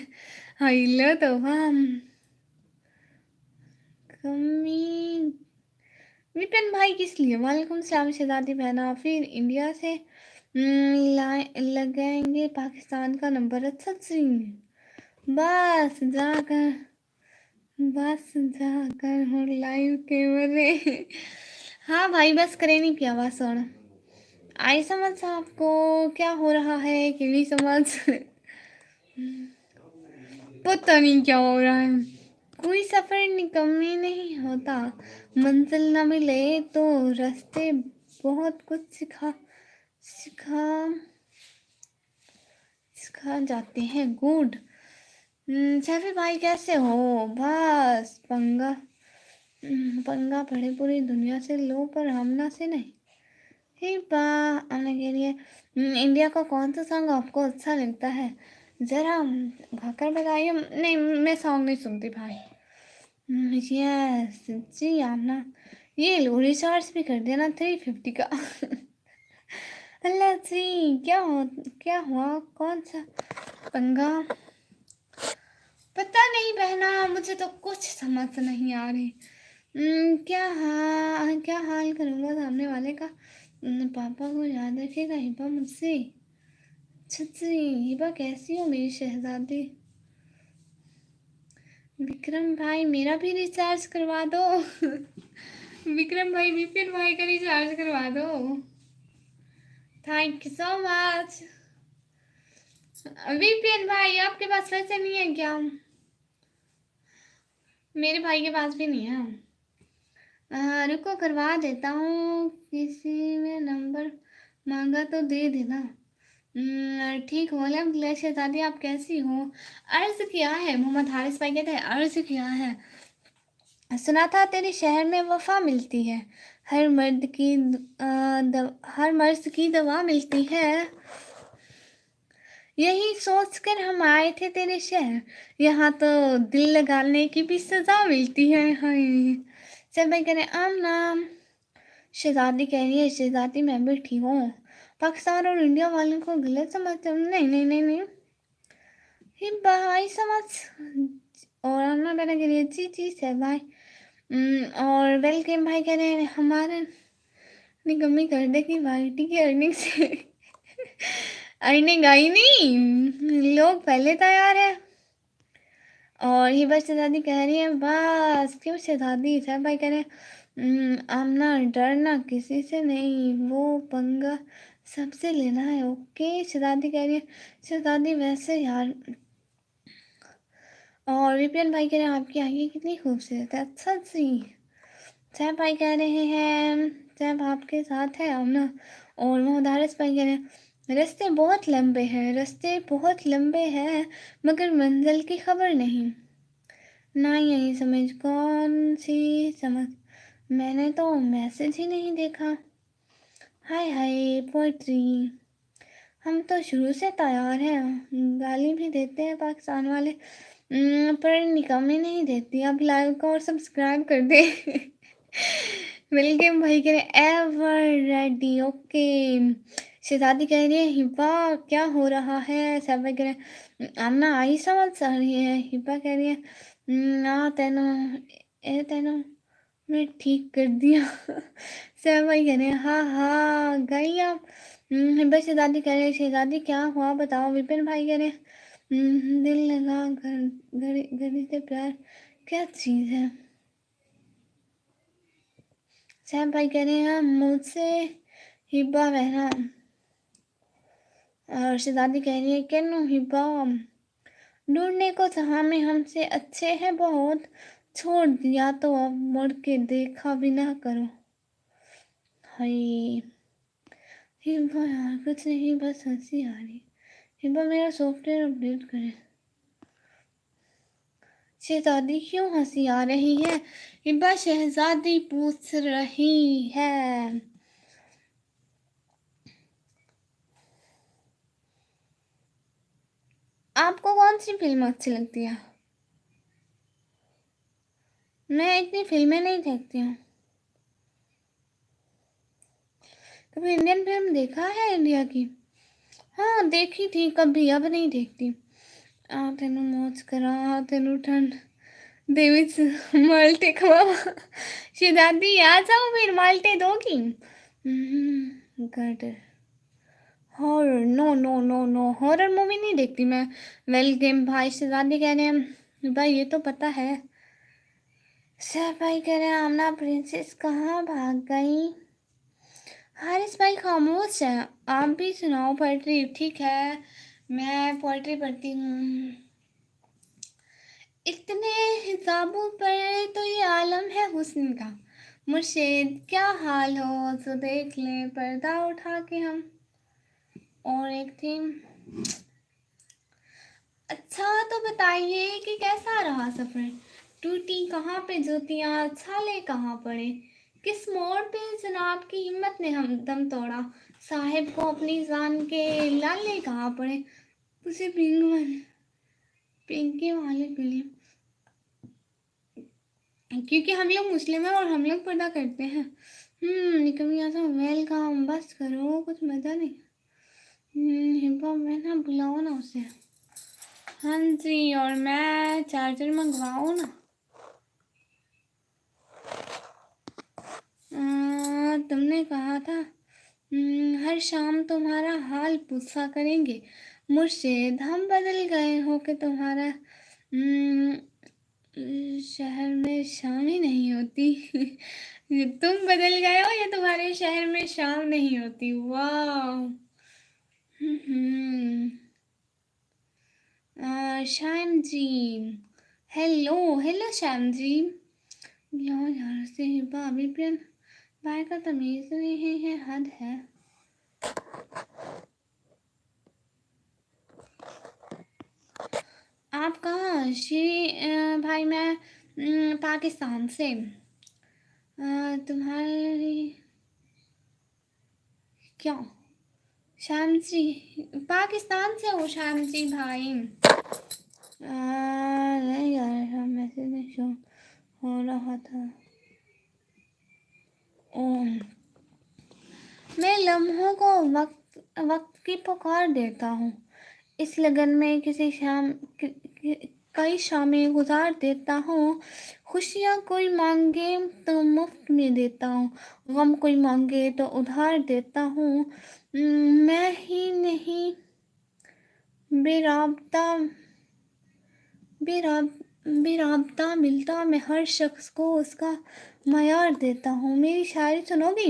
Speaker 1: हाय लो तो हम कमी। विपिन भाई किस लिए? वालेकुम सलाम शहजादी बहना, फिर इंडिया से लगाएंगे पाकिस्तान का नंबर। अच्छा जी, बस जाकर बस जाकर हो लाइव के मजे। हाँ भाई बस करे नहीं पिया बस और आई समझ आपको क्या हो रहा है कि नहीं समझ। पता नहीं क्या हो रहा है। कोई सफर निकम्मी नहीं होता, मंजिल न मिले तो रास्ते बहुत कुछ सिखा सिखा जाते हैं। गुड। सैफी भाई कैसे हो? बस पंगा पड़े पूरी दुनिया से लो पर हमना से नहीं। ही बा आने के लिए इंडिया का कौन सा सॉन्ग आपको अच्छा लगता है? जरा गाकर बताइए। नहीं मैं सॉन्ग नहीं सुनती भाई। यस जी आमना, ये लो रिचार्ज भी कर देना 350 का। अल्लाह जी, क्या हुआ? कौन सा पंगा? पता नहीं बहना, मुझे तो कुछ समझ नहीं आ रही। क्या हाल करूँगा सामने वाले का। पापा को याद रखेगा हिबा मुझसे। छत्ती हिबा कैसी हो मेरी शहजादी? विक्रम भाई मेरा भी रिचार्ज करवा दो। विक्रम भाई विपिन भाई का रिचार्ज करवा दो। Thank you so much. Vipin भाई आपके पास पैसे नहीं है क्या? मेरे भाई के पास भी नहीं है। रुको करवा देता हूँ, किसी में नंबर मांगा तो दे देना। ठीक हो अलहमदुलिल्लाह शहजादी, आप कैसी हो? अर्ज किया है, मोहम्मद हारिस भाई कहते हैं अर्ज किया है। सुना था तेरे शहर में वफा मिलती है, हर मर्द की दवा मिलती है। यही सोचकर हम आए थे तेरे शहर, यहाँ तो दिल लगाने की भी सजा मिलती है। हाय, सब भाई कह रहे आमना। शहजादी कह रही है, शहजादी मैं भी ठीक हूँ, पाकिस्तान और इंडिया वालों को गलत समझते हो। नहीं नहीं नहीं नहीं, ये भाई समझ। और अन्ना बहना कह रही है जी जी से भाई। और वेलकम भाई कह रहे हैं हमारे निकम्मी कर दे कि वाईटी की अर्निंग से अर्निंग आई नहीं, लोग पहले तैयार है। और हिबा शहजादी कह रही है बस क्यों शहजादी। साहब भाई कह रहे हैं आमना डरना किसी से नहीं, वो पंगा सबसे लेना है। ओके शहजादी कह रही है, शहजादी वैसे यार। और विपिन भाई कह रहे हैं आपकी आंखें कितनी खूबसूरत है। अच्छा जी। साहब भाई कह रहे हैं साहब आपके साथ है आमना। और मोहदारस भाई कह रहे हैं रास्ते बहुत लंबे हैं, रास्ते बहुत लंबे हैं, मगर मंजिल की खबर नहीं। ना यही समझ, कौन सी समझ, मैंने तो मैसेज ही नहीं देखा। हाय हाय पोइट्री, हम तो शुरू से तैयार हैं, गाली भी देते हैं पाकिस्तान वाले, पर निकामी नहीं देती। अब लाइक और सब्सक्राइब कर दे वेलकम भाई कह रहे एवर रेडी। ओके शहजादी कह रही है हिब्बा क्या हो रहा है। सब कह रहे हैं आमना आई समझ आ रही है। हिब्बा कह रही है ना तेनो ए तेनो मैं ठीक कर दिया सब भाई कह रहे हैं हाँ हाँ गई आप। हिब्बा शहजादी कह रहे हैं शहजादी क्या हुआ बताओ। विपिन भाई कह रहे हैं दिल लगा घर घड़ी से प्यार क्या चीज़ है। सैम भाई कह रहे हैं मुझसे हिब्बा बहना। और शहजादी कह रही है कैनो हिब्बा ढूंढने को जहाँ में हमसे अच्छे हैं बहुत, छोड़ दिया तो अब मुड़ के देखा भी ना करो। हाय हिब्बा यार कुछ नहीं बस हंसी आ रही। हिब्बा मेरा सॉफ्टवेयर अपडेट करें। शहजादी क्यों हंसी आ रही है। हिब्बा शहजादी पूछ रही है। आपको कौन सी फिल्म अच्छी लगती है। मैं इतनी फिल्में नहीं देखती हूँ। कभी इंडियन फिल्म देखा है इंडिया की। हाँ देखी थी कभी, अब नहीं देखती। आ तेनू मौज करा तेनू ठंड देवी माल्टे खवावा शहजादी आ जाओ फिर माल्टे दोगी। गट horror no no no no, horror movie नहीं देखती मैं। वेल गेम भाई शहजादी कह रहे हैं भाई ये तो पता है। सर भाई कह रहे हैं आमना प्रिंसेस कहाँ भाग गई। हारिस भाई खामोश है, आप भी सुनाओ पोएट्री। ठीक है मैं पोएट्री पढ़ती हूँ। इतने हिसाबों पर तो ये आलम है हुस्न का, मुर्शिद क्या हाल हो तो देख ले पर्दा उठा के हम। और एक थी अच्छा तो बताइए कि कैसा रहा सफ़र, टूटी कहाँ पे ज्योतियाँ छाले कहाँ पड़े, किस मोड़ पे जनाब की हिम्मत ने हम दम तोड़ा, साहिब को अपनी जान के लाले कहाँ पड़े। उसे पिंकी वाले फिल्म, क्योंकि हम लोग मुस्लिम हैं और हम लोग पर्दा करते हैं। कभी ऐसा वेलकम बस करो कुछ मज़ा नहीं। हिप हॉप में ना बुलाओ ना उसे। हाँ जी और मैं चार्जर मंगवाऊँ ना। तुमने कहा था हर शाम तुम्हारा हाल पूछा करेंगे, मुर्शिद हम बदल गए हो कि तुम्हारा शहर में शाम ही नहीं होती तुम बदल गए हो या तुम्हारे शहर में शाम नहीं होती। वाह। हम्म श्याम जी हेलो हेलो श्याम जी। यार यार से भाभी प्रियन भाई का तमीज नहीं है, हद है। आप कहाँ श्री भाई मैं पाकिस्तान से। तुम्हारी क्या श्याम जी पाकिस्तान से हो श्याम जी भाई। नहीं यार मैसेज नहीं शो हो रहा था। मैं लम्हों को वक्त वक्त की पुकार देता हूँ। इस लगन में किसी कई शामें गुजार देता हूँ। खुशियाँ कोई मांगे तो मुफ्त में देता हूँ, गम कोई मांगे तो उधार देता हूँ। मैं ही नहीं बेराबता बेराब बेराबता मिलता मैं हर शख्स को उसका मयार देता हूँ। मेरी शायरी सुनोगी?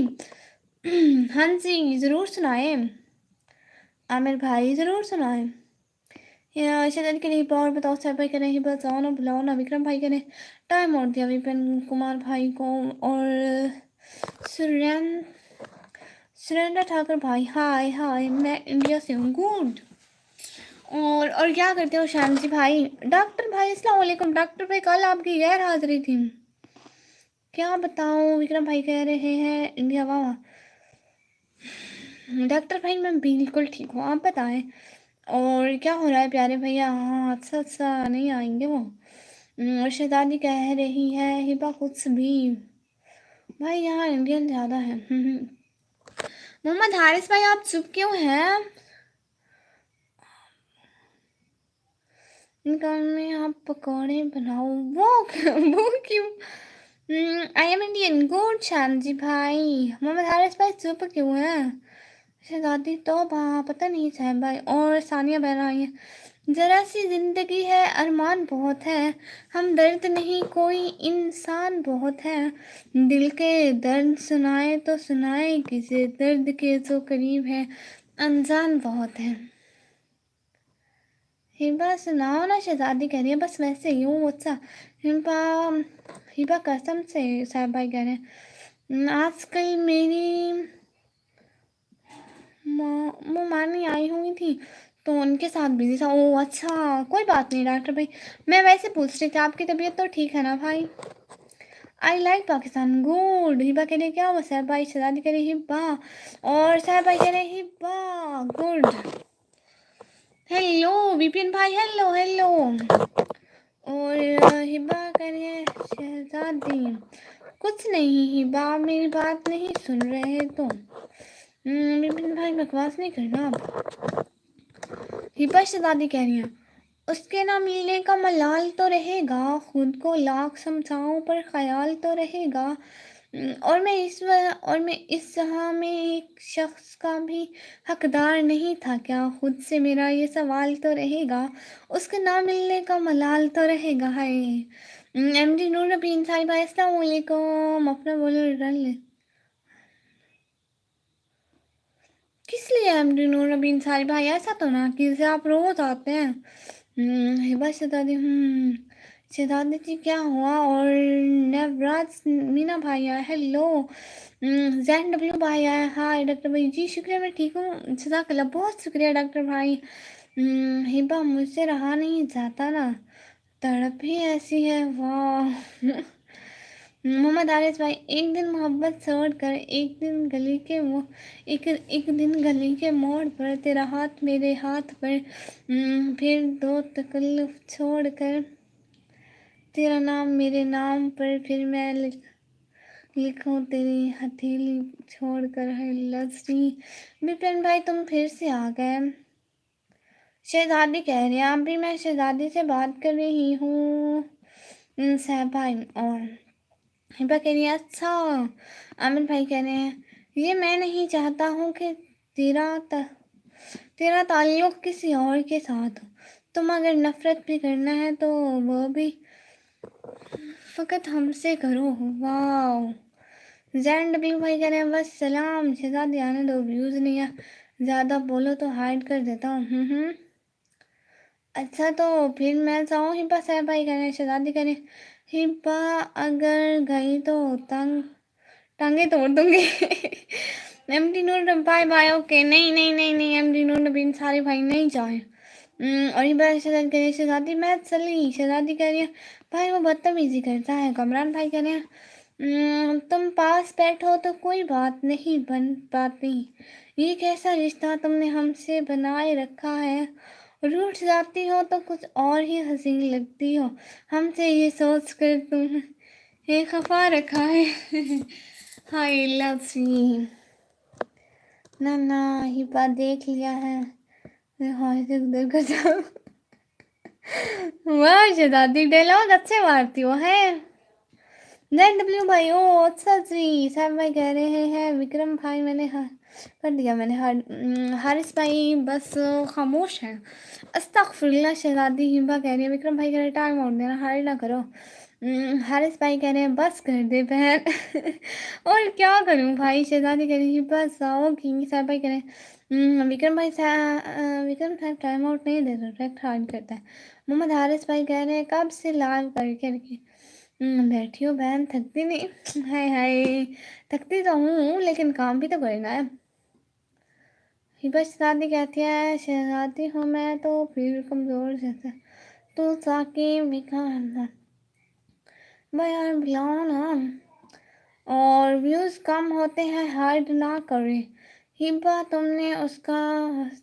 Speaker 1: हाँ जी ज़रूर सुनाए आमिर भाई, ज़रूर सुनाए। शरण के लिए और बताओ सर भाई करें, बताओ ना बुलाओ ना, विक्रम भाई करें, टाइम और दिया विपिन कुमार भाई को, और सुरेंद्र ठाकुर भाई हाय हाय, मैं इंडिया से हूँ। गुड। और क्या करते हो श्याम जी भाई? डॉक्टर भाई अस्सलाम वालेकुम। डॉक्टर भाई कल आपकी गैर हाजिरी थी, क्या बताऊँ। विक्रम भाई कह रहे हैं इंडिया। वाह डॉक्टर भाई मैं बिल्कुल ठीक हूँ, आप बताएं और क्या हो रहा है प्यारे भैया? हाँ अच्छा अच्छा नहीं आएंगे वो। और शहजादी कह रही है हिबा कुछ भी भाई यहाँ इंडियन ज़्यादा है। मोहम्मद हारिस भाई आप चुप क्यों हैं? इनका में आप पकौड़े बनाओ वो क्यों? I am Indian. Good Shyam ji भाई। मोहम्मद हारिस भाई चुप क्यों है? शहजादी तो पता नहीं साहब भाई। और सानिया बहन आई है। जरा सी जिंदगी है अरमान बहुत है, हम दर्द नहीं कोई इंसान बहुत है, दिल के दर्द सुनाए तो सुनाए किसे, दर्द के जो करीब है अनजान बहुत है। हिबा सुनाओ ना, शहजादी कह रही है बस वैसे ही हूँ। अच्छा हिबा हिबा कसम से साहब भाई कह रहे हैं आजकल मेरी वो मारने आई हुई थी तो उनके साथ बिजी था। ओह अच्छा कोई बात नहीं डॉक्टर भाई, मैं वैसे पूछ रही थी आपकी तबीयत तो ठीक है ना भाई? I like Pakistan. Good. Hiba कह रही क्या हुआ? साहब भाई शहजादी कह रही हिबा, और साहब भाई कह रहे हिबा। गुड। हेलो विपिन भाई, हेलो हेलो। और हिबा कह रही है शहजादी कुछ नहीं, हिबा मेरी बात नहीं सुन रहे तो। विपिन भाई बकवास नहीं करना आप। हिबा शहजादी कह रही है उसके ना मिलने का मलाल तो रहेगा, खुद को लाख समझाऊं पर ख्याल तो रहेगा। और मैं इस जहां में एक शख्स का भी हकदार नहीं था क्या? खुद से मेरा ये सवाल तो रहेगा, उसके ना मिलने का मलाल तो रहेगा। हाय एमडी नूर नबी इंसारी भाई अस्सलाम वालेकुम। अपना बोलो रन ले किस लिए एमडी नूर नबी इंसारी भाई? ऐसा तो ना कि जैसे आप रोज आते हैं। हिबा शहजादी शहजादी जी क्या हुआ? और नवराज मीना भाई आया हेलो। जैन डब्ल्यू भाई आया हाय। डॉक्टर भाई जी शुक्रिया मैं ठीक हूँ जज़ाकल्लाह, बहुत शुक्रिया डॉक्टर भाई। हिबा मुझसे रहा नहीं जाता ना, तड़प ही ऐसी है वाह। मोहम्मद आरिस भाई एक दिन मोहब्बत छोड़ कर एक दिन गली के मोड़ पर तेरा हाथ मेरे हाथ पर, फिर दो तकल्लुफ छोड़ कर तेरा नाम मेरे नाम पर, फिर मैं लिखूं तेरी हथेली छोड़ कर है लस्सी। विपिन भाई तुम फिर से आ गए। शहजादी कह रही हैं आप भी? मैं शहजादी से बात कर रही हूँ साहब भाई। और हिबा कह रही है अच्छा। आमिर भाई कह रहे हैं ये मैं नहीं चाहता हूँ कि तेरा ताल्लुक किसी और के साथ हो, तुम अगर नफरत भी करना है तो वो भी फ़कत हमसे करो। वाह। जैन डब्ल्यू भाई कह रहे हैं बस सलाम शहजादी आने दो, व्यूज़ नहीं है, ज़्यादा बोलो तो हाइड कर देता हूँ। अच्छा तो फिर मैं जाऊँ? हिबा साहब भाई कह रहे हैं। शहजादी कह रहे हैं हिबा अगर गई तो टांगे तोड़ दूंगी। एमडी नूर बाय बाय। ओके नहीं नहीं नहीं नहीं एमडी नूर नबीन सारे भाई नहीं जाए। और हिबा शहजादी कह रही है शहजादी मैं चली। शहजादी कह रही है भाई वो बदतमीजी करता है। कमरान भाई कह रहे हैं तुम पास बैठो तो कोई बात नहीं बन पाती। ये कैसा रिश्ता तुमने हमसे बनाए रखा है। रूठ जाती हो तो कुछ और ही हसीन लगती हो। हमसे ये सोच कर तुम ये खफा रखा है। हाय लव सी ना ना ये बात देख लिया है। हाय से उधर को जाओ। वाह शहजादी डायलॉग अच्छे मारती हो है। JW भाई ओ अच्छा जी साहब भाई कह रहे हैं विक्रम भाई मैंने कर दिया मैंने हारिस भाई बस खामोश है। अस्तगफुरुल्लाह शहजादी हिबा कह रही है विक्रम भाई कह रहे टाइम आउट देना हारी ना करो। हारिस भाई कह रहे हैं बस कर दे बहन। और क्या करूं भाई शहजादी कह रही है बस आओ किंग साहब भाई कह रहे हैं विक्रम साहब टाइम आउट नहीं दे डायरेक्ट हार्ड करता है। मोहम्मद हारिस भाई कह रहे हैं कब से लाइव करके रखी बैठी हो बहन थकती नहीं। हाय हाय थकती तो हूँ लेकिन काम भी तो करना है। हिबा शहजादी कहती है शहजादी हूँ मैं तो फिर कमज़ोर जैसा तो जाके बिखा भाई यार बुलाओ ना। और व्यूज़ कम होते हैं हाइड ना करें। हिबा तुमने उसका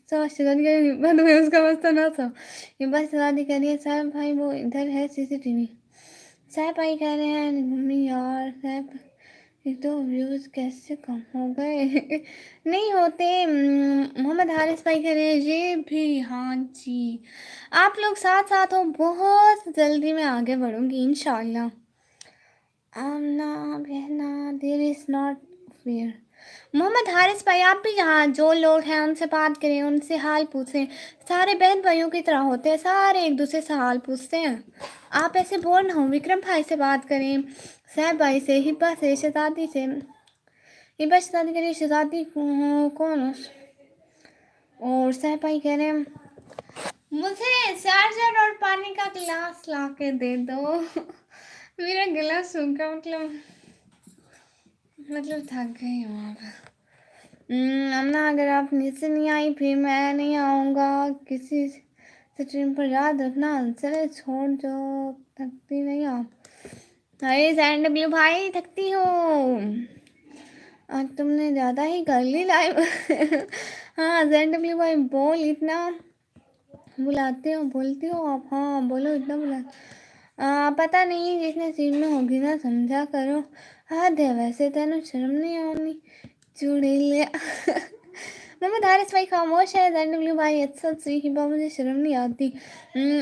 Speaker 1: शहजादी कह रही है, हिबा तुम्हें उसका वास्ता ना था। हिबा शहजादी कह रही है साहब भाई वो इधर है CCTV। साहब भाई कह रहे हैं मम्मी यार साहब ये तो व्यूज कैसे कम हो गए। नहीं होते। मोहम्मद हारिस भाई कह रहे हैं ये भी हाँ जी। आप लोग साथ साथ हो बहुत जल्दी मैं आगे बढ़ूंगी इंशाल्लाह। आमना बहना there is not fair. Mohammad Haris भाई आप भी यहाँ जो लोग हैं उनसे बात करें उनसे हाल पूछें। सारे बहन भाइयों की तरह होते हैं सारे एक दूसरे से हाल पूछते हैं। आप ऐसे बोर ना हो विक्रम भाई से बात करें सैब भाई से हिब्बा से शहजादी से। हिब्बा शहजादी कह रही शहजादी कौन। और सैब भाई कह रहे हैं मुझे चार्जर और पानी का गिलास ला के दे दो। मेरा गला सूखा मतलब थक गई हूँ अब। अम्मा अगर आप नीचे नहीं आई फिर मैं नहीं आऊँगा किसी स्ट्रीम पर याद रखना। चले छोड़ जो थकती नहीं आप। अरे JW भाई थकती हो आज तुमने ज़्यादा ही कर ली लाइव। हाँ JW भाई बोल इतना बुलाते हो बोलती हो आप हाँ बोलो इतना पता नहीं जिसने सीन में होगी ना समझा करो। हाँ दे वैसे तेन शर्म नहीं आनी चूड़ी लिया। मोहम्मद हारिस भाई खामोश है। JW भाई अच्छा सी हिबा मुझे शर्म नहीं आती।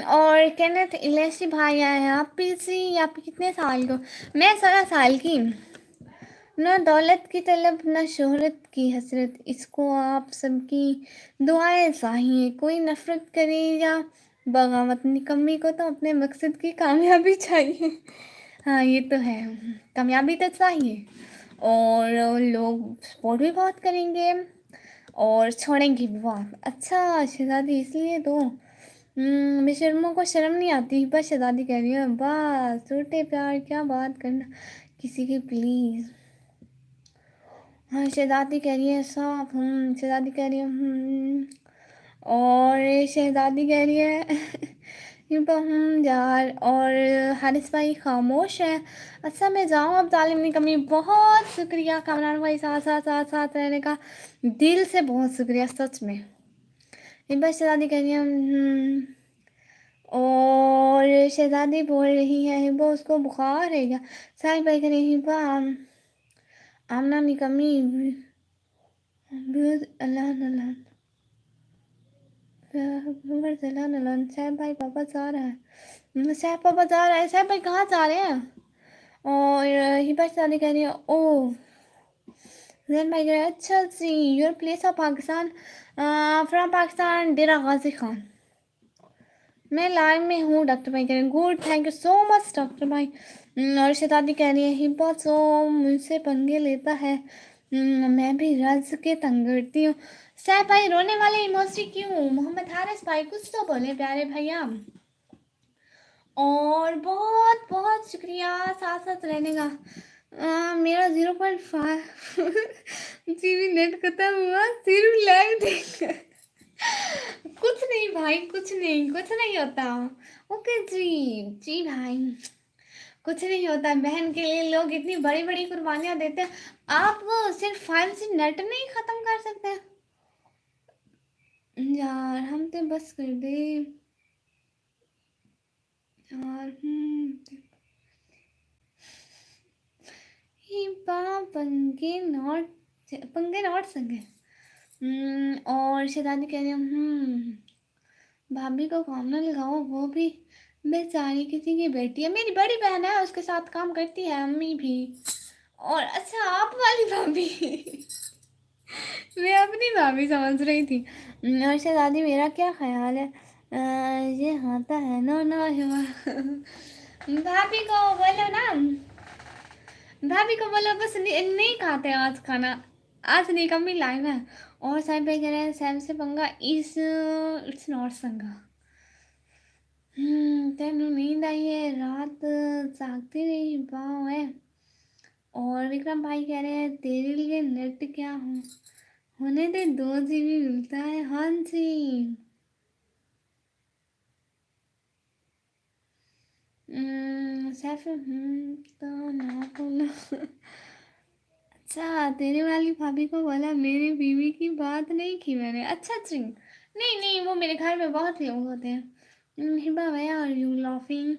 Speaker 1: और केनेथ इलेशी भाई आए हैं आप पीसी आप कितने साल को। मैं 16 साल की। न दौलत की तलब न शोहरत की हसरत इसको आप सबकी दुआएं चाहिए। कोई नफरत करे या बगावत निकम्मी को तो अपने मकसद की कामयाबी चाहिए। हाँ ये तो है कामयाबी तो चाहिए। और लोग सपोर्ट भी बहुत करेंगे और छोड़ेंगे भी बहुत। अच्छा शहजादी इसलिए तो बेशर्मों को शर्म नहीं आती बस शहजादी कह रही है बस छोटे प्यार क्या बात करना किसी की प्लीज़। हाँ शहजादी कह रही है साफ शहजादी कह रही है और शहजादी कह रही है यार। और हारिस भाई खामोश है। अच्छा मैं जाऊँ अब तालिम निकम्मी बहुत शुक्रिया कामरान भाई साथ साथ साथ साथ रहने का दिल से बहुत शुक्रिया सच में। हिबा शहजादी कह रही है और शहजादी बोल रही है हिबा उसको बुखार है क्या। साहिब भाई कह रही है हिबा आमना निकम्मी अल्लाह अल्लाह साहब भाई पापा जा रहा है साहब पापा जा रहा है साहब भाई कहाँ जा रहे हैं। और हिबा शादी कह रही है ओ जैन भाई कह रहे हैं अच्छा जी your place of Pakistan from Pakistan Dera Ghazi Khan. मैं लाइव में हूँ डॉक्टर भाई कह रहे हैं good thank you so much doctor भाई। और शहजादी कह रही है हिब्बा तो मुझसे पंगे लेता है मैं भी रज के तंग करती हूँ। सैफ भाई रोने वाले इमोजी क्यों। मोहम्मद हारिस भाई कुछ तो बोले प्यारे भैया। और बहुत बहुत शुक्रिया साथ साथ रहने का। मेरा 0.5 GB नेट खत्म हुआ सिर्फ लाइव देख। कुछ नहीं भाई कुछ नहीं होता। ओके जी जी भाई कुछ नहीं होता बहन के लिए, लोग इतनी बड़ी बड़ी कुर्बानियां देते हैं। आप वो सिर्फ 5 मिनट नहीं खत्म कर सकते? यार हम तो बस कर दे यार। ही पंगे नॉट संगे। और शहजादी कह रही भाभी को काम ना लगाओ, वो भी बेचारी किसी की बेटी है, मेरी बड़ी बहन है, उसके साथ काम करती है अम्मी भी। और अच्छा आप वाली भाभी मैं अपनी भाभी समझ रही थी। और शहजादी मेरा क्या ख्याल है, ये आता है ना ना हुआ भाभी को बोलो ना, भाभी को बोलो बस नहीं खाते आज खाना, आज नहीं कमी लाइव है। और साइड पे कह रहे हैं सैम से पंगा इस इट्स नॉट संगा। तेनू नींद आई है, रात जागती रही पाँव है। और विक्रम भाई कह रहे हैं तेरे लिए नेट क्या हो, होने दे 2 GB मिलता है। हाँ जी सैफ तो ना बोला अच्छा तेरे वाली भाभी को बोला मेरी बीवी की बात नहीं की मैंने। अच्छा जी नहीं नहीं, वो मेरे घर में बहुत लोग होते हैं। हिबा भैया आर यू लाफिंग,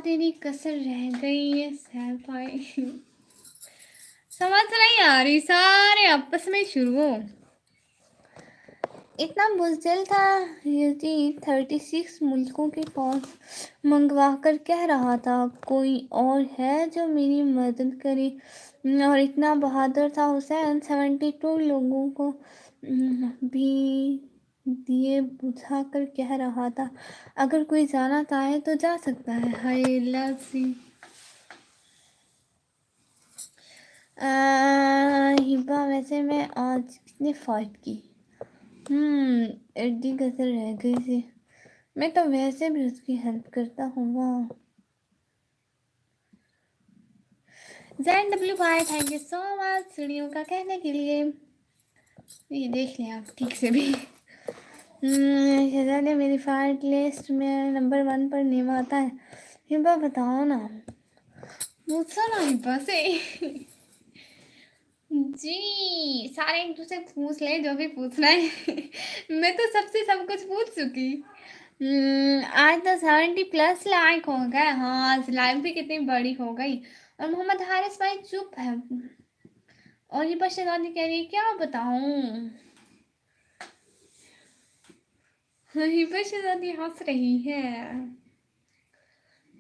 Speaker 1: तेरी कसर रह गई है सैफ भाई समझ नहीं आ रही, सारे आपस में शुरू हो। इतना बुज़दिल था यदि 36 मुल्कों की फौज मंगवा कर कह रहा था कोई और है जो मेरी मदद करे। और इतना बहादुर था हुसैन 72 लोगों को भी दिए बुझा कर कह रहा था अगर कोई जाना चाहे तो जा सकता है। हाय लव हिबा वैसे मैं आज कितनी फाइट की, एडी कसर रह गई थी, मैं तो वैसे भी उसकी हेल्प करता हूँ। वाह ZW5 thank you so much सीढ़ियों का कहने के लिए। ये देख लें आप ठीक से भी। शहजादे मेरी फाइट लिस्ट में नंबर 1 पर नेम आता है। हिबा बताओ ना, पूछो ना हिबा से जी सारे एक दूसरे से पूछ ले जो भी पूछना है मैं तो सबसे सब कुछ पूछ चुकी। आज तो 70+ लाइक हो गए। हाँ आज लाइव भी कितनी बड़ी हो गई। और मोहम्मद हारिस भाई चुप है। और ये बशरानी कह रही है क्या बताऊं, ये बशरानी हंस रही है।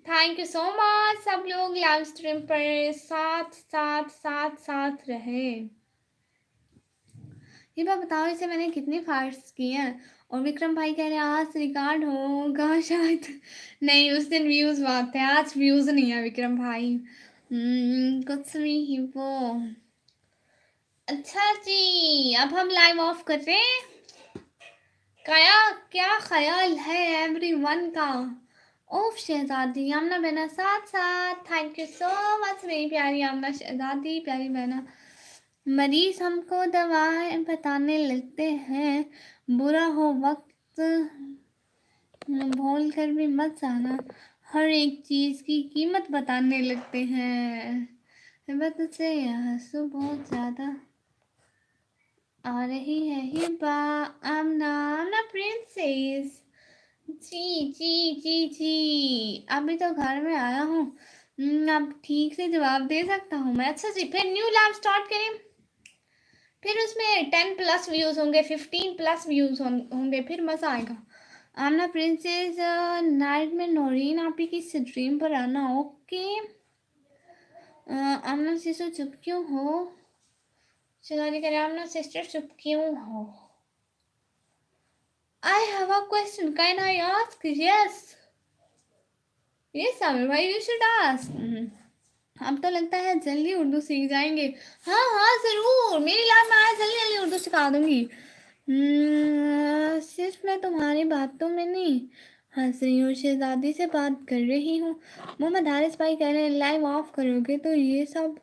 Speaker 1: थैंक यू सो मच सब लोग लाइव स्ट्रीम पर साथ साथ साथ साथ रहे। ये बात बताओ इसे मैंने कितनी फाइट्स की हैं। और विक्रम भाई कह रहे हैं आज रिकॉर्ड होगा शायद नहीं उस दिन व्यूज बात है, आज व्यूज नहीं है विक्रम भाई। कुछ नहीं ही वो। अच्छा जी अब हम लाइव ऑफ कर रहे हैं। क्या ख्याल है एवरीवन का। ओफ शहजादी आमना बहना साथ साथ थैंक यू सो मच मेरी प्यारी आमना शहजादी प्यारी बहना। मरीज हमको दवाएं बताने लगते हैं, बुरा हो वक्त भूल कर भी मत जाना, हर एक चीज की कीमत बताने लगते हैं। बस तुझसे आंसू बहुत ज्यादा आ रही है हिबा। आमना आमना प्रिंसेस जी जी जी जी अभी तो घर में आया हूँ, अब ठीक से जवाब दे सकता हूँ मैं। अच्छा जी फिर न्यू लैब स्टार्ट करें, फिर उसमें 10+ व्यूज होंगे 15+ व्यूज होंगे फिर मजा आएगा। आमना प्रिंसेस नाइट में नौरीन आपी की स्ट्रीम पर आना। ओके आमना सिस्टर चुप क्यों हो, शिवानी कह रहे आमना सिस्टर चुप क्यों हो। I have a question. Can I ask? Yes. Yes, Samir भाई you should ask. अब तो लगता है जल्दी उर्दू सीख जाएंगे। हाँ हाँ जरूर मेरी लाइफ में आया जल्दी जल्दी उर्दू सिखा दूंगी। सिर्फ मैं तुम्हारी बातों में नहीं हंस रही हूँ, शहजादी से बात कर रही हूँ। मोहम्मद हारिस भाई कह रहे हैं लाइव ऑफ करोगे तो ये सब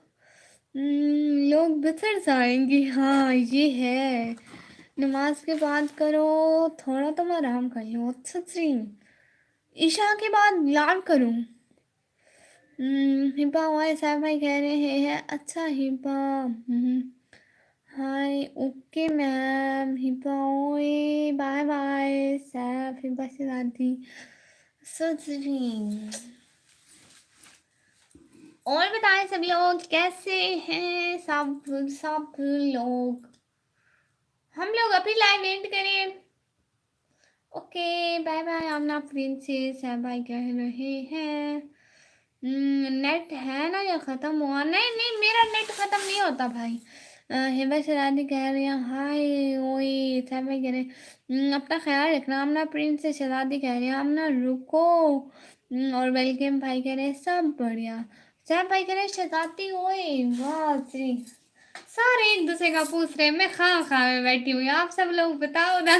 Speaker 1: लोग बिछड़ जाएंगे। हाँ ये है, नमाज के बाद करो, थोड़ा तुम आराम कर लो। अच्छा जी ईशा के बाद लाइव करूँ, हिबा और साहब भाई कह रहे हैं अच्छा हिबा। हाय ओके मैम हिबा ओए बाय बाय साहब हिबा से दादी सजरी। और बताएं सब लोग कैसे हैं सब सब लोग। हम लोग अभी लाइव एंड करें। ओके बाय बाय आमना प्रिंसेस है भाई कह रहे हैं। नेट है ना या ख़त्म हुआ। नहीं नहीं मेरा नेट ख़त्म नहीं होता भाई। हिबा शरादी कह रही हैं हाय ओए सब भाई कह रहे हैं अपना ख्याल रखना। आमना प्रिंसेस शरादी कह रही हैं आमना रुको। और वेलकम भाई कह रहे हैं सब बढ़िया। सब भाई कह रहे हैं शताब्दी ओए वाह जी। सारे एक दूसरे का पूछ रहे हैं मैं खां खां में बैठी हुई आप सब लोग बताओ ना।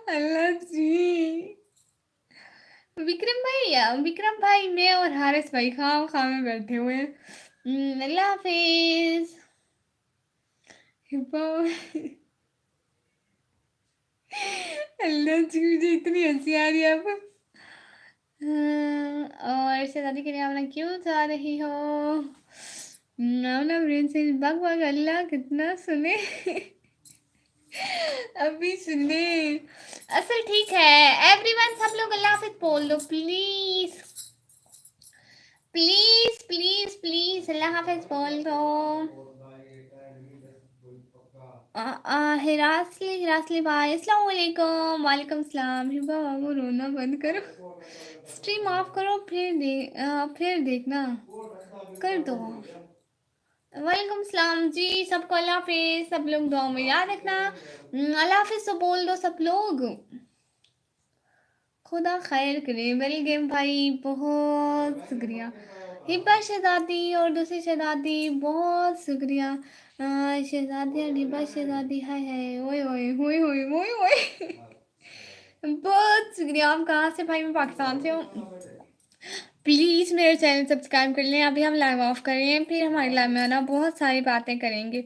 Speaker 1: अल्लाह जी। विक्रम भाई मैं और हारिस भाई खां खां में बैठे हुए हैं। अल्लाह हाफिज। अल्लाह जी मुझे इतनी हंसी आ रही है अब। और शहजादी के लिए आपने क्यों जा रही हो। ना ब्रेन से बग बग अल्लाह कितना सुने। अभी सुने। असल ठीक है एवरीवन सब लोग अल्लाह हाफिज बोल दो प्लीज प्लीज प्लीज प्लीज अल्लाह हाफिज बोल दो। हिरासली हिरासली भाई अस्सलाम वालेकुम वालेकुम सलाम। हिबा बाबू रोना बंद करो स्ट्रीम ऑफ करो फिर देखना कर दो। वालेकुम सलाम जी सबको अल्लाह हाफिज। सब लोग दुआ में याद रखना। अल्लाह हाफिज तो बोल दो सब लोग। खुदा खैर करे वेलकम भाई बहुत शुक्रिया। हिबा शहजादी और दूसरी शहजादी बहुत शुक्रिया। शहजादी और हिबा शहजादी हाय हाय ओए ओए ओए ओए ओए ओए। बहुत शुक्रिया। आप कहाँ से भाई मैं पाकिस्तान से हूँ। प्लीज़ मेरे चैनल सब्सक्राइब कर लें। अभी हम लाइव ऑफ कर रहे हैं फिर हमारे लाइव में आना बहुत सारी बातें करेंगे।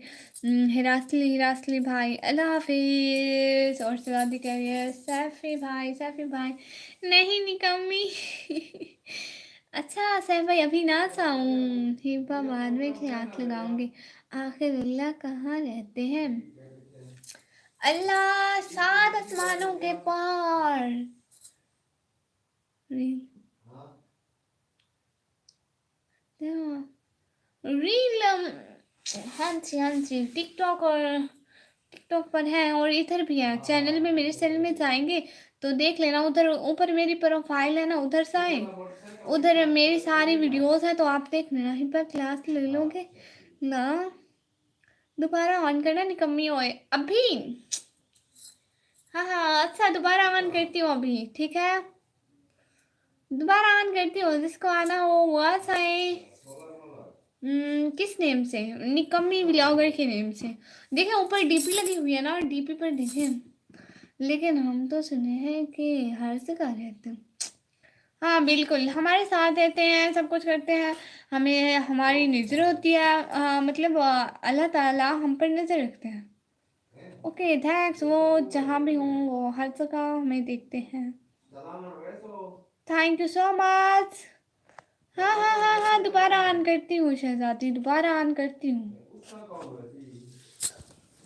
Speaker 1: हिरासली भाई अल्लाह हाफिज। और सलादी कह रही है सैफी भाई नहीं निकम्मी। अच्छा सैफ भाई अभी ना चाहूँ हिबा बाद में क्लास लगाऊंगी। आखिर अल्लाह कहाँ रहते हैं। अल्लाह सात आसमानों के पार। रील हाँ जी टिकटॉक पर है और इधर भी है चैनल में। मेरे चैनल में जाएंगे तो देख लेना उधर ऊपर मेरी प्रोफाइल है ना उधर से आए उधर मेरी सारी वीडियोस है तो आप देख लेना। हिब्बा क्लास ले लोगे ना दोबारा ऑन करना निकम्मी होए अभी। हाँ अच्छा दोबारा ऑन करती हूँ अभी ठीक है। दोबारा ऑन करती हूँ जिसको आना हो वो आ जाए। किस नेम से निकम्मी व्लॉगर के नेम से देखें ऊपर डीपी लगी हुई है ना डीपी पर देखें। लेकिन हम तो सुने हैं कि हर जगह रहते हैं। हाँ बिल्कुल हमारे साथ रहते हैं सब कुछ करते हैं। हमें हमारी नज़र होती है मतलब अल्लाह ताला हम पर नज़र रखते हैं। ओके थैंक्स वो जहाँ भी हों वो हर जगह हमें देखते हैं। Thank you so much. हाँ दोबारा ऑन करती हूँ शहजादी दोबारा ऑन करती हूँ।